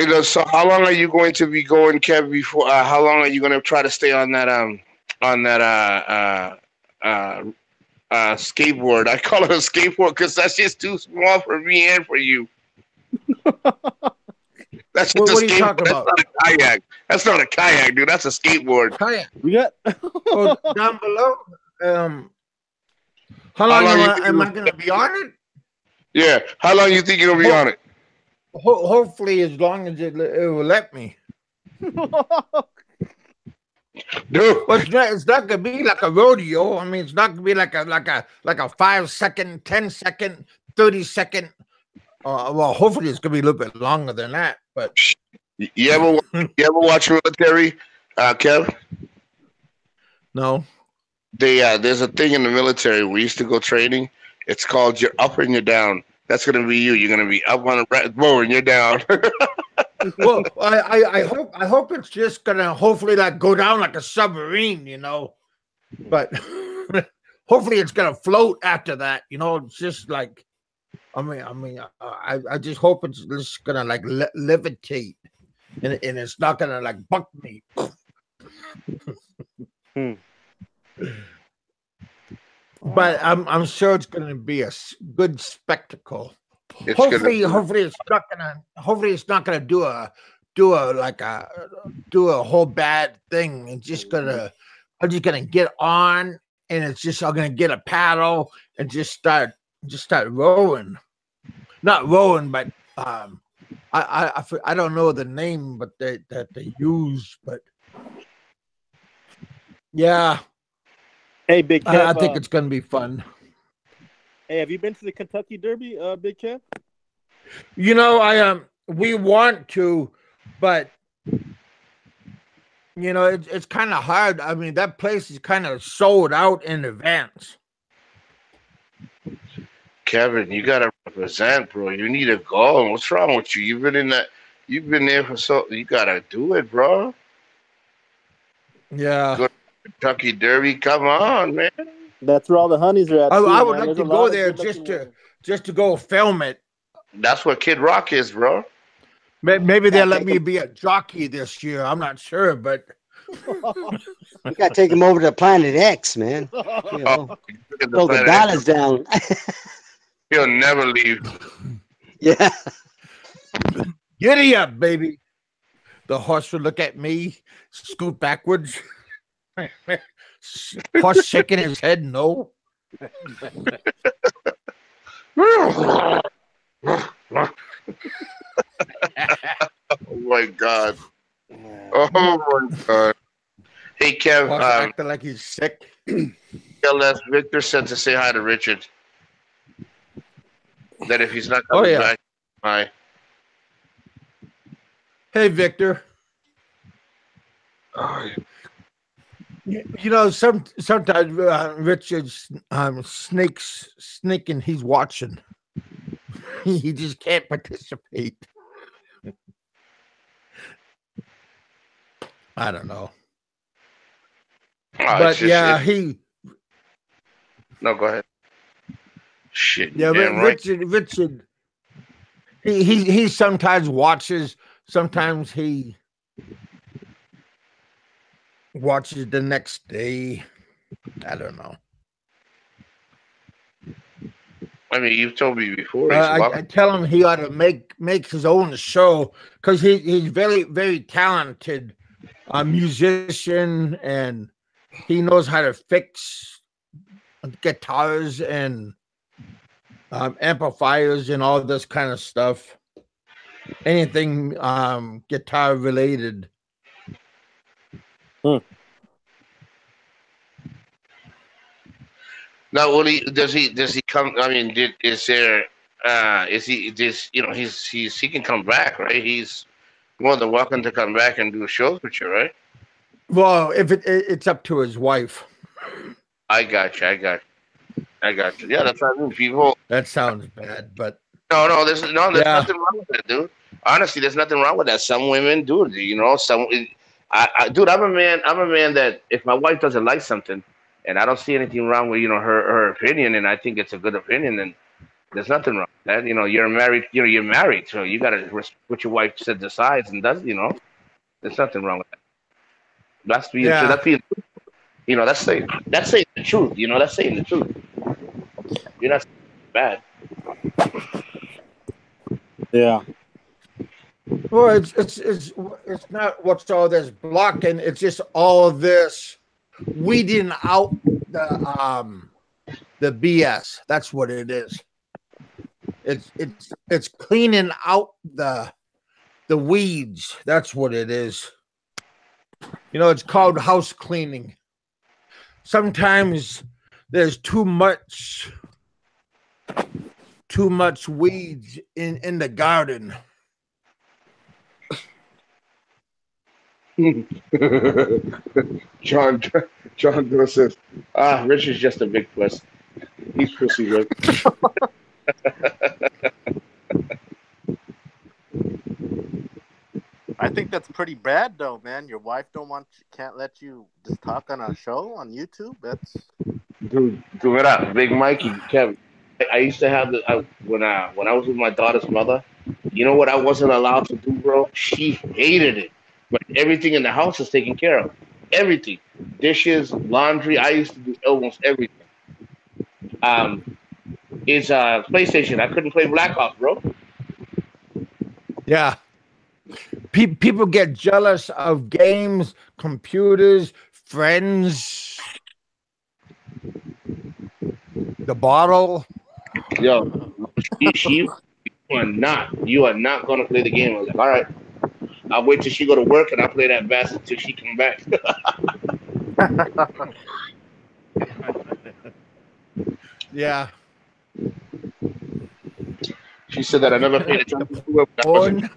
are you going to be going, Kev? Before how long are you going to try to stay on that skateboard? I call it a skateboard because that's just too small for me and for you. That's just What a are you talking skateboard. about? That's not a kayak. That's not a kayak, dude. That's a skateboard. Kayak. We got. Oh, down below. How long am I going to be on it? Yeah. How long you think you'll be on it? Hopefully, as long as it will let me. Dude. Well, it's not gonna be like a rodeo. I mean, it's not gonna be like a 5 second, 10 second, 30 second. Well, hopefully it's gonna be a little bit longer than that. But you ever watch military, Kev? No. There's a thing in the military. We used to go training. It's called you're up and you're down. That's gonna be you. You're gonna be up on a bow and you're down. Well, I hope it's just gonna hopefully like go down like a submarine, But hopefully it's gonna float after that, It's just like, I just hope it's just gonna like levitate, and it's not gonna like buck me. But I'm sure it's gonna be a good spectacle. Hopefully it's not gonna do a whole bad thing. I'm just gonna get on, and I'm gonna get a paddle and just start rowing. Not rowing, but I don't know the name, but that they use, but yeah. Hey, Big Kev, I think it's gonna be fun. Hey, have you been to the Kentucky Derby, Big Kev? We want to, but it's kind of hard. I mean, that place is kind of sold out in advance. Kevin, you gotta represent, bro. You need to go. What's wrong with you? You've been there for you gotta do it, bro. Yeah. Go to Kentucky Derby. Come on, man. That's where all the honeys are at. I would like to go there just to go film it. That's what Kid Rock is, bro. Maybe they'll let me be a jockey this year. I'm not sure, but you gotta take him over to Planet X, man. Throw the dollars down. He'll never leave. Yeah. Giddy up, baby. The horse would look at me, scoot backwards. Horse shaking his head, no. Oh my god. Oh my god. Hey Kev, acting like he's sick. LS Victor said to say hi to Richard. That if he's not coming back, hi. Hey Victor. Oh, sometimes Richard's sneaking. He's watching. He just can't participate. I don't know. But No, go ahead. Shit. Yeah, Richard. He sometimes watches. Sometimes he watches the next day. I don't know. I mean, you've told me before. I tell him he ought to make his own show because he's very, very talented musician, and he knows how to fix guitars, and amplifiers and all this kind of stuff. Anything guitar related. Now, does he come? I mean, is there? Is he this? You know, he can come back, right? He's more than welcome to come back and do shows with you, right? Well, if it's up to his wife. I got you. I got you. Yeah, that's what I mean. People. That sounds bad, but There's nothing wrong with that, dude. Honestly, there's nothing wrong with that. Some women do it. You know, dude, I'm a man. I'm a man that if my wife doesn't like something, and I don't see anything wrong with her opinion, and I think it's a good opinion, then there's nothing wrong with that. You know, you're married. You know, you're married, so you gotta respect what your wife said, decides, and does. You know, there's nothing wrong with that. That's being true. yeah. That's being. You know, that's saying the truth. You know, that's saying the truth. You're not saying bad. Yeah. Well, it's not what's all this blocking. It's just all this weeding out the BS. That's what it is. It's cleaning out the weeds. That's what it is. You know, it's called house cleaning. Sometimes there's too much weeds in the garden. John Doe says, Rich is just a big puss. He's pussy, right? I think that's pretty bad, though, man. Your wife can't let you just talk on a show on YouTube. That's Dude, it up, Big Mikey, Kevin. I used to have when I was with my daughter's mother. You know what I wasn't allowed to do, bro? She hated it, but everything in the house is taken care of. Everything, dishes, laundry. I used to do almost everything. It's PlayStation. I couldn't play Black Ops, bro. Yeah. People get jealous of games, computers, friends, the bottle. Yo, you are not gonna play the game. I was like, all right, I'll wait till she go to work and I'll play that bastard till she come back. Yeah. She said that I never paid attention to her.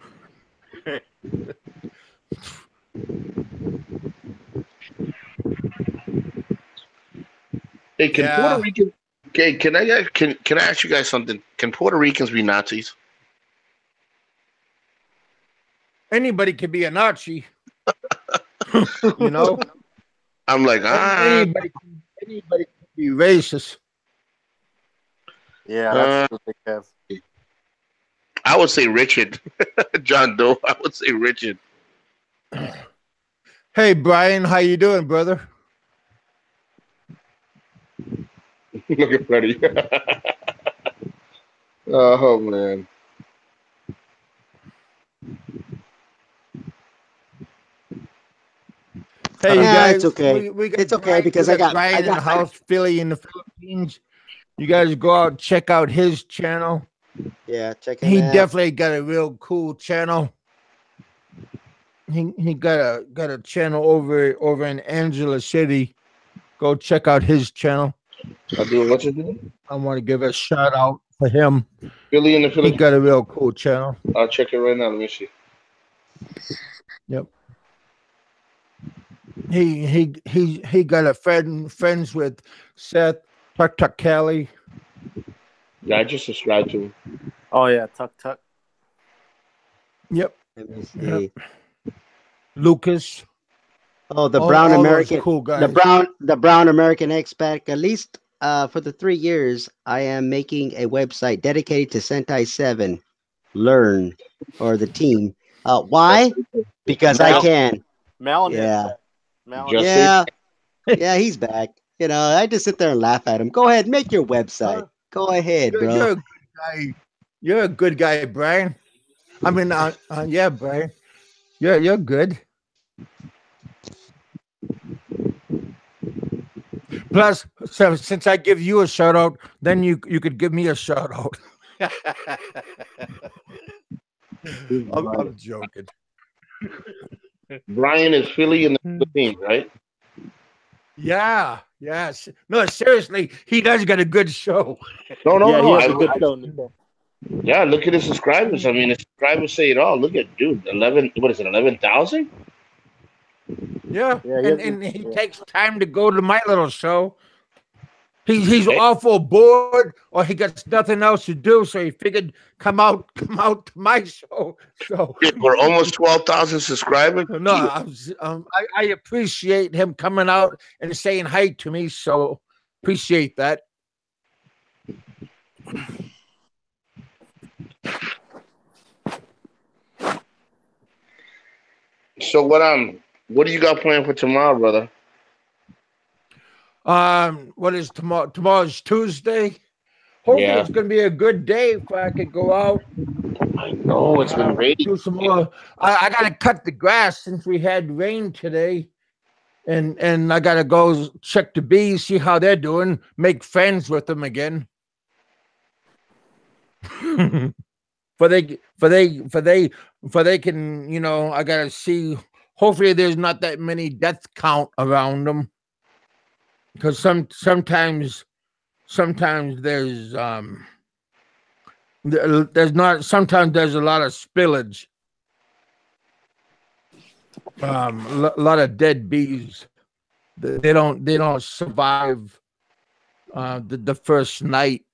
Hey, can Puerto Rican? Okay, can I ask you guys something? Can Puerto Ricans be Nazis? Anybody can be a Nazi. You know? I'm like, anybody can be racist. Yeah, that's what they have. I would say Richard. John Doe. I would say Richard. Hey, Brian, how you doing, brother? Look at Freddie. Oh, man. Hey, you guys. It's okay. It's okay because I got Brian in the house, Philly in the Philippines. You guys go out, check out his channel. Yeah, check him He out. definitely got a real cool channel. He got a channel over in Angela City. Go check out his channel. I'll do what's his name? I want to give a shout out for him. Philly in the Philippines. He got a real cool channel. I'll check it right now. Let me see. Yep. He got a friends with Seth Tuck Kelly. Yeah, I just subscribed to him. Oh yeah, Tuck. Yep. Let me see. Yep. Lucas. Oh, the brown American, cool guys. the brown American expat. At least for the 3 years, I am making a website dedicated to Sentai 7 Learn or the team. Why? Because I can. Melon. Yeah. Melon. Yeah, he's back. You know, I just sit there and laugh at him. Go ahead, make your website. Go ahead, bro. You're a good guy. You're a good guy, Brian. I mean, yeah, Brian. You're good. Plus, so since I give you a shout out, then you could give me a shout out. I'm joking. Brian is Philly in the Philippines, right? Yeah, yes. No, seriously, he does get a good show. No, no, Yeah, no. he has a good show, Nico. Yeah, look at his subscribers. I mean, his subscribers say it all. Look at dude, 11. What is it? 11,000? Yeah, Yeah, and he takes time to go to my little show. He's awful bored, or he got nothing else to do, so he figured come out to my show. So We're almost 12,000 subscribers. no, I appreciate him coming out and saying hi to me. So appreciate that. So what do you got planned for tomorrow, brother? What is tomorrow? Tomorrow's Tuesday. Hopefully, it's going to be a good day if I could go out. I know it's been raining. Do some more. I got to cut the grass since we had rain today, and I got to go check the bees, see how they're doing, make friends with them again. for they can, you know, I got to see. Hopefully, there's not that many death count around them, because sometimes there's not. Sometimes there's a lot of spillage. A lot of dead bees. They don't survive the first night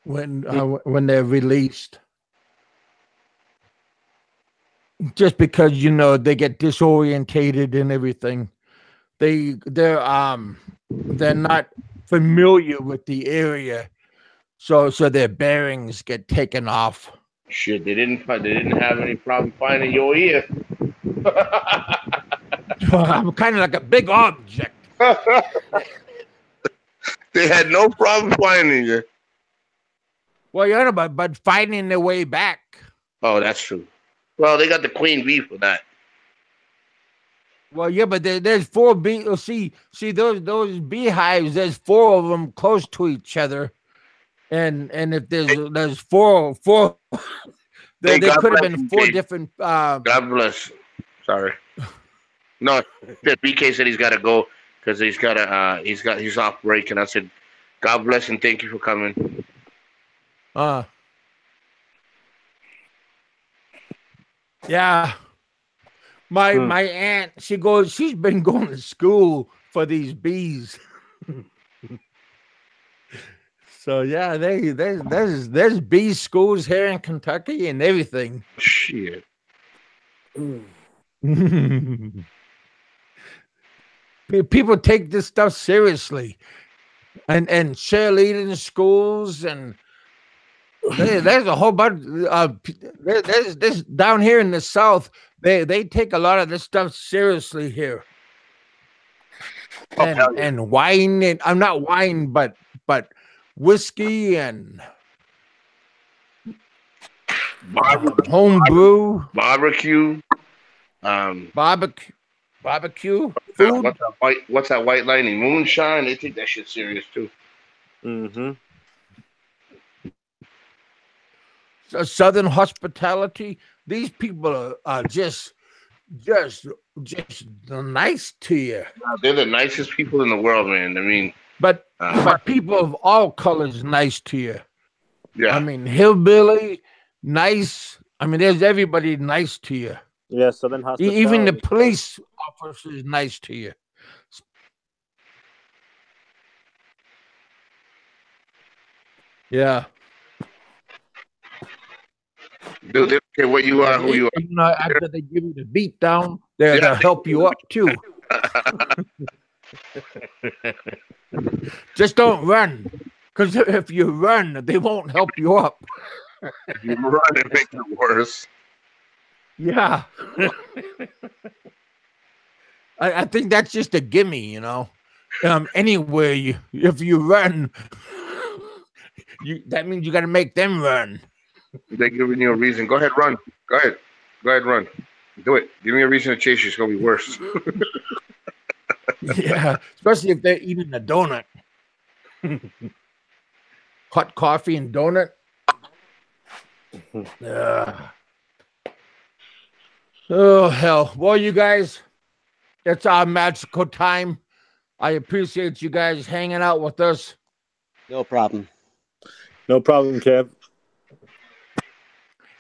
when they're released, just because, you know, they get disorientated and everything. They're not familiar with the area, so their bearings get taken off. Shit, they didn't have any problem finding your ear. I'm kind of like a big object. They had no problem finding you. Well, you know, but finding their way back. Oh, that's true. Well, they got the queen bee for that. Well, yeah, but there's 4 bees. See those beehives. There's 4 of them close to each other, and if there's four, there could have been 4 different. God bless. Sorry. No, BK said he's got to go because he's off break, and I said, God bless and thank you for coming. Yeah. My aunt, she's been going to school for these bees. So yeah, there's bee schools here in Kentucky and everything. Shit. People take this stuff seriously, and cheerleading schools, and there's a whole bunch. There's this down here in the South. They take a lot of this stuff seriously here. And wine, and I'm not wine, but whiskey and homebrew, barbecue, barbecue food. What's that white lightning? Moonshine. They take that shit serious too. Mm-hmm. Southern hospitality. These people are just nice to you. They're the nicest people in the world, man. I mean, but people of all colors nice to you. Yeah. I mean, hillbilly, nice. I mean, there's everybody nice to you. Yeah, Southern hospitality. Even the police officers nice to you. Yeah. Dude, they don't care what you are, who you are. You know, after they give you the beat down, they'll help you up too. Just don't run, because if you run, they won't help you up. If you run, it makes it worse. Yeah. I think that's just a gimme, you know. Anywhere if you run, that means you got to make them run. They're giving you a reason. Go ahead, run. Go ahead, run. Do it. Give me a reason to chase you. It's gonna be worse. Yeah, especially if they're eating a donut. Hot coffee and donut. Oh, hell. Well, you guys, it's our magical time. I appreciate you guys hanging out with us. No problem. No problem, Kev.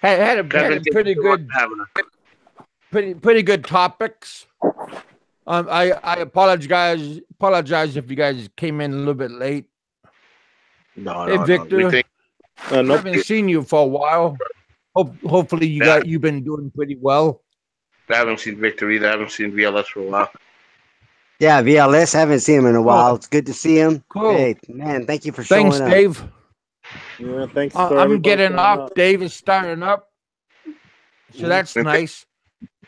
Had a Kevin, pretty good, pretty good topics. I apologize if you guys came in a little bit late. No, Hey, Victor, I haven't seen you for a while. Hopefully you've been doing pretty well. I haven't seen Victor either. I haven't seen VLS for a while. Yeah, VLS. Haven't seen him in a while. Oh, It's good to see him. cool. Hey, man, thank you for showing Thanks, up. Dave. Yeah, thanks. I'm getting off. Dave is starting up, so that's nice.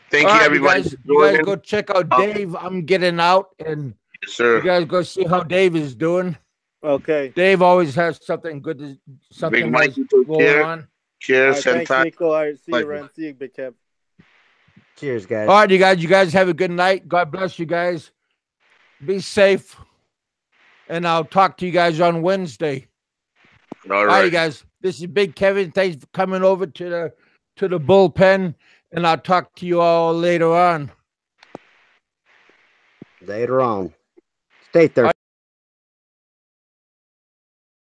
Thank you, everybody. You guys go check out Dave. I'm getting out, and yes, sir. you guys go see how Dave is doing. Okay. Dave always has something good, something nice going on. Cheers. Right, thanks, Nico. All right, see you, Ryan. See you, Big Kev. Cheers, guys. All right, you guys have a good night. God bless you guys. Be safe, and I'll talk to you guys on Wednesday. All right, you guys. This is Big Kevin. Thanks for coming over to the bullpen, and I'll talk to you all later on. Later on. Stay thirsty.